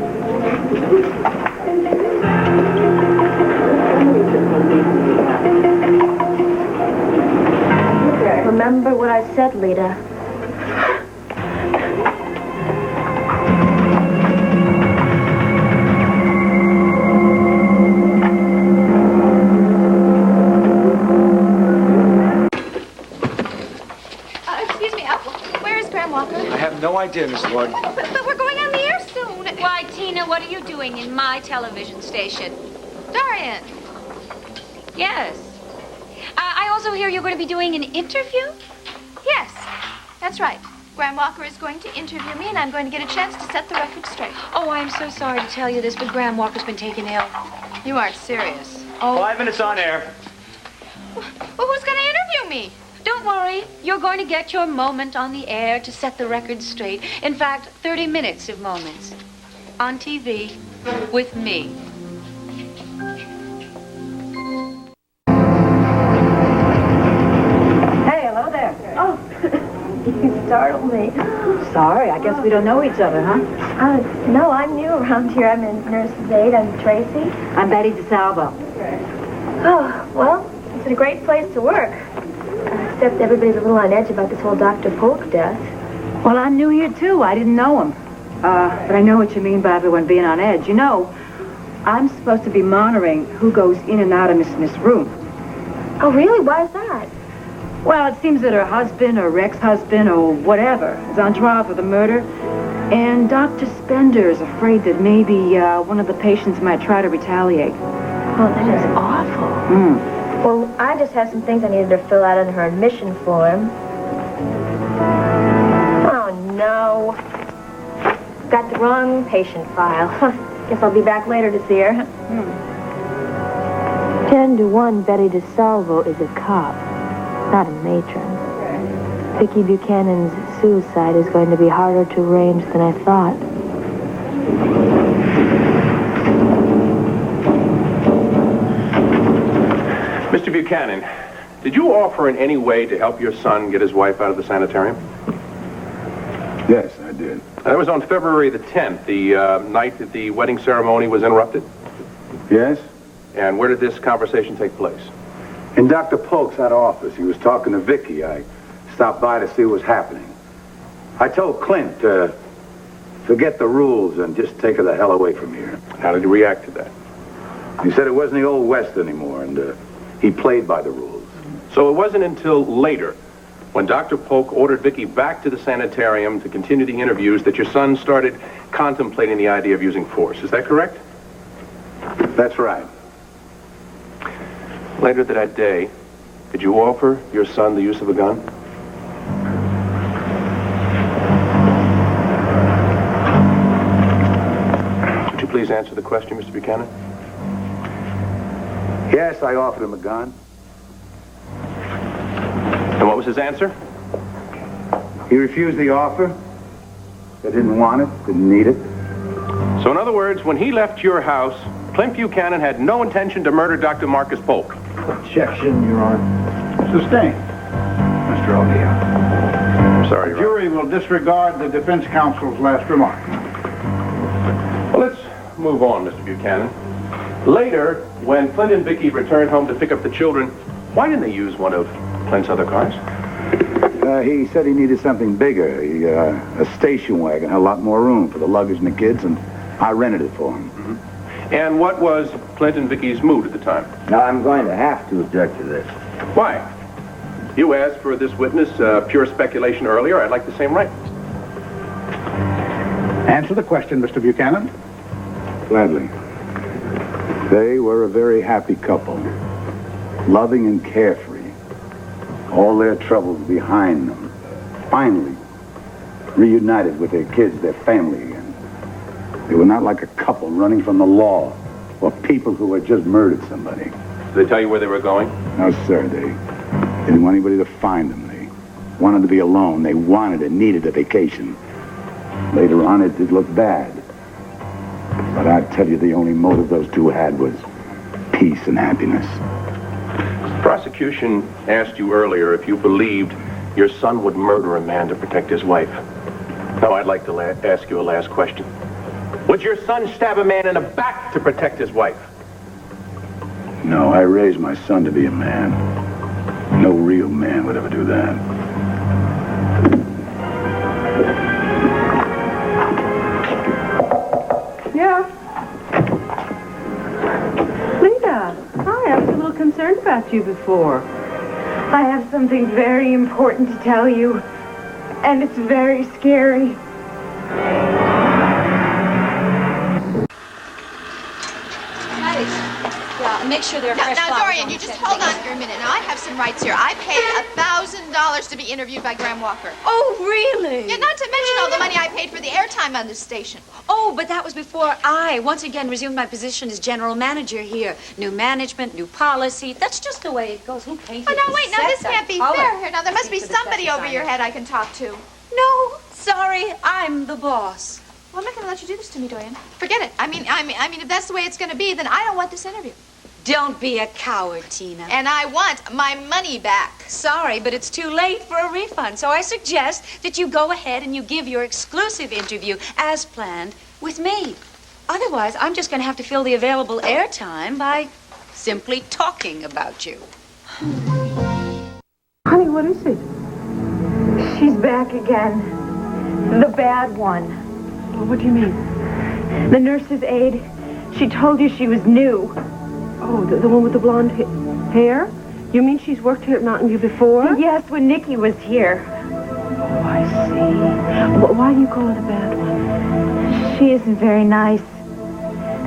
Remember what I said, Lita. Excuse me, where is Graham Walker? I have no idea, Miss Ward. But we're going on the air soon. Why, Tina, what are you doing in my television station? Dorian. Yes. I also hear you're going to be doing an interview? Yes, that's right. Graham Walker is going to interview me, and I'm going to get a chance to set the record straight. Oh, I'm so sorry to tell you this, but Graham Walker's been taken ill. You aren't serious. Oh. 5 minutes on air. Well, who's going to interview me? Don't worry. You're going to get your moment on the air to set the record straight. In fact, 30 minutes of moments. On TV. With me. Hey, hello there. Oh, you startled me. Sorry, I guess we don't know each other, huh? No, I'm new around here. I'm a nurse's aide. I'm Tracy. I'm Betty DeSalvo. Oh, well, it's a great place to work. Except everybody's a little on edge about this whole Dr. Polk death. Well, I'm new here, too. I didn't know him. But I know what you mean by everyone being on edge. You know, I'm supposed to be monitoring who goes in and out of Miss Smith's room. Oh, really? Why is that? Well, it seems that her husband or ex-husband or whatever is on trial for the murder. And Dr. Spender is afraid that maybe one of the patients might try to retaliate. Oh, that is awful. Hmm. Well, I just have some things I needed to fill out on her admission form. Oh, no. Got the wrong patient file. Guess I'll be back later to see her. 10 to 1, Betty DeSalvo is a cop, not a matron. Vicki Buchanan's suicide is going to be harder to arrange than I thought. Mr. Buchanan, did you offer in any way to help your son get his wife out of the sanitarium? Yes, I did. That was on February the 10th, the night that the wedding ceremony was interrupted. Yes? And where did this conversation take place? In Dr. Polk's office. He was talking to Vicki. I stopped by to see what was happening. I told Clint to forget the rules and just take her the hell away from here. How did he react to that? He said it wasn't the Old West anymore, and he played by the rules. So it wasn't until later, when Dr. Polk ordered Vicki back to the sanitarium to continue the interviews, that your son started contemplating the idea of using force. Is that correct? That's right. Later that day, did you offer your son the use of a gun? Would you please answer the question, Mr. Buchanan? Yes, I offered him a gun. And what was his answer? He refused the offer. They didn't want it, didn't need it. So in other words, when he left your house, Clint Buchanan had no intention to murder Dr. Marcus Polk. Objection, Your Honor. Sustained, Mr. O'Neill. I'm sorry, The jury will disregard the defense counsel's last remark. Well, let's move on, Mr. Buchanan. Later, when Clint and Vicki returned home to pick up the children, why didn't they use one of Clint's other cars? He said he needed something bigger, a station wagon, had a lot more room for the luggage and the kids, and I rented it for him. Mm-hmm. And what was Clint and Vicki's mood at the time? Now, I'm going to have to object to this. Why? You asked for this witness pure speculation earlier. I'd like the same right. Answer the question, Mr. Buchanan. Gladly. They were a very happy couple, loving and carefree. All their troubles behind them. Finally, reunited with their kids, their family again. They were not like a couple running from the law or people who had just murdered somebody. Did they tell you where they were going? No, sir. They didn't want anybody to find them. They wanted to be alone. They wanted and needed a vacation. Later on, it did look bad. But I tell you, the only motive those two had was peace and happiness. Prosecution asked you earlier if you believed your son would murder a man to protect his wife. Now, I'd like to ask you a last question. Would your son stab a man in the back to protect his wife? No, I raised my son to be a man. No real man would ever do that. Yeah. Lita, hi, I was a little concerned about you before. I have something very important to tell you, and it's very scary. Yeah, make sure they're fresh. Now, Dorian, you just hold on for a minute. Now, I have some rights here. I paid $1,000 to be interviewed by Graham Walker. Oh, really? Yeah, not to mention all the money I paid for the airtime on this station. Oh, but that was before I once again resumed my position as general manager here. New management, new policy. That's just the way it goes. Who pays Oh, it? no, wait. Now, this can't be fair here. Now, there must be somebody over your head I can talk to. No, sorry. I'm the boss. Well, I'm not going to let you do this to me, Dorian. Forget it. I mean, if that's the way it's going to be, then I don't want this interview. Don't be a coward, Tina. And I want my money back. Sorry, but it's too late for a refund. So I suggest that you go ahead and you give your exclusive interview, as planned, with me. Otherwise, I'm just going to have to fill the available airtime by simply talking about you. Honey, what is it? She's back again. The bad one. Well, what do you mean? The nurse's aide. She told you she was new. Oh, the one with the blonde hair? You mean she's worked here at Mountain View before? Yes, when Nikki was here. Oh, I see. Why do you call her the bad one? She isn't very nice.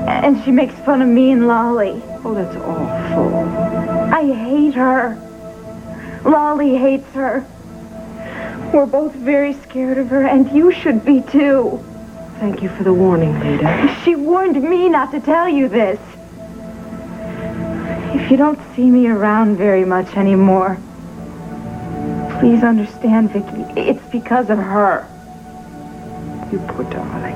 And she makes fun of me and Lolly. Oh, that's awful. I hate her. Lolly hates her. We're both very scared of her, and you should be too. Thank you for the warning, Lita. She warned me not to tell you this. If you don't see me around very much anymore, please understand, Vicki, it's because of her. You poor darling.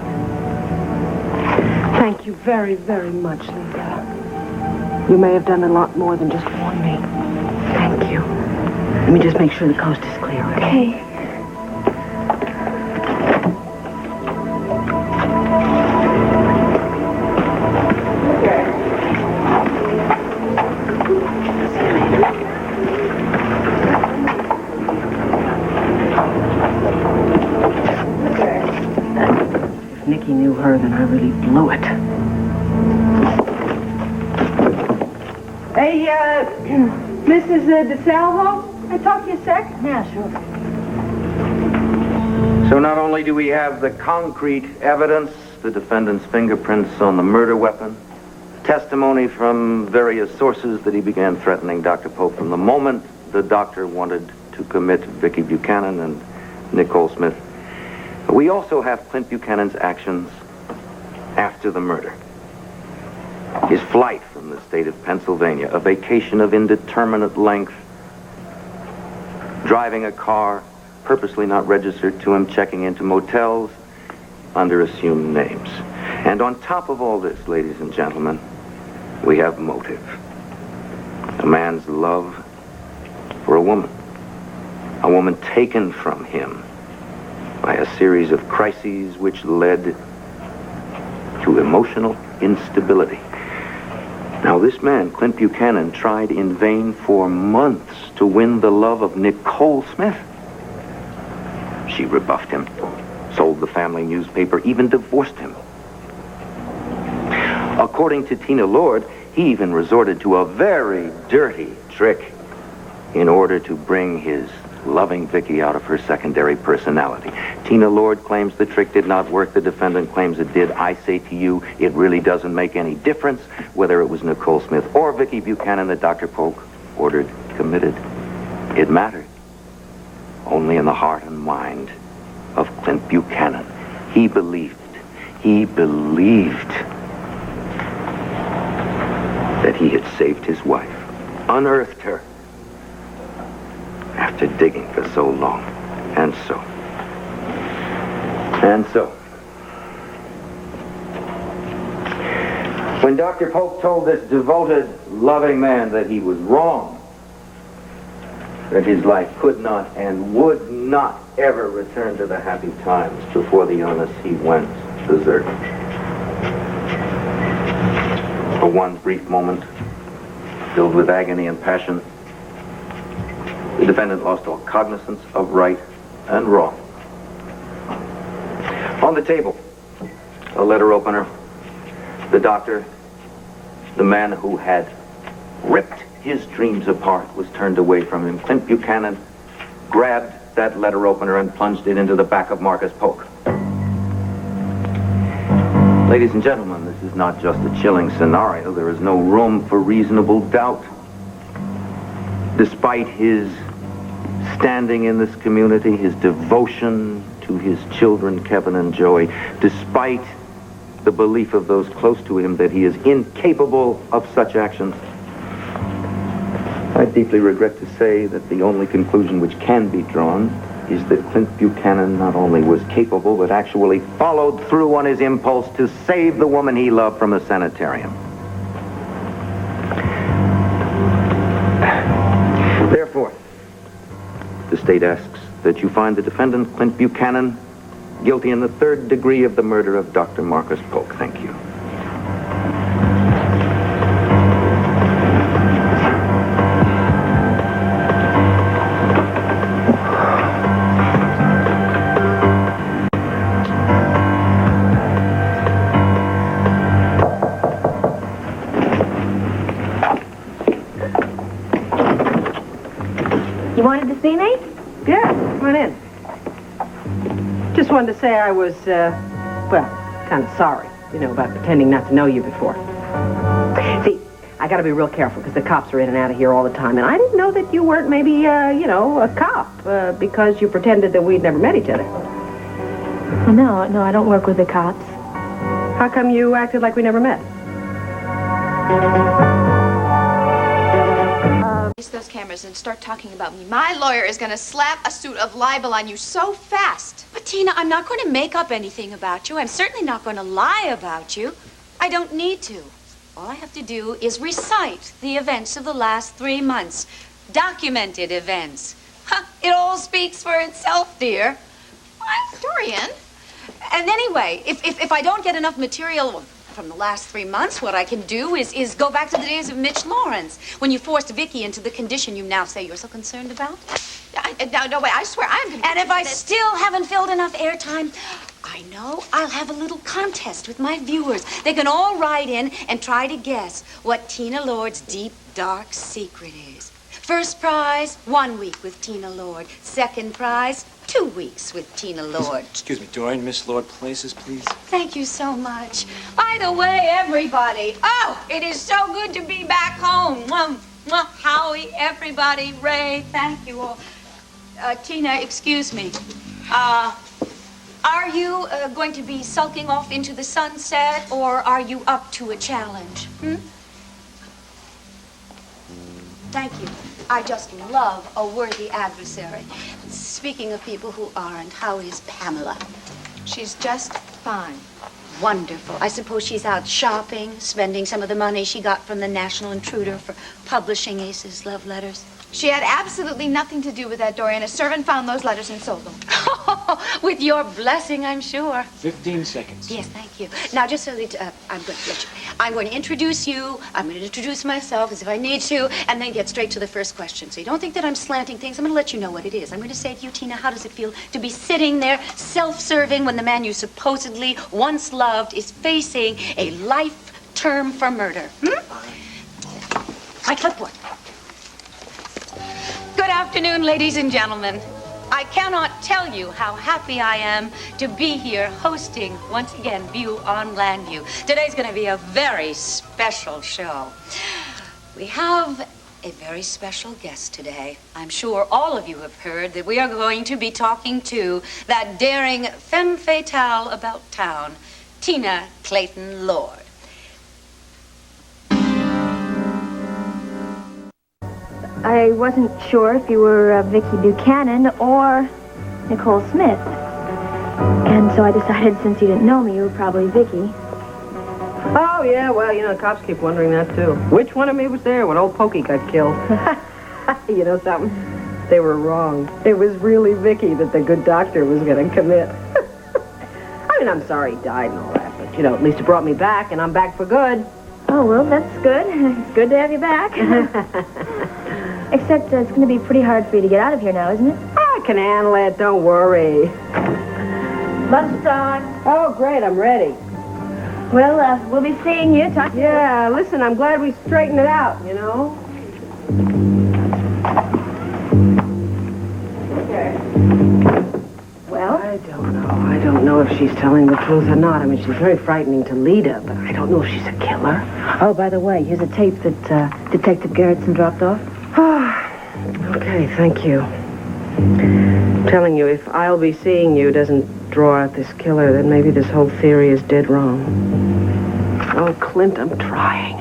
Thank you very, very much, Lita. You may have done a lot more than just warn me. Thank you. Let me just make sure the coast is clear, Okay. If Nikki knew her, then I really blew it. Hey, Mrs. DeSalvo, can I talk to you a sec? Yeah, sure. So not only do we have the concrete evidence, the defendant's fingerprints on the murder weapon, testimony from various sources that he began threatening Dr. Pope from the moment the doctor wanted to commit Vicki Buchanan and Nicole Smith. We also have Clint Buchanan's actions after the murder. His flight from the state of Pennsylvania, a vacation of indeterminate length, driving a car purposely not registered to him, checking into motels under assumed names. And on top of all this, ladies and gentlemen, we have motive. A man's love for a woman taken from him by a series of crises which led to emotional instability. Now, this man, Clint Buchanan, tried in vain for months to win the love of Nicole Smith. She rebuffed him, sold the family newspaper, even divorced him. According to Tina Lord, he even resorted to a very dirty trick in order to bring his loving Vicki out of her secondary personality. Tina Lord claims the trick did not work. The defendant claims it did. I say to you, it really doesn't make any difference whether it was Nicole Smith or Vicki Buchanan that Dr. Polk ordered committed. It mattered only in the heart and mind of Clint Buchanan. He believed that he had saved his wife, unearthed her, after digging for so long. And so, when Dr. Polk told this devoted, loving man that he was wrong, that his life could not and would not ever return to the happy times before the illness, he went berserk. For one brief moment, filled with agony and passion, the defendant lost all cognizance of right and wrong. On the table, a letter opener. The doctor, the man who had ripped his dreams apart, was turned away from him. Clint Buchanan grabbed that letter opener and plunged it into the back of Marcus Polk. Ladies and gentlemen, this is not just a chilling scenario. There is no room for reasonable doubt. Despite his standing in this community, his devotion to his children, Kevin and Joey, despite the belief of those close to him that he is incapable of such actions, I deeply regret to say that the only conclusion which can be drawn is that Clint Buchanan not only was capable, but actually followed through on his impulse to save the woman he loved from a sanitarium. Therefore, the state asks that you find the defendant, Clint Buchanan, guilty in the 3rd degree of the murder of Dr. Marcus Polk. Thank you. You wanted to see me? Yeah, come on in. Just wanted to say I was, kind of sorry, about pretending not to know you before. See, I gotta be real careful because the cops are in and out of here all the time, and I didn't know that you weren't maybe, a cop, because you pretended that we'd never met each other. No, I don't work with the cops. How come you acted like we never met? Those cameras and start talking about me. My lawyer is going to slap a suit of libel on you so fast. But Tina, I'm not going to make up anything about you. I'm certainly not going to lie about you. I don't need to. All I have to do is recite the events of the last 3 months. Documented events. It all speaks for itself, dear. What? Dorian? And anyway, if I don't get enough material from the last 3 months, what I can do is go back to the days of Mitch Lawrence, when you forced Vicki into the condition you now say you're so concerned about. No, wait, I swear I'm going to... And if I still haven't filled enough airtime, I know I'll have a little contest with my viewers. They can all write in and try to guess what Tina Lord's deep, dark secret is. First prize, 1 week with Tina Lord. Second prize, 2 weeks with Tina Lord. Excuse me, Dorian, Miss Lord, places, please. Thank you so much. By the way, everybody, it is so good to be back home. Howie, everybody, Ray, thank you all. Tina, excuse me. Are you going to be sulking off into the sunset, or are you up to a challenge? Thank you. I just love a worthy adversary. Speaking of people who aren't, how is Pamela? She's just fine. Wonderful. I suppose she's out shopping, spending some of the money she got from the National Intruder for publishing Ace's love letters. She had absolutely nothing to do with that, Dorian. A servant found those letters and sold them. With your blessing, I'm sure. 15 seconds. Yes, thank you. Now, just so that I'm going to introduce you. I'm going to introduce myself as if I need to, and then get straight to the first question. So you don't think that I'm slanting things. I'm going to let you know what it is. I'm going to say to you, Tina, how does it feel to be sitting there, self-serving, when the man you supposedly once loved is facing a life term for murder? My clipboard. Good afternoon, ladies and gentlemen. I cannot tell you how happy I am to be here hosting, once again, View on Landview. Today's going to be a very special show. We have a very special guest today. I'm sure all of you have heard that we are going to be talking to that daring femme fatale about town, Tina Clayton Lord. I wasn't sure if you were Vicki Buchanan or Nicole Smith. And so I decided since you didn't know me, you were probably Vicki. Oh, yeah, well, you know, the cops keep wondering that, too. Which one of me was there when old Pokey got killed? You know something? They were wrong. It was really Vicki that the good doctor was going to commit. I mean, I'm sorry he died and all that, but, you know, at least it brought me back, and I'm back for good. Oh, well, that's good. It's good to have you back. Except it's going to be pretty hard for you to get out of here now, isn't it? I can handle it, don't worry. Lunchtime. Oh, great, I'm ready. Well, we'll be seeing you. Talk to you. Yeah, listen, I'm glad we straightened it out, you know? Okay. Well? I don't know if she's telling the truth or not. I mean, she's very frightening to Lita, but I don't know if she's a killer. Oh, by the way, here's a tape that Detective Gerritsen dropped off. Okay, thank you. I'm telling you, if I'll be seeing you doesn't draw out this killer, then maybe this whole theory is dead wrong. Oh, Clint, I'm trying.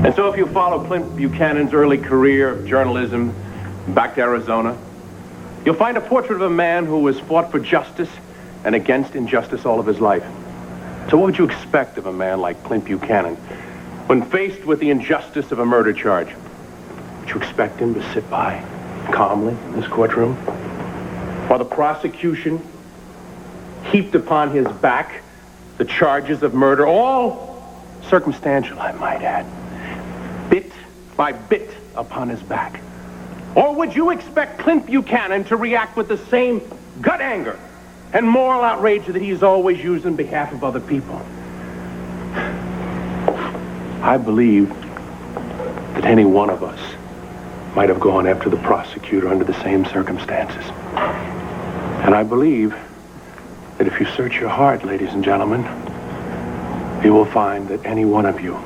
And so if you follow Clint Buchanan's early career of journalism back to Arizona, you'll find a portrait of a man who has fought for justice and against injustice all of his life. So what would you expect of a man like Clint Buchanan when faced with the injustice of a murder charge? Would you expect him to sit by calmly in this courtroom while the prosecution heaped upon his back the charges of murder, all circumstantial, I might add, bit by bit upon his back? Or would you expect Clint Buchanan to react with the same gut anger and moral outrage that he's always used in behalf of other people? I believe that any one of us might have gone after the prosecutor under the same circumstances. And I believe that if you search your heart, ladies and gentlemen, you will find that any one of you,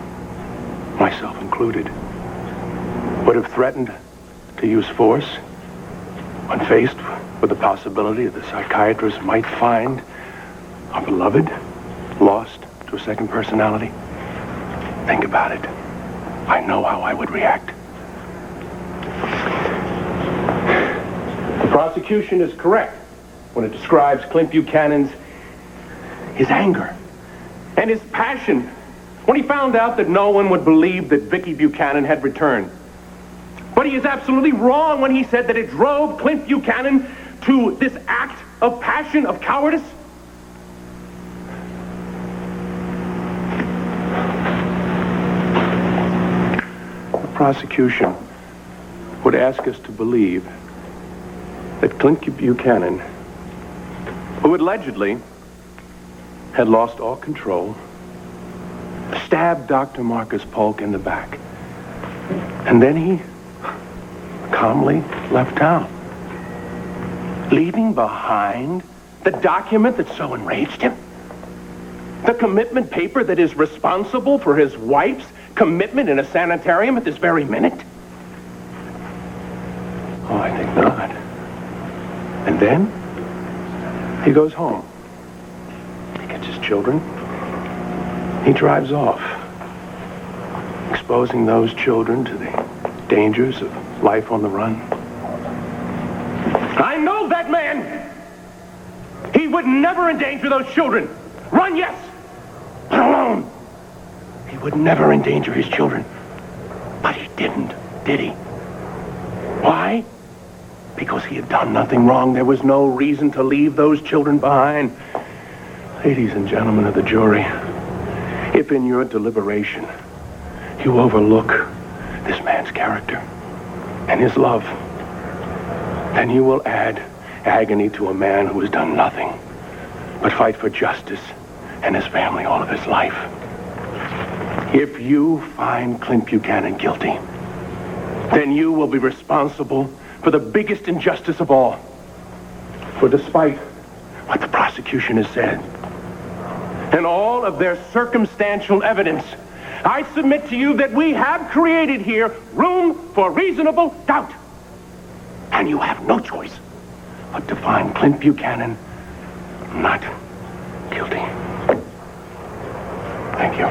myself included, would have threatened to use force when faced with the possibility that the psychiatrist might find our beloved lost to a second personality. Think about it. I know how I would react. The prosecution is correct when it describes Clint Buchanan's his anger and his passion when he found out that no one would believe that Vicki Buchanan had returned. But he is absolutely wrong when he said that it drove Clint Buchanan to this act of passion, of cowardice. The prosecution would ask us to believe that Clint Buchanan, who allegedly had lost all control, stabbed Dr. Marcus Polk in the back. And then he calmly left town, leaving behind the document that so enraged him, the commitment paper that is responsible for his wife's commitment in a sanitarium at this very minute. Oh, I think not. And then He goes home. He gets his children. He drives off, exposing those children to the dangers of life on the run. I know that man! He would never endanger those children. Run, yes, but alone. He would never endanger his children. But he didn't, did he? Why? Because he had done nothing wrong. There was no reason to leave those children behind. Ladies and gentlemen of the jury, if in your deliberation you overlook this man's character and his love, then you will add agony to a man who has done nothing but fight for justice and his family all of his life. If you find Clint Buchanan guilty, then you will be responsible for the biggest injustice of all. For despite what the prosecution has said, and all of their circumstantial evidence, I submit to you that we have created here room for reasonable doubt. And you have no choice but to find Clint Buchanan not guilty. Thank you.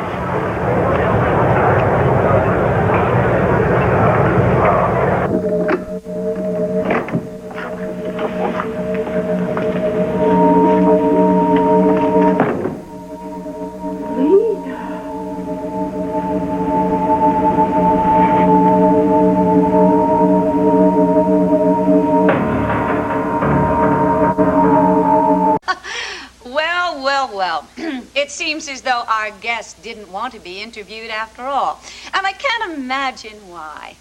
It seems as though our guest didn't want to be interviewed after all. And I can't imagine why.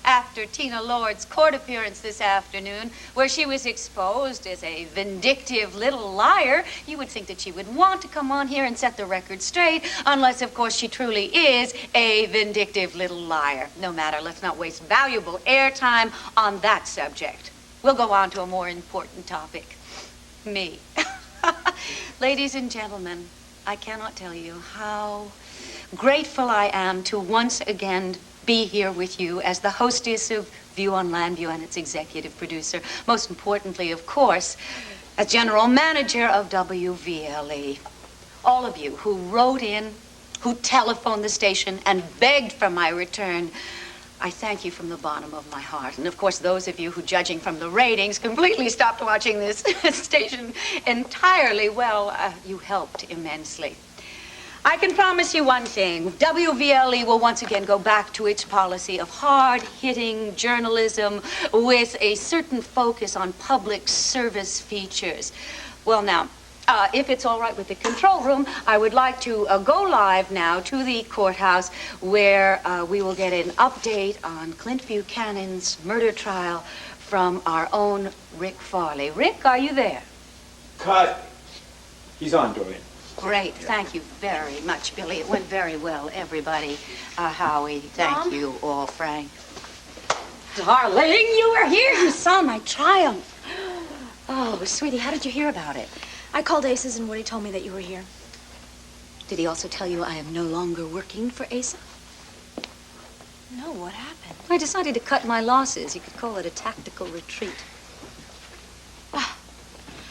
After Tina Lord's court appearance this afternoon, where she was exposed as a vindictive little liar, you would think that she would want to come on here and set the record straight, unless, of course, she truly is a vindictive little liar. No matter, let's not waste valuable airtime on that subject. We'll go on to a more important topic. Me. Ladies and gentlemen, I cannot tell you how grateful I am to once again be here with you as the hostess of View on Landview and its executive producer. Most importantly, of course, as general manager of WVLE. All of you who wrote in, who telephoned the station and begged for my return, I thank you from the bottom of my heart. And of course, those of you who, judging from the ratings, completely stopped watching this station entirely, well, you helped immensely. I can promise you one thing. WVLE will once again go back to its policy of hard-hitting journalism with a certain focus on public service features. Well, now, if it's all right with the control room, I would like to go live now to the courthouse where we will get an update on Clint Buchanan's murder trial from our own Rick Farley. Rick, are you there? Cut. He's on, Dorian. Great. Thank you very much, Billy. It went very well, everybody. Howie, thank you all, Frank. Darling, you were here. You saw my triumph. Oh, sweetie, how did you hear about it? I called Aces and Woody told me that you were here. Did he also tell you I am no longer working for Asa? No, what happened? I decided to cut my losses. You could call it a tactical retreat.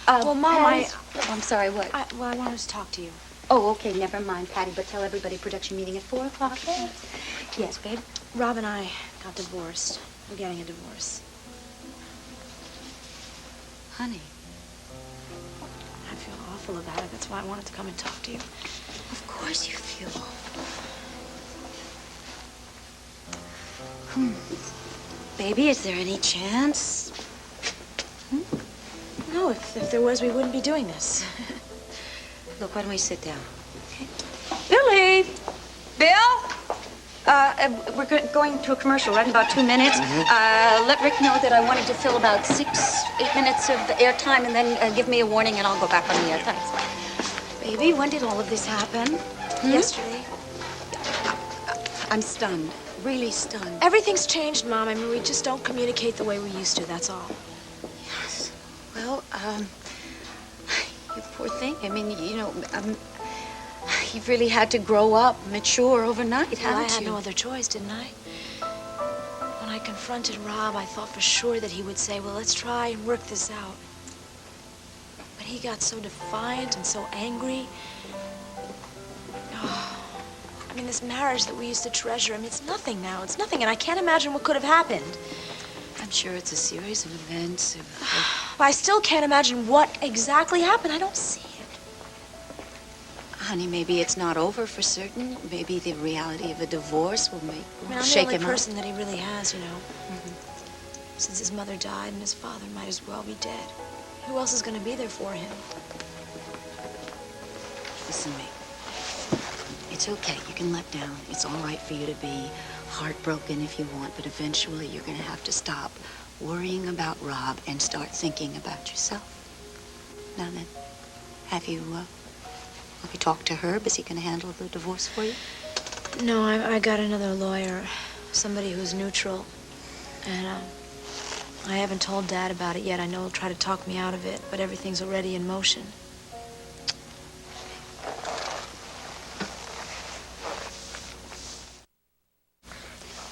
Well, Mom, I'm sorry, what? I wanted to talk to you. Oh, okay, never mind, Patty, but tell everybody production meeting at 4 o'clock. Yes, babe? Rob and I got divorced. We're getting a divorce. Honey. I feel awful about it. That's why I wanted to come and talk to you. Of course you feel awful. Baby, is there any chance? No, if there was, we wouldn't be doing this. Look, why don't we sit down? Okay. Billy! Bill? We're going to a commercial right in about 2 minutes. Let Rick know that I wanted to fill about 8 minutes of the airtime and then give me a warning and I'll go back on the air. Thanks. Baby, when did all of this happen? Yesterday. I'm stunned. Really stunned. Everything's changed, Mom. I mean, we just don't communicate the way we used to, that's all. Yes. Well, you poor thing. I mean, you know, you've really had to grow up, mature overnight, haven't you? Well, I had no other choice, didn't I? When I confronted Rob, I thought for sure that he would say, well, let's try and work this out. But he got so defiant and so angry. Oh, I mean, this marriage that we used to treasure, I mean, it's nothing now. It's nothing, and I can't imagine what could have happened. I'm sure it's a series of events. But I still can't imagine what exactly happened. I don't see it. Honey, maybe it's not over for certain. Maybe the reality of a divorce will I mean, I'm the shake only him up. person that he really has, you know. Since his mother died and his father might as well be dead. Who else is going to be there for him? Listen to me. It's okay. You can let down. It's all right for you to be heartbroken if you want, but eventually you're going to have to stop worrying about Rob and start thinking about yourself. Now then, have you talked to Herb? Is he going to handle the divorce for you? No, I got another lawyer. Somebody who's neutral. And, I haven't told Dad about it yet. I know he'll try to talk me out of it, but everything's already in motion.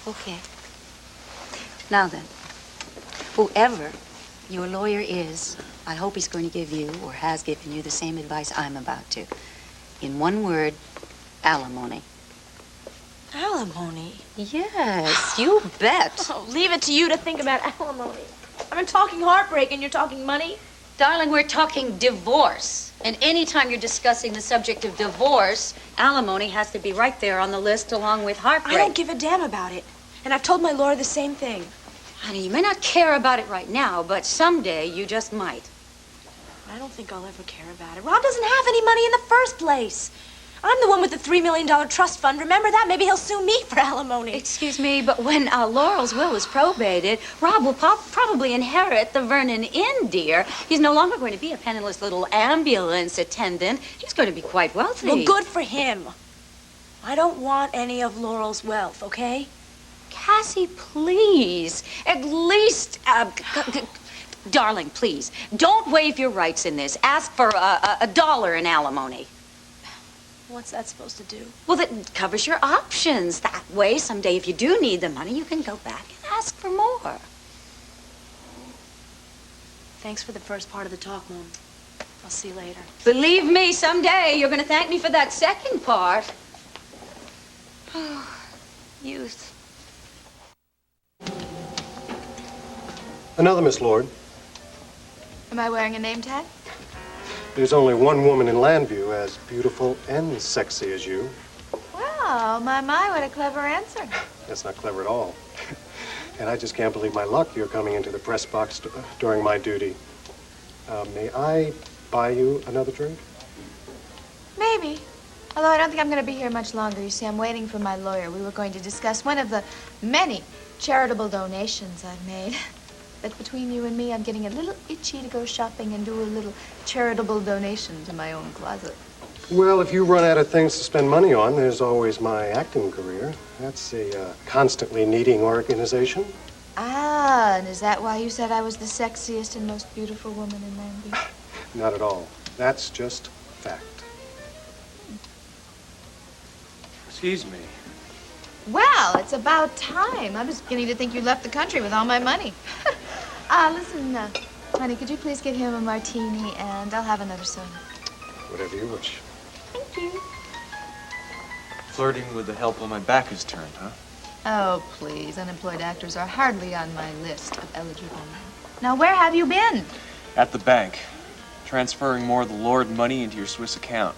Okay. Now then, whoever your lawyer is, I hope he's going to give you, or has given you, the same advice I'm about to. In one word, alimony. Alimony? Yes, you bet. Oh, leave it to you to think about alimony. I've been talking heartbreak and you're talking money? Darling, we're talking divorce. And anytime you're discussing the subject of divorce, alimony has to be right there on the list along with heartbreak. I don't give a damn about it. And I've told my lawyer the same thing. Honey, you may not care about it right now, but someday you just might. I don't think I'll ever care about it. Rob doesn't have any money in the first place. I'm the one with the $3 million trust fund. Remember that? Maybe he'll sue me for alimony. Excuse me, but when Laurel's will is probated, Rob will probably inherit the Vernon Inn, dear. He's no longer going to be a penniless little ambulance attendant. He's going to be quite wealthy. Well, good for him. I don't want any of Laurel's wealth, okay? Cassie, please. At least, darling, please. Don't waive your rights in this. Ask for a dollar in alimony. What's that supposed to do? Well, that covers your options. That way, someday, if you do need the money, you can go back and ask for more. Thanks for the first part of the talk, Mom. I'll see you later. Believe me, someday you're going to thank me for that second part. Youth. Another Miss Lord. Am I wearing a name tag? There's only one woman in Landview as beautiful and sexy as you. Well, my, what a clever answer. That's not clever at all. And I just can't believe my luck you're coming into the press box during my duty. May I buy you another drink? Maybe. Although I don't think I'm going to be here much longer. You see, I'm waiting for my lawyer. We were going to discuss one of the many charitable donations I've made. But between you and me, I'm getting a little itchy to go shopping and do a little charitable donation to my own closet. Well, if you run out of things to spend money on, there's always my acting career. That's a constantly needing organization. Ah, and is that why you said I was the sexiest and most beautiful woman in Landview? Not at all. That's just fact. Excuse me. Well, it's about time. I was beginning to think you left the country with all my money. Listen, honey, could you please get him a martini, and I'll have another soda. Whatever you wish. Thank you. Flirting with the help on my back is turned, huh? Oh, please. Unemployed actors are hardly on my list of eligible men. Now, where have you been? At the bank. Transferring more of the Lord money into your Swiss account.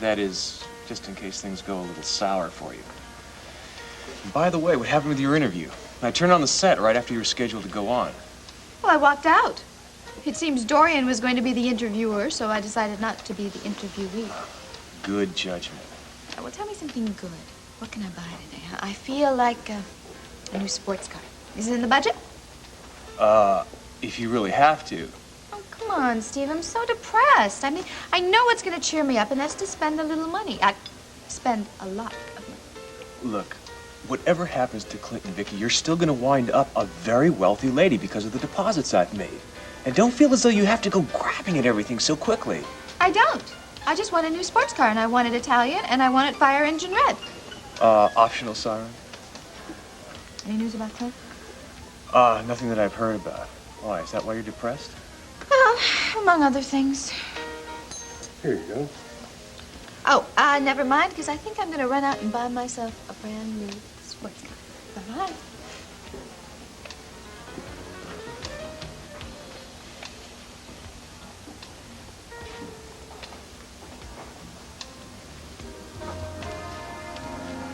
That is, just in case things go a little sour for you. And by the way, what happened with your interview? I turned on the set right after you were scheduled to go on. Well, I walked out. It seems Dorian was going to be the interviewer, so I decided not to be the interviewee. Good judgment. Well, tell me something good. What can I buy today? Huh? I feel like a new sports car. Is it in the budget? If you really have to. Oh, come on, Steve. I'm so depressed. I mean, I know what's going to cheer me up, and that's to spend a little money. I spend a lot of money. Look, whatever happens to Clint and Vicki, you're still going to wind up a very wealthy lady because of the deposits I've made. And don't feel as though you have to go grabbing at everything so quickly. I don't. I just want a new sports car, and I want it Italian, and I want it fire engine red. Optional siren? Any news about Clint? Nothing that I've heard about. Why, is that why you're depressed? Well, among other things. Here you go. Oh, never mind, because I think I'm going to run out and buy myself a brand new sports car. All right.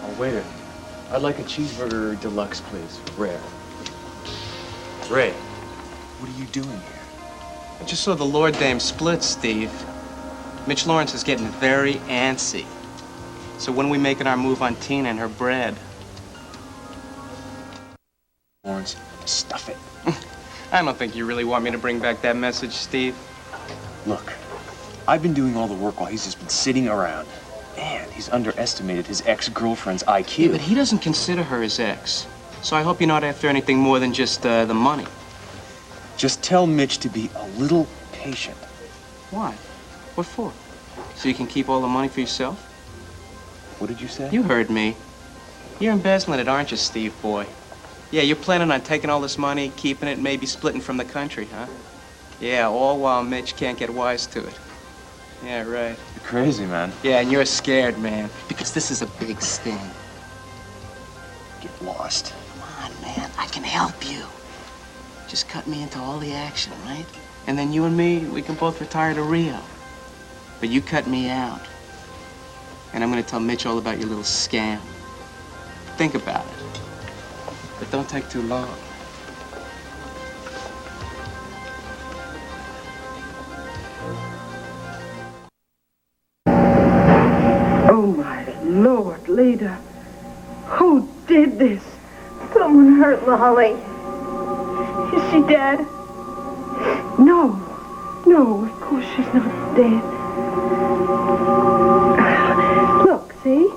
Oh, waiter. I'd like a cheeseburger deluxe, please. Rare. Ray, what are you doing here? I just saw the Lord Dame split, Steve. Mitch Lawrence is getting very antsy. So when are we making our move on Tina and her bread? Lawrence, stuff it. I don't think you really want me to bring back that message, Steve. Look, I've been doing all the work while he's just been sitting around. And he's underestimated his ex-girlfriend's IQ. Yeah, but he doesn't consider her his ex. So I hope you're not after anything more than just the money. Just tell Mitch to be a little patient. Why? What for? So you can keep all the money for yourself? What did you say? You heard me. You're embezzling it, aren't you, Steve boy? Yeah, you're planning on taking all this money, keeping it, maybe splitting from the country, huh? Yeah, all while Mitch can't get wise to it. Yeah, right. You're crazy, man. Yeah, and you're scared, man, because this is a big sting. Get lost. Come on, man. I can help you. Just cut me into all the action, right? And then you and me, we can both retire to Rio. But you cut me out. And I'm gonna tell Mitch all about your little scam. Think about it. But don't take too long. Oh, my Lord, Leda. Who did this? Someone hurt Lolly. Is she dead? No. No, of course she's not dead. Look, see?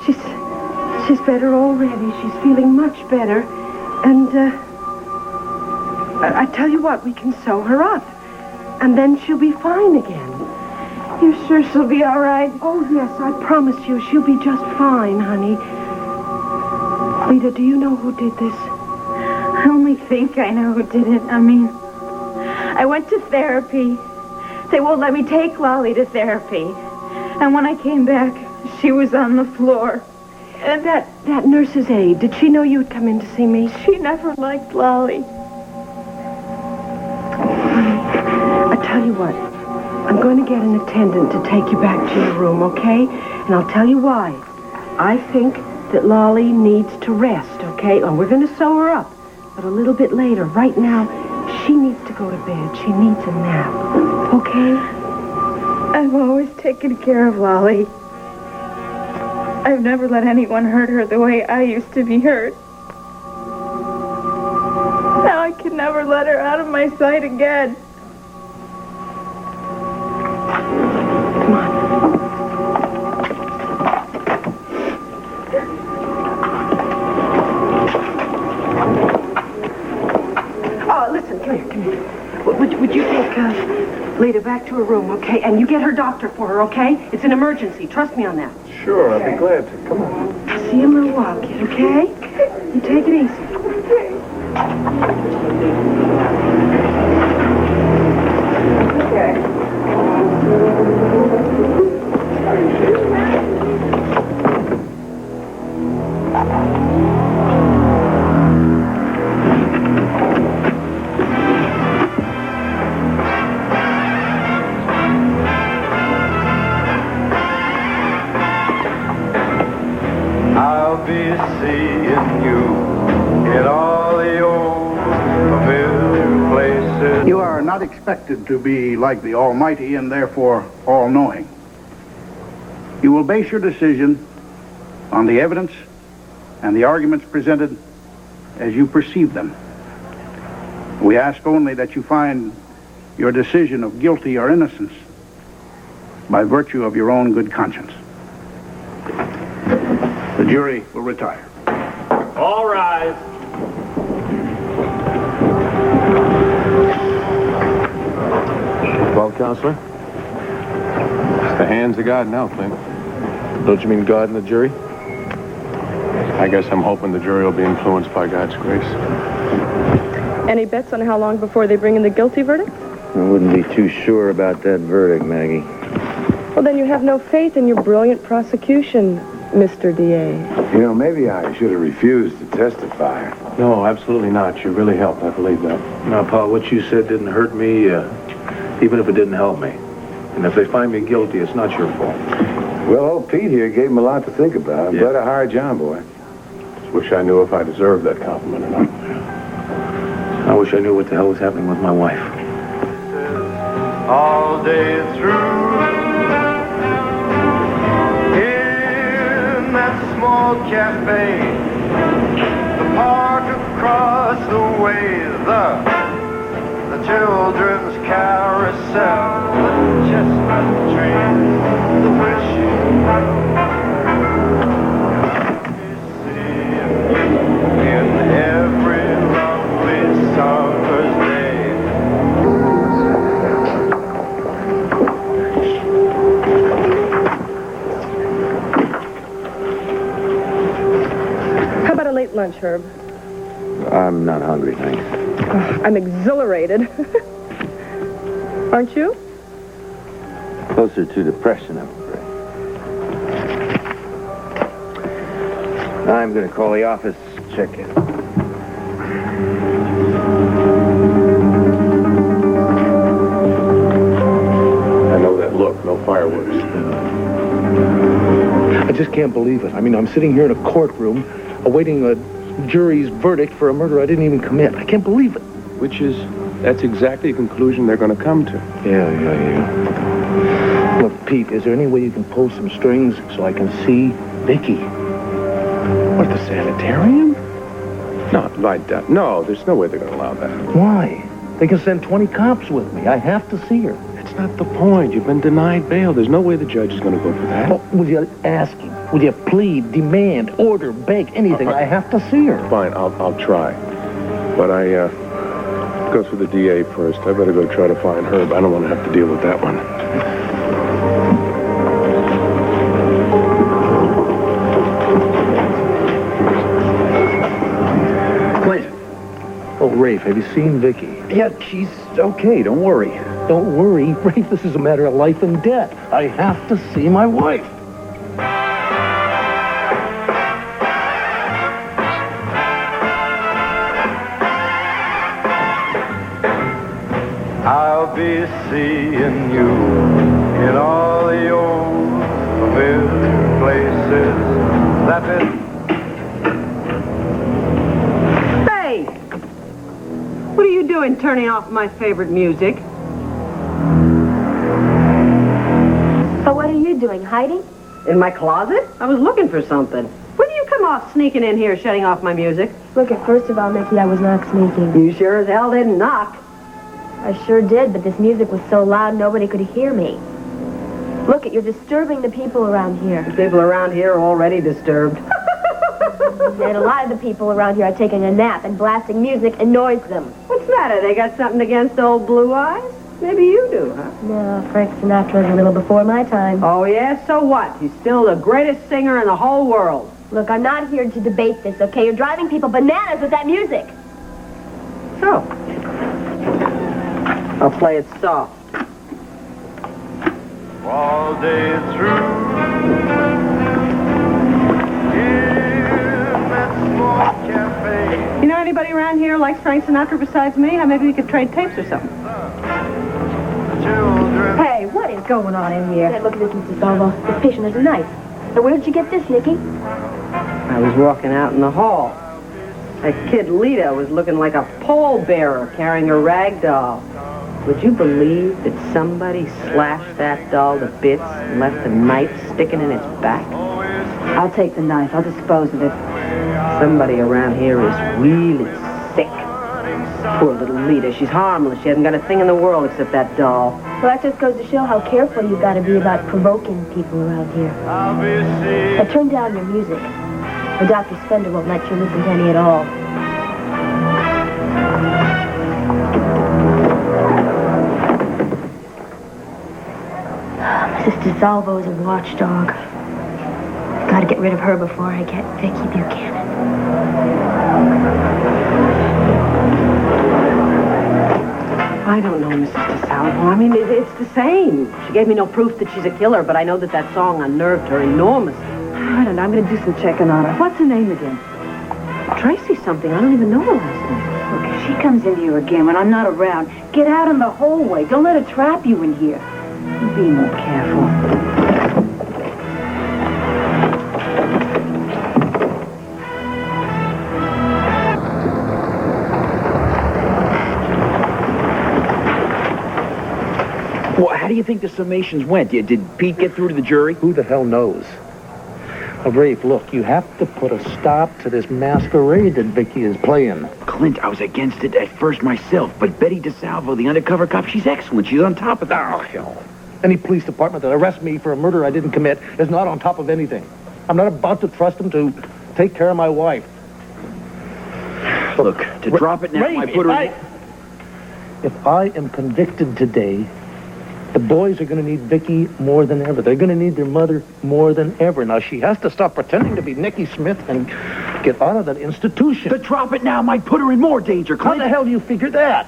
She's better already. She's feeling much better. And, I tell you what, we can sew her up. And then she'll be fine again. You're sure she'll be all right? Oh, yes, I promise you, she'll be just fine, honey. Leda, do you know who did this? I only think I know who did it. I mean, I went to therapy. They won't let me take Lolly to therapy. And when I came back, she was on the floor. And that nurse's aide, did she know you'd come in to see me? She never liked Lolly. I tell you what, I'm going to get an attendant to take you back to your room, okay? And I'll tell you why. I think that Lolly needs to rest, okay? Oh, we're going to sew her up. But a little bit later, right now, she needs to go to bed. She needs a nap, okay? I've always taken care of Lolly. I've never let anyone hurt her the way I used to be hurt. Now I can never let her out of my sight again. Come on. Oh, listen, come here. Would you take Leda back to her room, okay? And you get her doctor for her, okay? It's an emergency. Trust me on that. Sure, I'd be glad to. Come on. I'll see you in a little while, kid, okay? You take it easy. I'll be seeing you in all the old familiar places. You are not expected to be like the Almighty and therefore all-knowing. You will base your decision on the evidence and the arguments presented as you perceive them. We ask only that you find your decision of guilty or innocence by virtue of your own good conscience. The jury will retire. All rise. Well, Counselor? It's the hands of God now, Clint. Don't you mean God and the jury? I guess I'm hoping the jury will be influenced by God's grace. Any bets on how long before they bring in the guilty verdict? I wouldn't be too sure about that verdict, Maggie. Well, then you have no faith in your brilliant prosecution, Mr. DA. You know, maybe I should have refused to testify. No, absolutely not. You really helped. I believe that. Now, Paul, what you said didn't hurt me, even if it didn't help me. And if they find me guilty, it's not your fault. Well, old Pete here gave him a lot to think about. I'm glad I hired John, boy. Just wish I knew if I deserved that compliment or not. I wish I knew what the hell was happening with my wife. All day through in that small cafe, the park across the way, the children's carousel, the chestnut trees, the wishing in every lovely summer's day. How about a late lunch, Herb? I'm not hungry, thanks. I'm exhilarated. Aren't you? Closer to depression, I'm afraid. I'm going to call the office, check in. I know that look, no fireworks. I just can't believe it. I mean, I'm sitting here in a courtroom awaiting a jury's verdict for a murder I didn't even commit. I can't believe it. That's exactly the conclusion they're going to come to. Yeah. Look, Pete, is there any way you can pull some strings so I can see Vicki? What, the sanitarium? No, no, there's no way they're going to allow that. Why? They can send 20 cops with me. I have to see her. That's not the point. You've been denied bail. There's no way the judge is going to go for that. Oh, will you ask him? Will you plead, demand, order, beg, anything? I have to see her. Fine, I'll try. But I go through the DA first. I better go try to find Herb. I don't want to have to deal with that one. Clint. Oh, Rafe, have you seen Vicki? Yeah, she's okay. Don't worry. Don't worry, Rafe. This is a matter of life and death. I have to see my wife. I'll be seeing you in all the old familiar places that Hey! What are you doing turning off my favorite music? But what are you doing, hiding? In my closet? I was looking for something. When do you come off sneaking in here, shutting off my music? Look, first of all, Mickey, I was not sneaking. You sure as hell didn't knock. I sure did, but this music was so loud nobody could hear me. Look, you're disturbing the people around here. The people around here are already disturbed. And a lot of the people around here are taking a nap, and blasting music annoys them. What's the matter? They got something against old Blue Eyes? Maybe you do, huh? No, Frank Sinatra's a little before my time. Oh, yeah? So what? He's still the greatest singer in the whole world. Look, I'm not here to debate this, okay? You're driving people bananas with that music. So, I'll play it soft. all day through in that small cafe. You know anybody around here likes Frank Sinatra besides me? Maybe we could trade tapes or something. Hey, what is going on in here? Hey, look at this, Mrs. Salvo. This patient has a knife. Now, where'd you get this, Nicky? I was walking out in the hall. That kid Lita was looking like a pallbearer carrying a rag doll. Would you believe that somebody slashed that doll to bits and left the knife sticking in its back? I'll take the knife. I'll dispose of it. Somebody around here is really sick. Poor little Lita. She's harmless. She hasn't got a thing in the world except that doll. Well, that just goes to show how careful you've got to be about provoking people around here. Now, turn down your music. Or Dr. Spender won't let you listen to any at all. Mrs. DeSalvo is a watchdog. Got to get rid of her before I get Vicki Buchanan. I don't know, Mrs. DeSalvo. I mean, it's the same. She gave me no proof that she's a killer, but I know that song unnerved her enormously. I don't know. I'm going to do some checking on her. What's her name again? Tracy something. I don't even know her last name. Look, if she comes in here again when I'm not around, get out in the hallway. Don't let her trap you in here. Be more careful. Well, how do you think the summations went? Did Pete get through to the jury? Who the hell knows? Rafe, look, you have to put a stop to this masquerade that Vicki is playing. Clint, I was against it at first myself, but Betty DeSalvo, the undercover cop, she's excellent. She's on top of that. Oh, hell. Any police department that arrests me for a murder I didn't commit is not on top of anything. I'm not about to trust them to take care of my wife. Look, to drop it now, Rafe, I put her... If I am convicted today, the boys are going to need Vicki more than ever. They're going to need their mother more than ever. Now, she has to stop pretending to be Nikki Smith and get out of that institution. To drop it now might put her in more danger, Clint. How the hell do you figure that?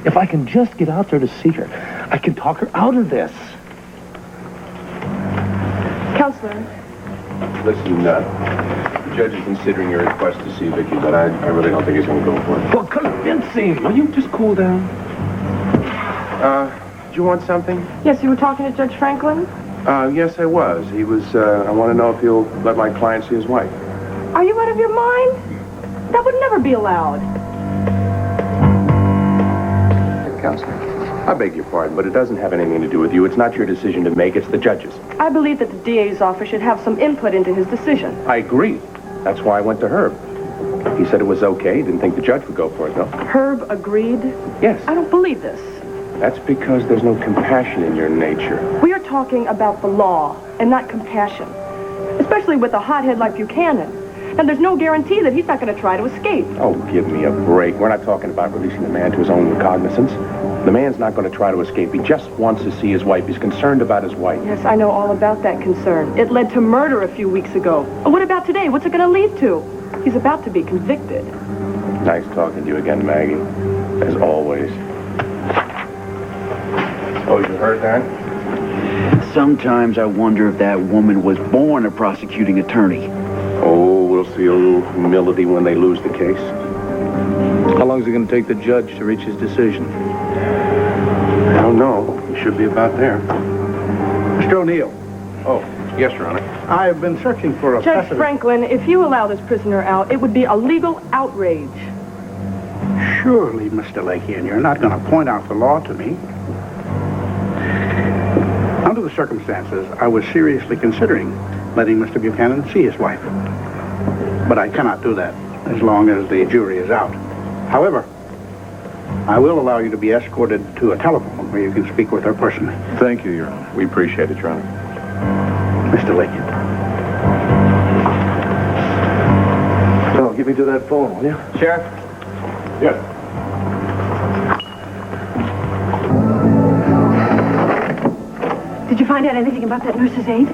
If I can just get out there to see her, I can talk her out of this. Counselor. Listen, the judge is considering your request to see Vicki, but I really don't think he's going to go for it. Well, convince him. Will you just cool down? Do you want something? Yes, you were talking to Judge Franklin? Yes, I was. He was, I want to know if he'll let my client see his wife. Are you out of your mind? That would never be allowed. Counselor, I beg your pardon, but it doesn't have anything to do with you. It's not your decision to make, it's the judge's. I believe that the DA's office should have some input into his decision. I agree. That's why I went to Herb. He said it was okay. Didn't think the judge would go for it, though. Herb agreed? Yes. I don't believe this. That's because there's no compassion in your nature. We are talking about the law and not compassion, especially with a hothead like Buchanan. And there's no guarantee that he's not going to try to escape. Oh, give me a break. We're not talking about releasing the man to his own recognizance. The man's not going to try to escape. He just wants to see his wife. He's concerned about his wife. Yes, I know all about that concern. It led to murder a few weeks ago. What about today? What's it going to lead to? He's about to be convicted. Nice talking to you again, Maggie. As always. Oh, you heard that? Sometimes I wonder if that woman was born a prosecuting attorney. Oh, we'll see a little humility when they lose the case. How long is it going to take the judge to reach his decision? I don't know. He should be about there. Mr. O'Neill. Oh, yes, Your Honor. I've been searching for a Judge precedent. Franklin, if you allow this prisoner out, it would be a legal outrage. Surely, Mr. Lakian, you're not going to point out the law to me. Under the circumstances, I was seriously considering letting Mr. Buchanan see his wife. But I cannot do that as long as the jury is out. However, I will allow you to be escorted to a telephone where you can speak with her personally. Thank you, Your Honor. We appreciate it, Your Honor. Mr. Lakian. Well, get me to that phone, will you? Sheriff? Yes. Did you find out anything about that nurse's aide?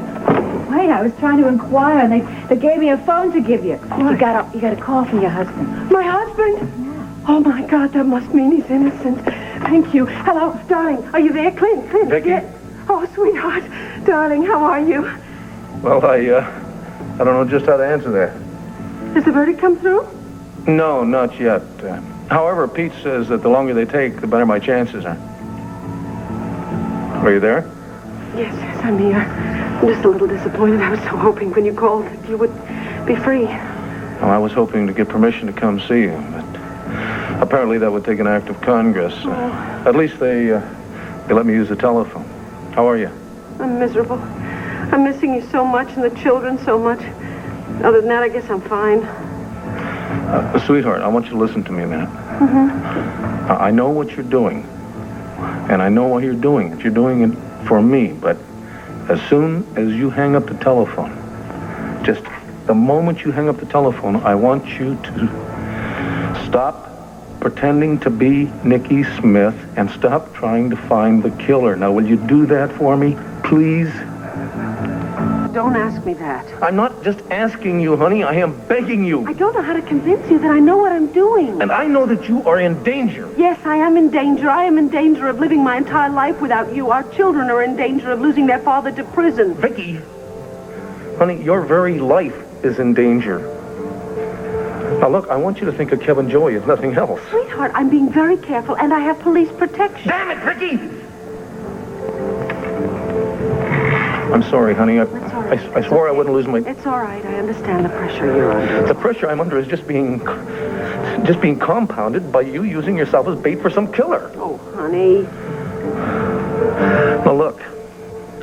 Wait, I was trying to inquire, and they gave me a phone to give you. You got a call from your husband. My husband? Yeah. Oh, my God, that must mean he's innocent. Thank you. Hello, darling. Are you there? Clint. Vicki? Yeah. Oh, sweetheart. Darling, how are you? Well, I don't know just how to answer that. Has the verdict come through? No, not yet. However, Pete says that the longer they take, the better my chances are. Are you there? Yes, I'm here. I'm just a little disappointed. I was so hoping when you called that you would be free. Well, I was hoping to get permission to come see you, but apparently that would take an act of Congress. At least they let me use the telephone. How are you? I'm miserable. I'm missing you so much and the children so much. Other than that, I guess I'm fine. Sweetheart, I want you to listen to me a minute. Mm-hmm. I know what you're doing, and I know why you're doing it. You're doing it for me, but as soon as you hang up the telephone, just the moment you hang up the telephone, I want you to stop pretending to be Nikki Smith and stop trying to find the killer. Now, will you do that for me, please? don't ask me that. I'm not just asking you, honey. I am begging you. I don't know how to convince you that I know what I'm doing. And I know that you are in danger. Yes, I am in danger. I am in danger of living my entire life without you. Our children are in danger of losing their father to prison. Vicki, honey, your very life is in danger. Now, look, I want you to think of Kevin Joey if nothing else. Sweetheart, I'm being very careful, and I have police protection. Damn it, Vicki! I'm sorry, honey. I swore I wouldn't lose my... It's all right. I understand the pressure you're under. The pressure I'm under is just being compounded by you using yourself as bait for some killer. Oh, honey. Now, look,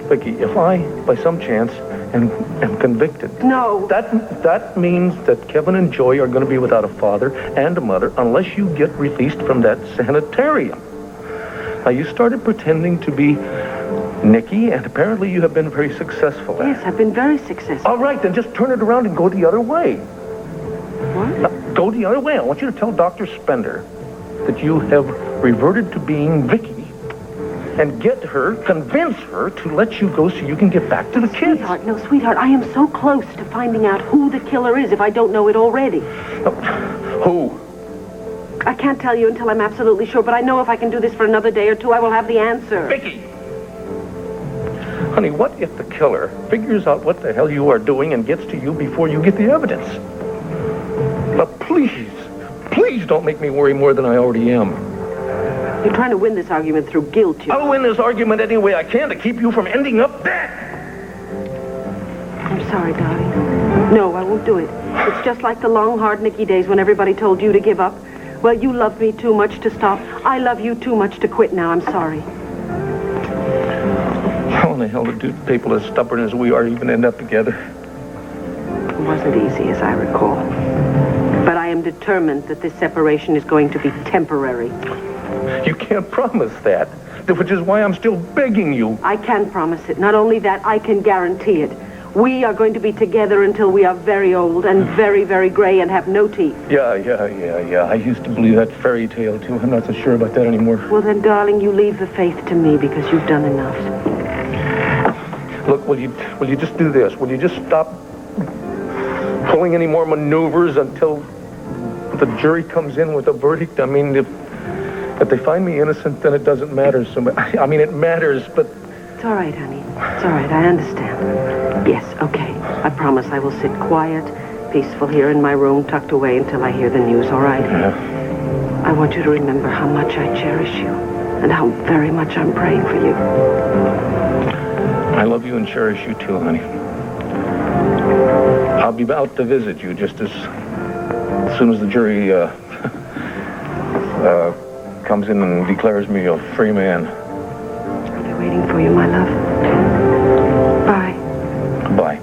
Vicki, if I, by some chance, am convicted... No. That means that Kevin and Joy are going to be without a father and a mother unless you get released from that sanitarium. Now, you started pretending to be Nikki, and apparently you have been very successful. Yes, I've been very successful. All right, then just turn it around and go the other way. What? Now, go the other way. I want you to tell Dr. Spender that you have reverted to being Vicki and convince her to let you go so you can get back to the kids. Sweetheart, I am so close to finding out who the killer is if I don't know it already. Who? I can't tell you until I'm absolutely sure, but I know if I can do this for another day or two, I will have the answer. Vicki! Honey, what if the killer figures out what the hell you are doing and gets to you before you get the evidence? Now, please don't make me worry more than I already am. You're trying to win this argument through guilt, you know. I'll win this argument any way I can to keep you from ending up dead. I'm sorry, darling. No, I won't do it. It's just like the long, hard Nikki days when everybody told you to give up. Well, you loved me too much to stop. I love you too much to quit now. I'm sorry. How in the hell do people as stubborn as we are even end up together? It wasn't easy, as I recall. But I am determined that this separation is going to be temporary. You can't promise that, which is why I'm still begging you. I can promise it. Not only that, I can guarantee it. We are going to be together until we are very old and very, very gray and have no teeth. Yeah. I used to believe that fairy tale, too. I'm not so sure about that anymore. Well, then, darling, you leave the faith to me because you've done enough. Look, will you just do this? Will you just stop pulling any more maneuvers until the jury comes in with a verdict? I mean, if they find me innocent, then it doesn't matter so much. I mean, it matters, but... It's all right, honey. It's all right. I understand. Yes, okay. I promise I will sit quiet, peaceful here in my room, tucked away until I hear the news, all right? Yeah. I want you to remember how much I cherish you and how very much I'm praying for you. I love you and cherish you too, honey. I'll be out to visit you just as soon as the jury comes in and declares me a free man. I'll be waiting for you, my love. Bye. Bye.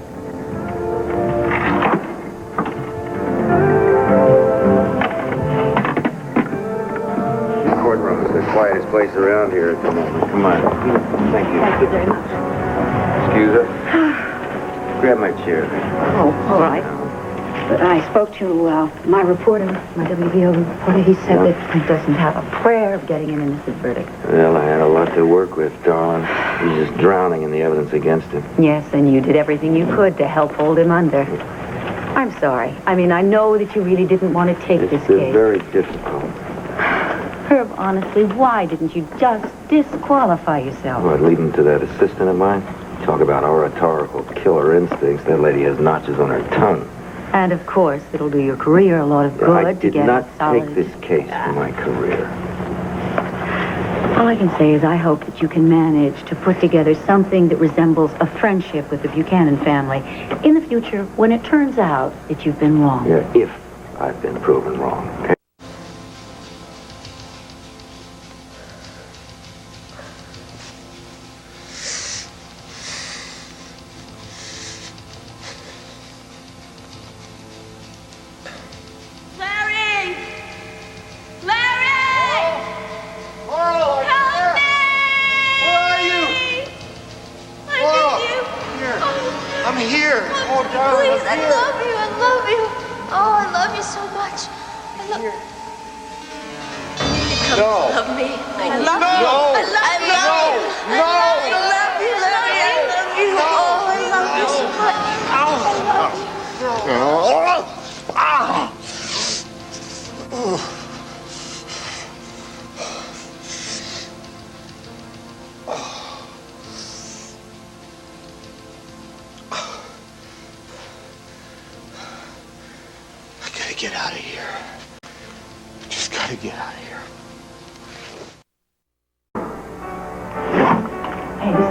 The courtroom is the quietest place around here at the moment. Come on. Thank you. Thank you very much. Excuse us. Grab my chair. Oh, all right. But I spoke to my reporter, my WVO reporter. He said that Clint doesn't have a prayer of getting an innocent verdict. Well, I had a lot to work with, darling. He's just drowning in the evidence against him. Yes, and you did everything you could to help hold him under. I'm sorry. I mean, I know that you really didn't want to take this It's case. very difficult. Herb, honestly, why didn't you just disqualify yourself? What, lead him to that assistant of mine? Talk about oratorical killer instincts. That lady has notches on her tongue. And, of course, it'll do your career a lot of good I to did get not a solid... take this case for my career. All I can say is I hope that you can manage to put together something that resembles a friendship with the Buchanan family in the future when it turns out that you've been wrong. Yeah, if I've been proven wrong. Okay?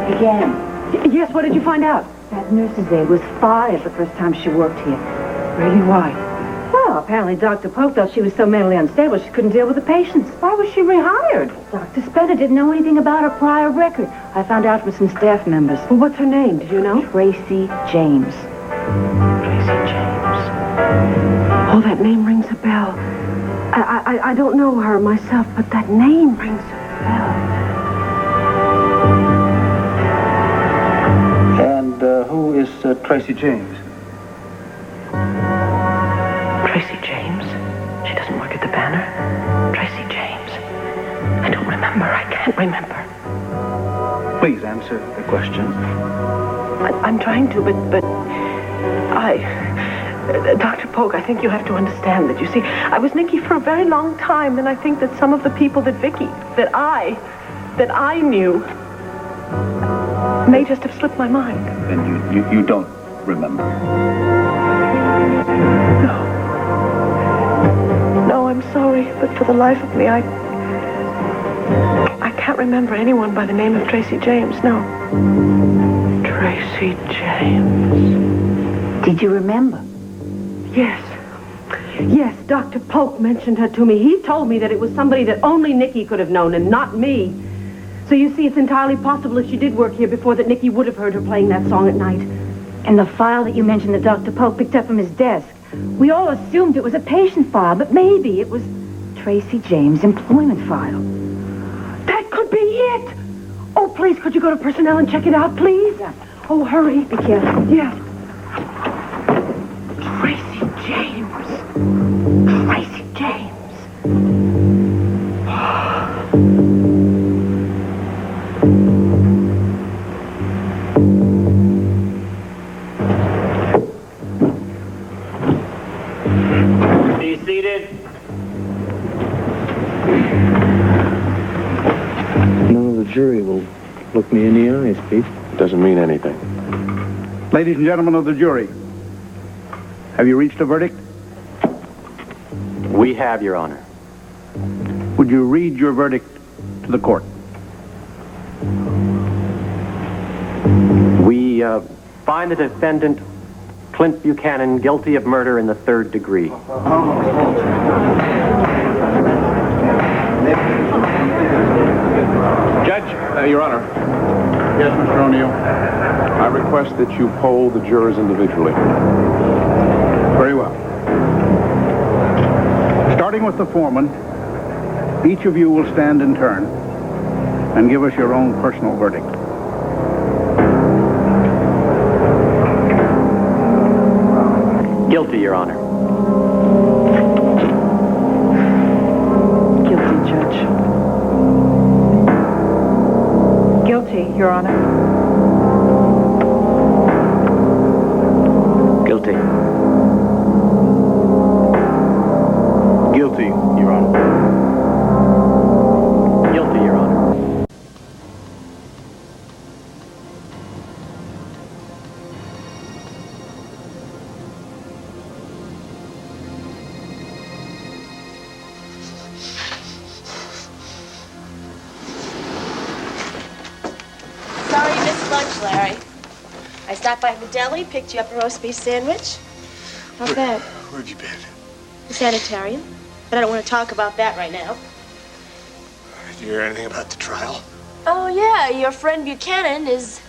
Again. Yes, what did you find out? That nurse's aide was fired the first time she worked here. Really, why? Well, apparently Dr. Pope thought she was so mentally unstable she couldn't deal with the patients. Why was she rehired? Dr. Spender didn't know anything about her prior record. I found out from some staff members. Well, what's her name? Did you know? Tracy James. Tracy James. Oh, that name rings a bell. I don't know her myself, but that name rings a bell. And who is Tracy James? Tracy James? She doesn't work at the Banner? Tracy James? I don't remember. I can't remember. Please answer the question. I'm trying to, but Dr. Polk, I think you have to understand that, you see, I was Nicky for a very long time, and I think that some of the people that Vicki, that I knew, may just have slipped my mind. And you don't remember? No, I'm sorry, but for the life of me, I can't remember anyone by the name of Tracy James, no. Tracy James. Did you remember? Yes. Yes, Dr. Polk mentioned her to me. He told me that it was somebody that only Nicky could have known and not me. So you see, it's entirely possible if she did work here before that Nicky would have heard her playing that song at night. And the file that you mentioned that Dr. Polk picked up from his desk, we all assumed it was a patient file, but maybe it was Tracy James' employment file. That could be it! Oh, please, could you go to personnel and check it out, please? Yeah. Oh, hurry. Be careful. Yeah. Tracy James. Tracy James. Be seated. None of the jury will look me in the eyes, Pete. Doesn't mean anything. Ladies and gentlemen of the jury, have you reached a verdict? We have, Your Honor. Would you read your verdict to the court? We find the defendant, Clint Buchanan, guilty of murder in the 3rd degree. Judge, Your Honor. Yes, Mr. O'Neill. I request that you poll the jurors individually. Very well. Starting with the foreman, each of you will stand in turn and give us your own personal verdict. Guilty, Your Honor. Guilty, Judge. Guilty, Your Honor. Guilty. Guilty, Your Honor. Guilty, Your Honor. Sorry you missed lunch, Larry. I stopped by the deli, picked you up a roast beef sandwich. Not bad. Where have you been? The sanitarium. But I don't want to talk about that right now. Did you hear anything about the trial? Oh, yeah, your friend Buchanan is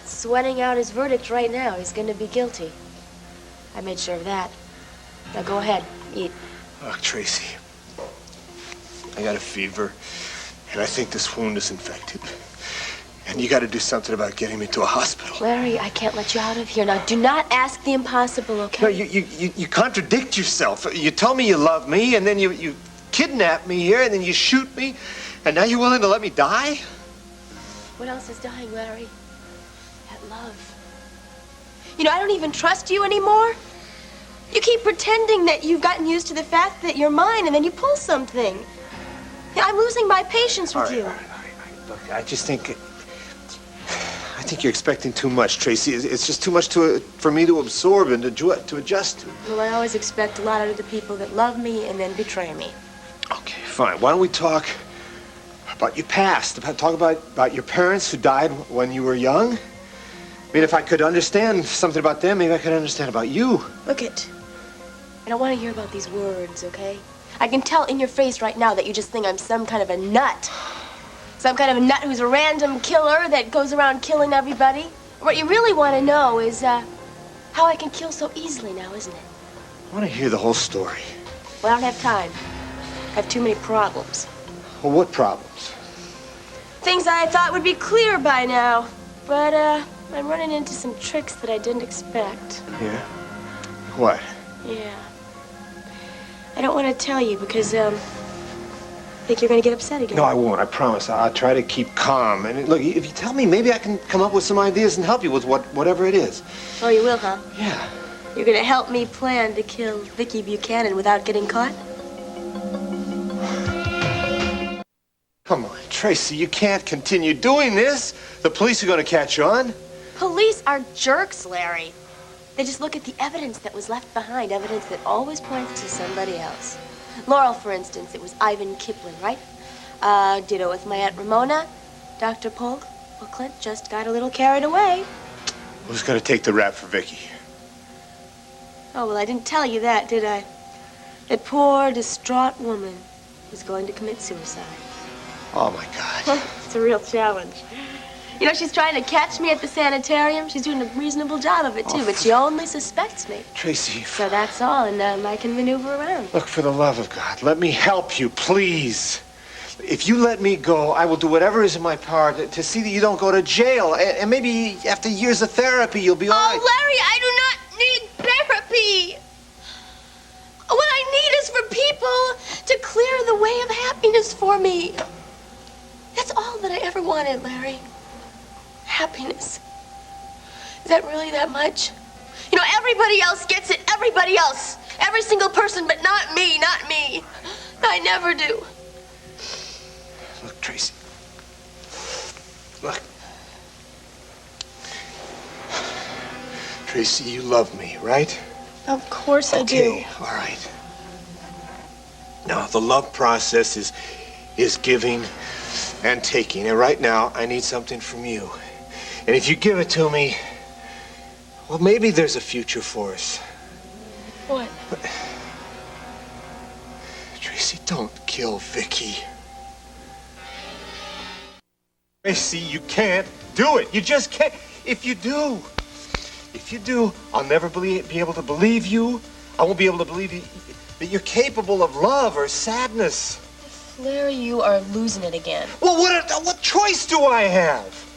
sweating out his verdict right now. He's going to be guilty. I made sure of that. Now go ahead, eat. Look, Tracy, I got a fever, and I think this wound is infected. And you got to do something about getting me to a hospital. Larry, I can't let you out of here. Now, do not ask the impossible, okay? No, you contradict yourself. You tell me you love me, and then you kidnap me here, and then you shoot me, and now you're willing to let me die? What else is dying, Larry? That love. You know, I don't even trust you anymore. You keep pretending that you've gotten used to the fact that you're mine, and then you pull something. Yeah, I'm losing my patience with you. All right. Look, I think you're expecting too much, Tracy. It's just too much for me to absorb and to adjust to. Well, I always expect a lot out of the people that love me and then betray me. Okay, fine. Why don't we talk About your past. Talk about your parents who died when you were young. I mean, if I could understand something about them, maybe I could understand about you. Look it. I don't want to hear about these words, okay? I can tell in your face right now that you just think I'm some kind of a nut. Some kind of a nut who's a random killer that goes around killing everybody. What you really want to know is how I can kill so easily now, isn't it? I want to hear the whole story. Well, I don't have time. I have too many problems. Well, what problems? Things I thought would be clear by now. But, I'm running into some tricks that I didn't expect. Yeah? What? Yeah. I don't want to tell you because, I think you're going to get upset again. No, I won't. I promise. I'll try to keep calm. And look, if you tell me, maybe I can come up with some ideas and help you with whatever it is. Oh, you will, huh? Yeah. You're going to help me plan to kill Vicki Buchanan without getting caught? Come on, Tracy, you can't continue doing this. The police are going to catch on. Police are jerks, Larry. They just look at the evidence that was left behind, evidence that always points to somebody else. Laurel, for instance, it was Ivan Kipling, right? Ditto with my Aunt Ramona. Dr. Polk. Well, Clint just got a little carried away. Who's going to take the rap for Vicki? Oh, well, I didn't tell you that, did I? That poor, distraught woman was going to commit suicide. Oh, my God. It's a real challenge. You know, she's trying to catch me at the sanitarium. She's doing a reasonable job of it, too, but she only suspects me. Tracy. So that's all, and I can maneuver around. Look, for the love of God, let me help you, please. If you let me go, I will do whatever is in my power to see that you don't go to jail. And maybe after years of therapy, you'll be all right. Oh, Larry, I do not need therapy. What I need is for people to clear the way of happiness for me. That's all that I ever wanted, Larry. Happiness. Is that really that much? You know, everybody else gets it. Everybody else. Every single person, but not me, not me. I never do. Look, Tracy. Look. Tracy, you love me, right? Of course I do. Okay, all right. Now, the love process is giving and taking. And right now, I need something from you. And if you give it to me, well, maybe there's a future for us. What? Tracy, don't kill Vicki. Tracy, you can't do it. You just can't. If you do, I'll never be able to believe you. I won't be able to believe you, that you're capable of love or sadness. Larry, you are losing it again. Well, what choice do I have?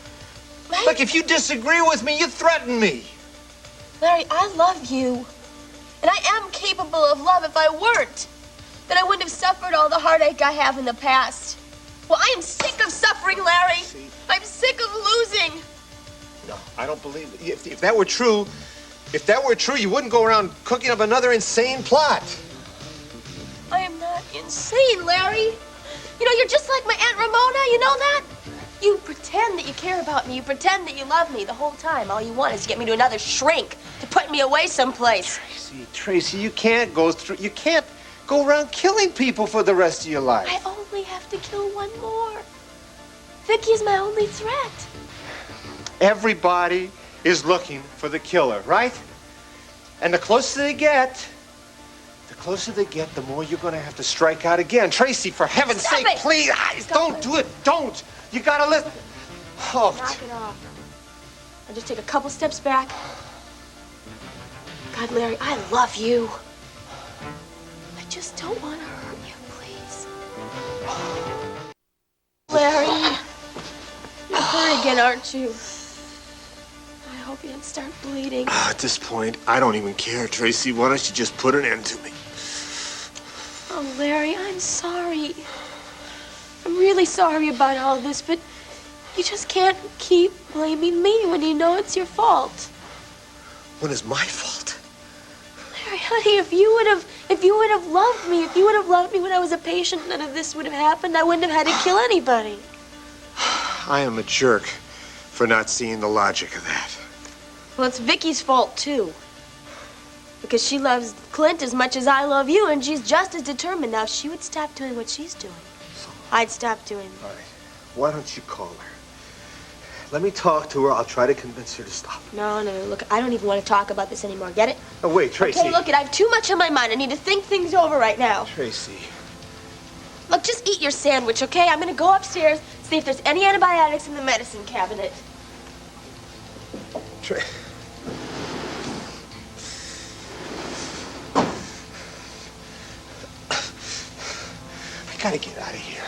Right? Look, if you disagree with me, you threaten me. Larry, I love you. And I am capable of love. If I weren't, then I wouldn't have suffered all the heartache I have in the past. Well, I am sick of suffering, Larry. I'm sick of losing. No, I don't believe it. If that were true, you wouldn't go around cooking up another insane plot. I am not insane, Larry. You know, you're just like my Aunt Ramona, you know that? You pretend that you care about me. You pretend that you love me the whole time. All you want is to get me to another shrink, to put me away someplace. Tracy, you can't go around killing people for the rest of your life. I only have to kill one more. Vicki is my only threat. Everybody is looking for the killer, right? And the closer they get, the more you're going to have to strike out again. Tracy, for heaven's sake, please, don't do it. Don't. You got to listen. Oh. Knock it off. I'll just take a couple steps back. God, Larry, I love you. I just don't want to hurt you, please. Larry, you're hurt again, aren't you? I hope you didn't start bleeding. At this point, I don't even care, Tracy. Why don't you just put an end to me? Oh, Larry, I'm sorry. I'm really sorry about all this, but you just can't keep blaming me when you know it's your fault. When is my fault? Larry, honey, if you would have loved me when I was a patient, none of this would have happened. I wouldn't have had to kill anybody. I am a jerk for not seeing the logic of that. Well, it's Vicki's fault, too. Because she loves Clint as much as I love you, and she's just as determined now. She would stop doing what she's doing. I'd stop doing All right. Why don't you call her? Let me talk to her. I'll try to convince her to stop. No, look, I don't even want to talk about this anymore. Get it? Oh, wait, Tracy. Okay, look, I have too much on my mind. I need to think things over right now. Tracy. Look, just eat your sandwich, okay? I'm gonna go upstairs, see if there's any antibiotics in the medicine cabinet. I gotta get out of here.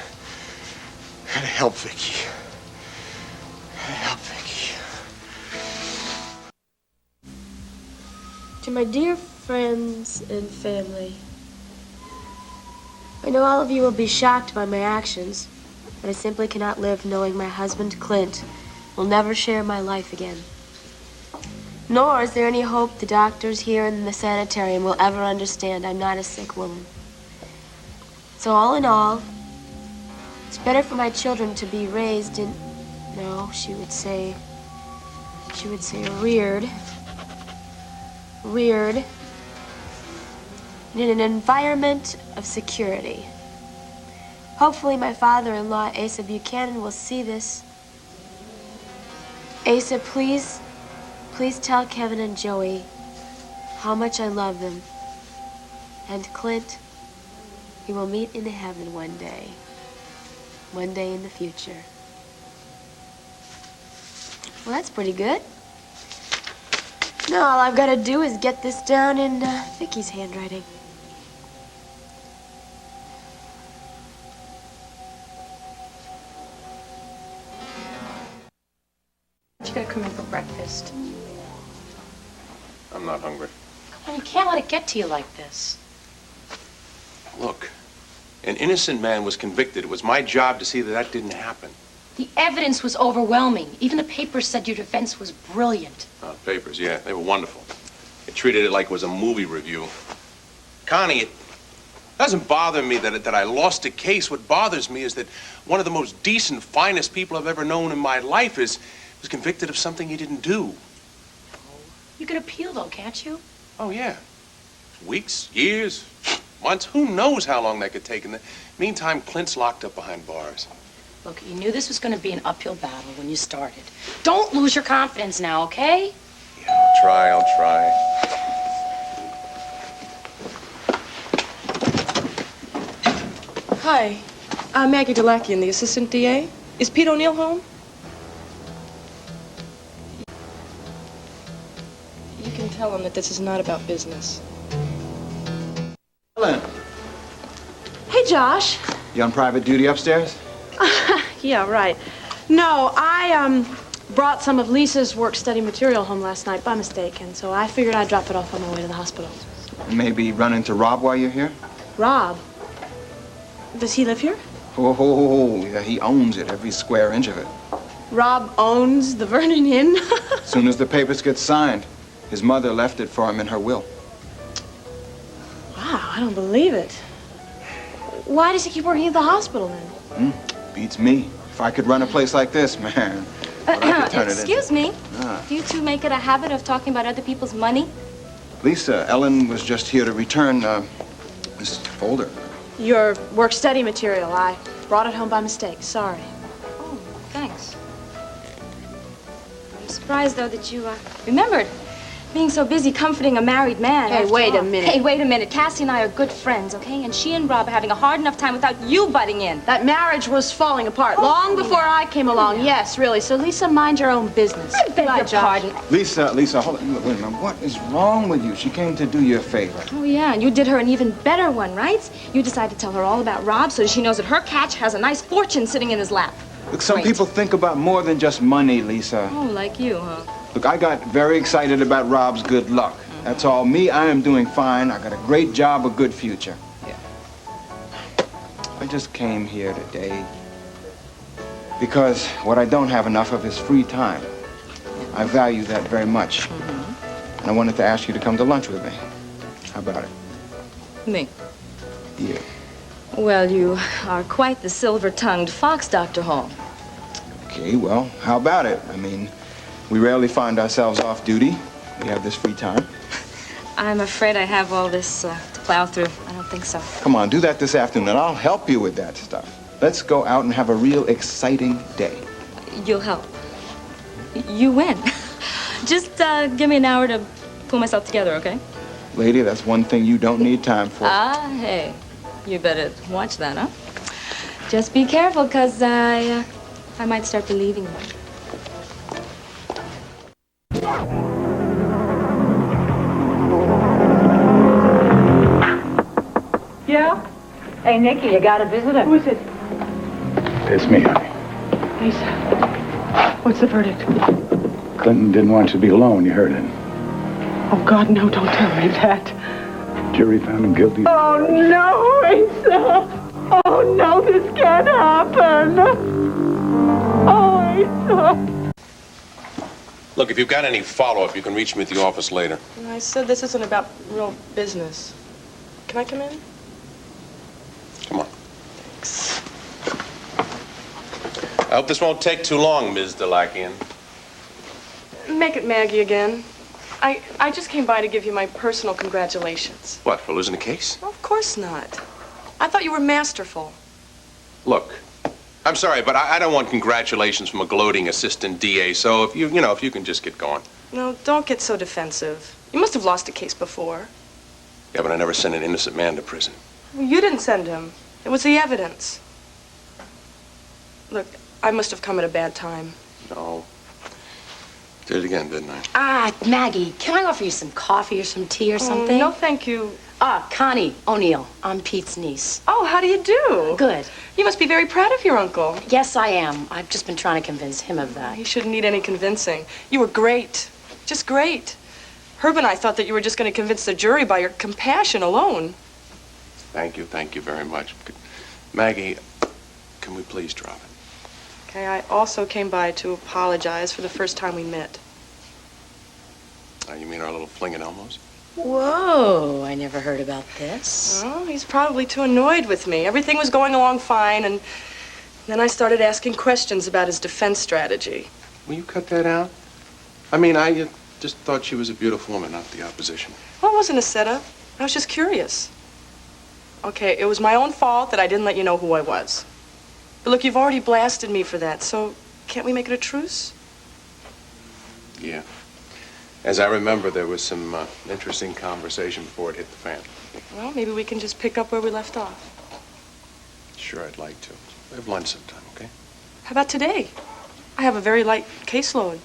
I gotta help Vicki. I gotta help Vicki. To my dear friends and family, I know all of you will be shocked by my actions, but I simply cannot live knowing my husband, Clint, will never share my life again. Nor is there any hope the doctors here in the sanitarium will ever understand I'm not a sick woman. So all in all, it's better for my children to be raised in, no, she would say reared in an environment of security. Hopefully my father-in-law, Asa Buchanan, will see this. Asa, please tell Kevin and Joey how much I love them. And Clint, we will meet in heaven one day in the future. Well, that's pretty good. Now all I've got to do is get this down in Vicki's handwriting. You gotta come in for breakfast. I'm not hungry. Come on, you can't let it get to you like this. Look, an innocent man was convicted. It was my job to see that that didn't happen. The evidence was overwhelming. Even the papers said your defense was brilliant. Papers, yeah, they were wonderful. They treated it like it was a movie review. Connie, it doesn't bother me that I lost a case. What bothers me is that one of the most decent, finest people I've ever known in my life was convicted of something he didn't do. You can appeal, though, can't you? Oh, yeah. Weeks, years, months, who knows how long that could take. In the meantime, Clint's locked up behind bars. Look, you knew this was going to be an uphill battle when you started. Don't lose your confidence now, okay? Yeah, I'll try. Hi, I'm Maggie Delakian, the assistant DA. Is Pete O'Neill home? You can tell him that this is not about business. Helen, Hey, Josh. you on private duty upstairs? Yeah, right. No, I brought some of Lisa's work-study material home last night by mistake, and so I figured I'd drop it off on my way to the hospital. Maybe run into Rob while you're here? Rob? Does he live here? Oh, yeah, he owns it, every square inch of it. Rob owns the Vernon Inn? As soon as the papers get signed, his mother left it for him in her will. Wow, I don't believe it. Why does he keep working at the hospital then? Beats me. If I could run a place like this, man, what I could turn it into. Excuse me. Ah. Do you two make it a habit of talking about other people's money? Lisa, Ellen was just here to return this folder. Your work-study material. I brought it home by mistake. Sorry. Oh, thanks. I'm surprised, though, that you remembered. Being so busy comforting a married man. Hey, after wait a all. minute. Hey, wait a minute. Cassie and I are good friends, okay? And she and Rob are having a hard enough time without you butting in. That marriage was falling apart long before I came along. Yes, really. So, Lisa, mind your own business. I beg your pardon. Lisa, hold on. Wait a minute. What is wrong with you? She came to do you a favor. Oh, yeah, and you did her an even better one, right? You decided to tell her all about Rob so she knows that her catch has a nice fortune sitting in his lap. Look, some Great. people think about more than just money, Lisa. Oh, like you, huh? Look, I got very excited about Rob's good luck. That's all. Me, I am doing fine. I got a great job, a good future. Yeah. I just came here today because what I don't have enough of is free time. I value that very much. And I wanted to ask you to come to lunch with me. How about it? Me? Yeah. Well, you are quite the silver-tongued fox, Dr. Hall. Okay, well, how about it? I mean, we rarely find ourselves off duty. We have this free time. I'm afraid I have all this to plow through. I don't think so. Come on, do that this afternoon, and I'll help you with that stuff. Let's go out and have a real exciting day. You'll help. You win. Just give me an hour to pull myself together, okay? Lady, that's one thing you don't need time for. Hey. You better watch that, huh? Just be careful, because I might start believing you. Yeah? Hey, Nikki, you got a visitor. Who is it? It's me, honey. Lisa, what's the verdict? Clinton didn't want you to be alone. You heard it. Oh, God, no, don't tell me that. Jury found him guilty. Oh, no, Asa. Oh, no, this can't happen. Oh, Asa. Look, if you've got any follow-up, you can reach me at the office later. I said this isn't about real business. Can I come in? Come on. I hope this won't take too long, Ms. Delakian. Make it Maggie again. I just came by to give you my personal congratulations. What, for losing the case? Well, of course not. I thought you were masterful. Look, I'm sorry, but I don't want congratulations from a gloating assistant DA, so if you can just get going. No, don't get so defensive. You must have lost a case before. Yeah, but I never sent an innocent man to prison. Well, you didn't send him. It was the evidence. Look, I must have come at a bad time. No. Did it again, didn't I? Maggie, can I offer you some coffee or some tea or something? No, thank you. Connie O'Neill. I'm Pete's niece. Oh, how do you do? Good. You must be very proud of your uncle. Yes, I am. I've just been trying to convince him of that. He shouldn't need any convincing. You were great. Just great. Herb and I thought that you were just going to convince the jury by your compassion alone. Thank you very much. Maggie, can we please drop it? Okay, I also came by to apologize for the first time we met. You mean our little fling at Elmo's? Whoa, I never heard about this. Oh, he's probably too annoyed with me. Everything was going along fine, and then I started asking questions about his defense strategy. Will you cut that out? I mean, I just thought she was a beautiful woman, not the opposition. Well, it wasn't a setup. I was just curious. Okay, it was my own fault that I didn't let you know who I was. But look, you've already blasted me for that, so can't we make it a truce? Yeah. As I remember, there was some interesting conversation before it hit the fan. Well, maybe we can just pick up where we left off. Sure, I'd like to. We have lunch sometime, okay? How about today? I have a very light caseload.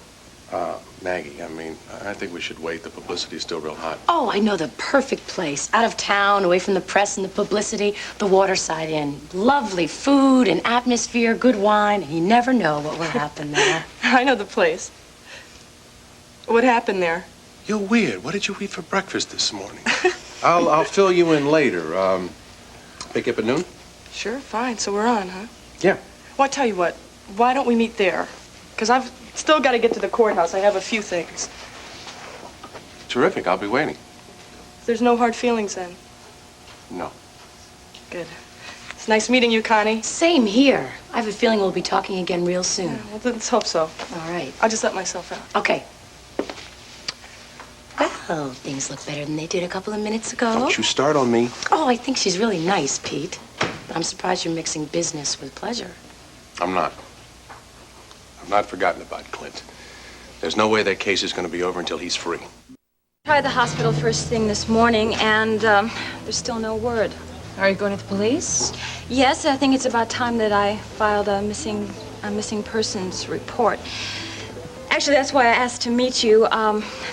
Maggie, I mean, I think we should wait. The publicity's still real hot. Oh, I know the perfect place. Out of town, away from the press and the publicity, the Waterside Inn. Lovely food and atmosphere, good wine. You never know what will happen there. I know the place. What happened there? You're weird. What did you eat for breakfast this morning? I'll fill you in later. Pick up at noon? Sure, fine. So we're on, huh? Yeah. Well, I tell you what. Why don't we meet there? Because I've still got to get to the courthouse. I have a few things. Terrific. I'll be waiting. There's no hard feelings then? No. Good. It's nice meeting you, Connie. Same here. I have a feeling we'll be talking again real soon. Yeah, well, let's hope so. All right. I'll just let myself out. Okay. Well, things look better than they did a couple of minutes ago. Don't you start on me. Oh, I think she's really nice, Pete. But I'm surprised you're mixing business with pleasure. I'm not. I've not forgotten about Clint. There's no way that case is going to be over until he's free. Tried the hospital first thing this morning, and there's still no word. Are you going to the police? Yes, I think it's about time that I filed a missing persons report. Actually, that's why I asked to meet you.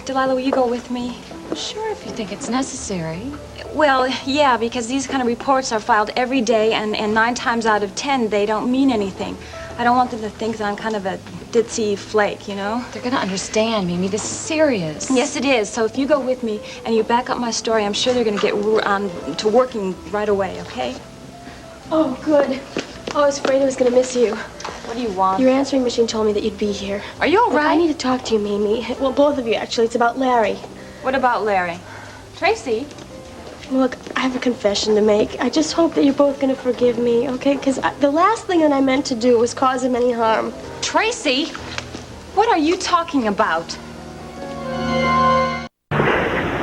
Delilah, will you go with me? Sure, if you think it's necessary. Well, yeah, because these kind of reports are filed every day, and 9 times out of 10, they don't mean anything. I don't want them to think that I'm kind of a ditzy flake, you know? They're gonna understand, Mimi. This is serious. Yes, it is. So if you go with me and you back up my story, I'm sure they're gonna get on to working right away, okay? Oh, good. I was afraid I was going to miss you. What do you want? Your answering machine told me that you'd be here. Are you all right? Look, I need to talk to you, Mimi. Well, both of you, actually. It's about Larry. What about Larry? Tracy? Look, I have a confession to make. I just hope that you're both going to forgive me, okay? Because the last thing that I meant to do was cause him any harm. Tracy? What are you talking about?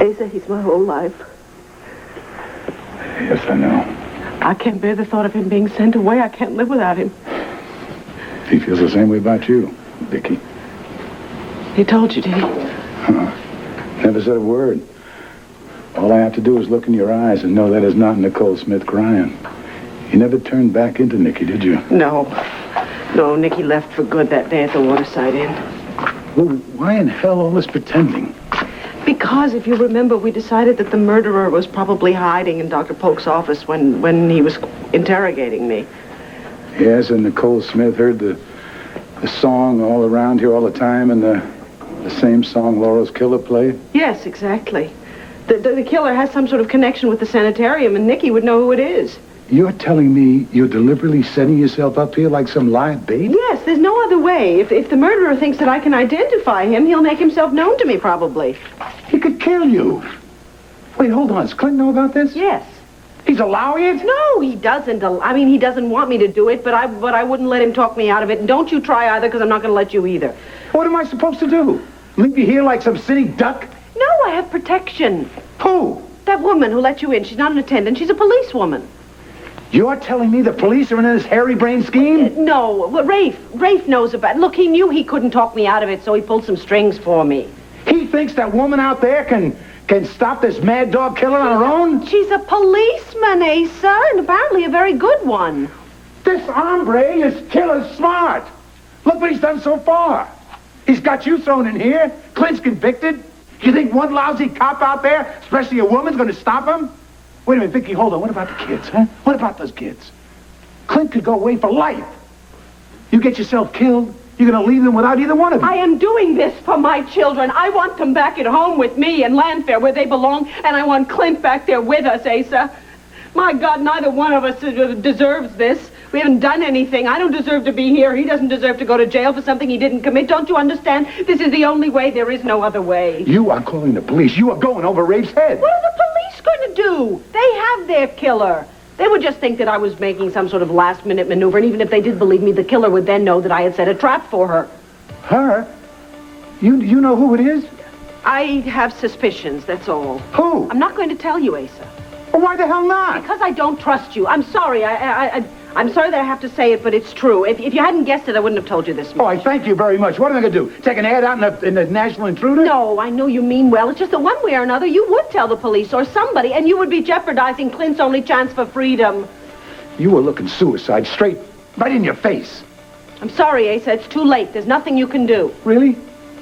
Asa, he's my whole life. Yes, I know. I can't bear the thought of him being sent away. I can't live without him. He feels the same way about you, Vicki. He told you, did he? Never said a word. All I have to do is look in your eyes and know that is not Nicole Smith crying. You never turned back into Nicky, did you? No. No, Nicky left for good that day at the Waterside Inn. Well, why in hell all this pretending? Because, if you remember, we decided that the murderer was probably hiding in Dr. Polk's office when he was interrogating me. Yes, and Nicole Smith heard the song all around here all the time, and the same song Laurel's killer played? Yes, exactly. The killer has some sort of connection with the sanitarium, and Nicky would know who it is. You're telling me you're deliberately setting yourself up here like some live bait? Yes, there's no other way. If the murderer thinks that I can identify him, he'll make himself known to me, probably. He could kill you. Wait, hold on. Does Clint know about this? Yes. He's allowing it? No, he doesn't. I mean, he doesn't want me to do it, but I wouldn't let him talk me out of it. And don't you try either, because I'm not going to let you either. What am I supposed to do? Leave you here like some city duck? No, I have protection. Who? That woman who let you in. She's not an attendant. She's a policewoman. You're telling me the police are in this hairy-brained scheme? No. Well, Rafe knows about it. Look, he knew he couldn't talk me out of it, so he pulled some strings for me. He thinks that woman out there can stop this mad dog killer on her own? She's a policeman, Asa, and apparently a very good one. This hombre is killer smart. Look what he's done so far. He's got you thrown in here. Clint's convicted. You think one lousy cop out there, especially a woman's going to stop him? Wait a minute, Vicki, hold on. What about the kids, huh? What about those kids? Clint could go away for life. You get yourself killed, you're going to leave them without either one of you. I am doing this for my children. I want them back at home with me in Landfair where they belong, and I want Clint back there with us, Asa. My God, neither one of us deserves this. We haven't done anything. I don't deserve to be here. He doesn't deserve to go to jail for something he didn't commit. Don't you understand? This is the only way. There is no other way. You are calling the police. You are going over Rafe's head. What are the police going to do? They have their killer. They would just think that I was making some sort of last-minute maneuver, and even if they did believe me, the killer would then know that I had set a trap for her. Her? You know who it is? I have suspicions, that's all. Who? I'm not going to tell you, Asa. Well, why the hell not? Because I don't trust you. I'm sorry. I'm sorry that I have to say it, but it's true. If you hadn't guessed it, I wouldn't have told you this much. Oh, I thank you very much. What am I going to do? Take an ad out in the National Intruder? No, I know you mean well. It's just that one way or another, you would tell the police or somebody, and you would be jeopardizing Clint's only chance for freedom. You were looking suicide straight right in your face. I'm sorry, Asa. It's too late. There's nothing you can do. Really?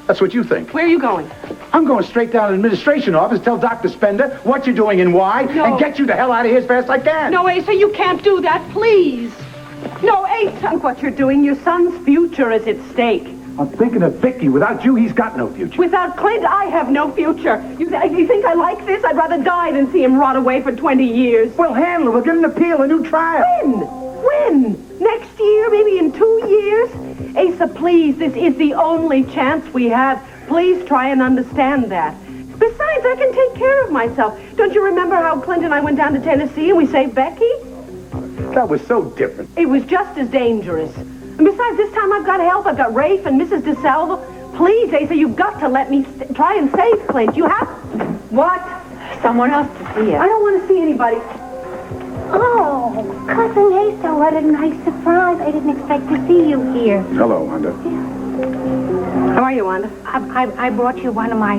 That's what you think? Where are you going? I'm going straight down to the administration office, tell Dr. Spender what you're doing and why, and get you the hell out of here as fast as I can. No, Asa, you can't do that, please. No, Asa. Look what you're doing. Your son's future is at stake. I'm thinking of Vicki. Without you, he's got no future. Without Clint, I have no future. You think I like this? I'd rather die than see him rot away for 20 years. Well, handle it. We'll give him an appeal, a new trial. When? Next year? Maybe in 2 years? Asa, please, this is the only chance we have. Please try and understand that. Besides, I can take care of myself. Don't you remember how Clint and I went down to Tennessee and we saved Becky? That was so different. It was just as dangerous. And besides, this time I've got help. I've got Rafe and Mrs. DeSalvo. Please, Asa, you've got to let me try and save Clint. You have... What? Someone else to see it. I don't want to see anybody. Oh, Cousin Asa, what a nice surprise. I didn't expect to see you here. Hello, Wanda. How are you, Wanda? I brought you one of my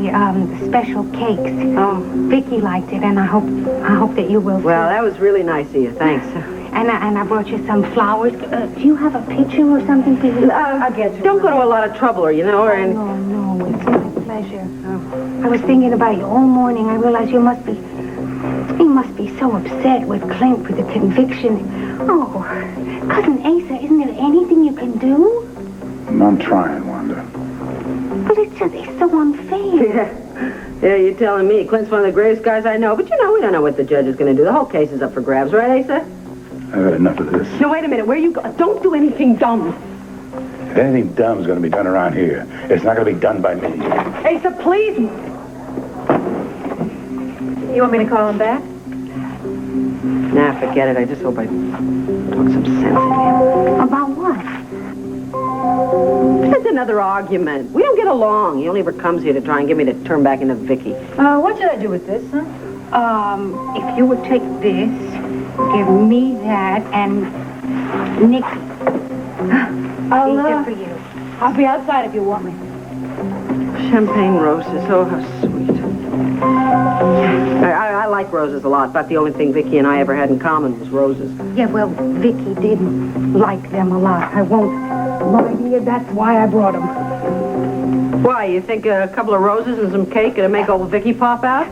special cakes. Oh. Vicki liked it, and I hope that you will. Well, that was really nice of you. Thanks. And I brought you some flowers. Do you have a picture or something for you? I'll get you. Don't go to a lot of trouble, or and... No, it's my pleasure. Oh. I was thinking about you all morning. I realized you must be so upset with Clint for the conviction. Oh, Cousin Asa, isn't there anything you can do? I'm trying, Wanda. But it's so unfair. Yeah, you're telling me. Clint's one of the greatest guys I know. But we don't know what the judge is going to do. The whole case is up for grabs, right, Asa? I've had enough of this. No, wait a minute. Where you go? Don't do anything dumb. If anything dumb is going to be done around here, it's not going to be done by me. Asa, please. You want me to call him back? Nah, forget it. I just hope I talk some sense into him. About what? It's another argument. We don't get along. He only ever comes here to try and get me to turn back into Vicki. What should I do with this, huh? If you would take this Give me that and Nicky. I'll, These are for you. I'll be outside if you want me. Champagne roses. Oh, how sweet. I like roses a lot, but the only thing Vicki and I ever had in common was roses. Yeah, well, Vicki didn't like them a lot. I won't lie to you. That's why I brought them. Why, you think a couple of roses and some cake would make old Vicki pop out?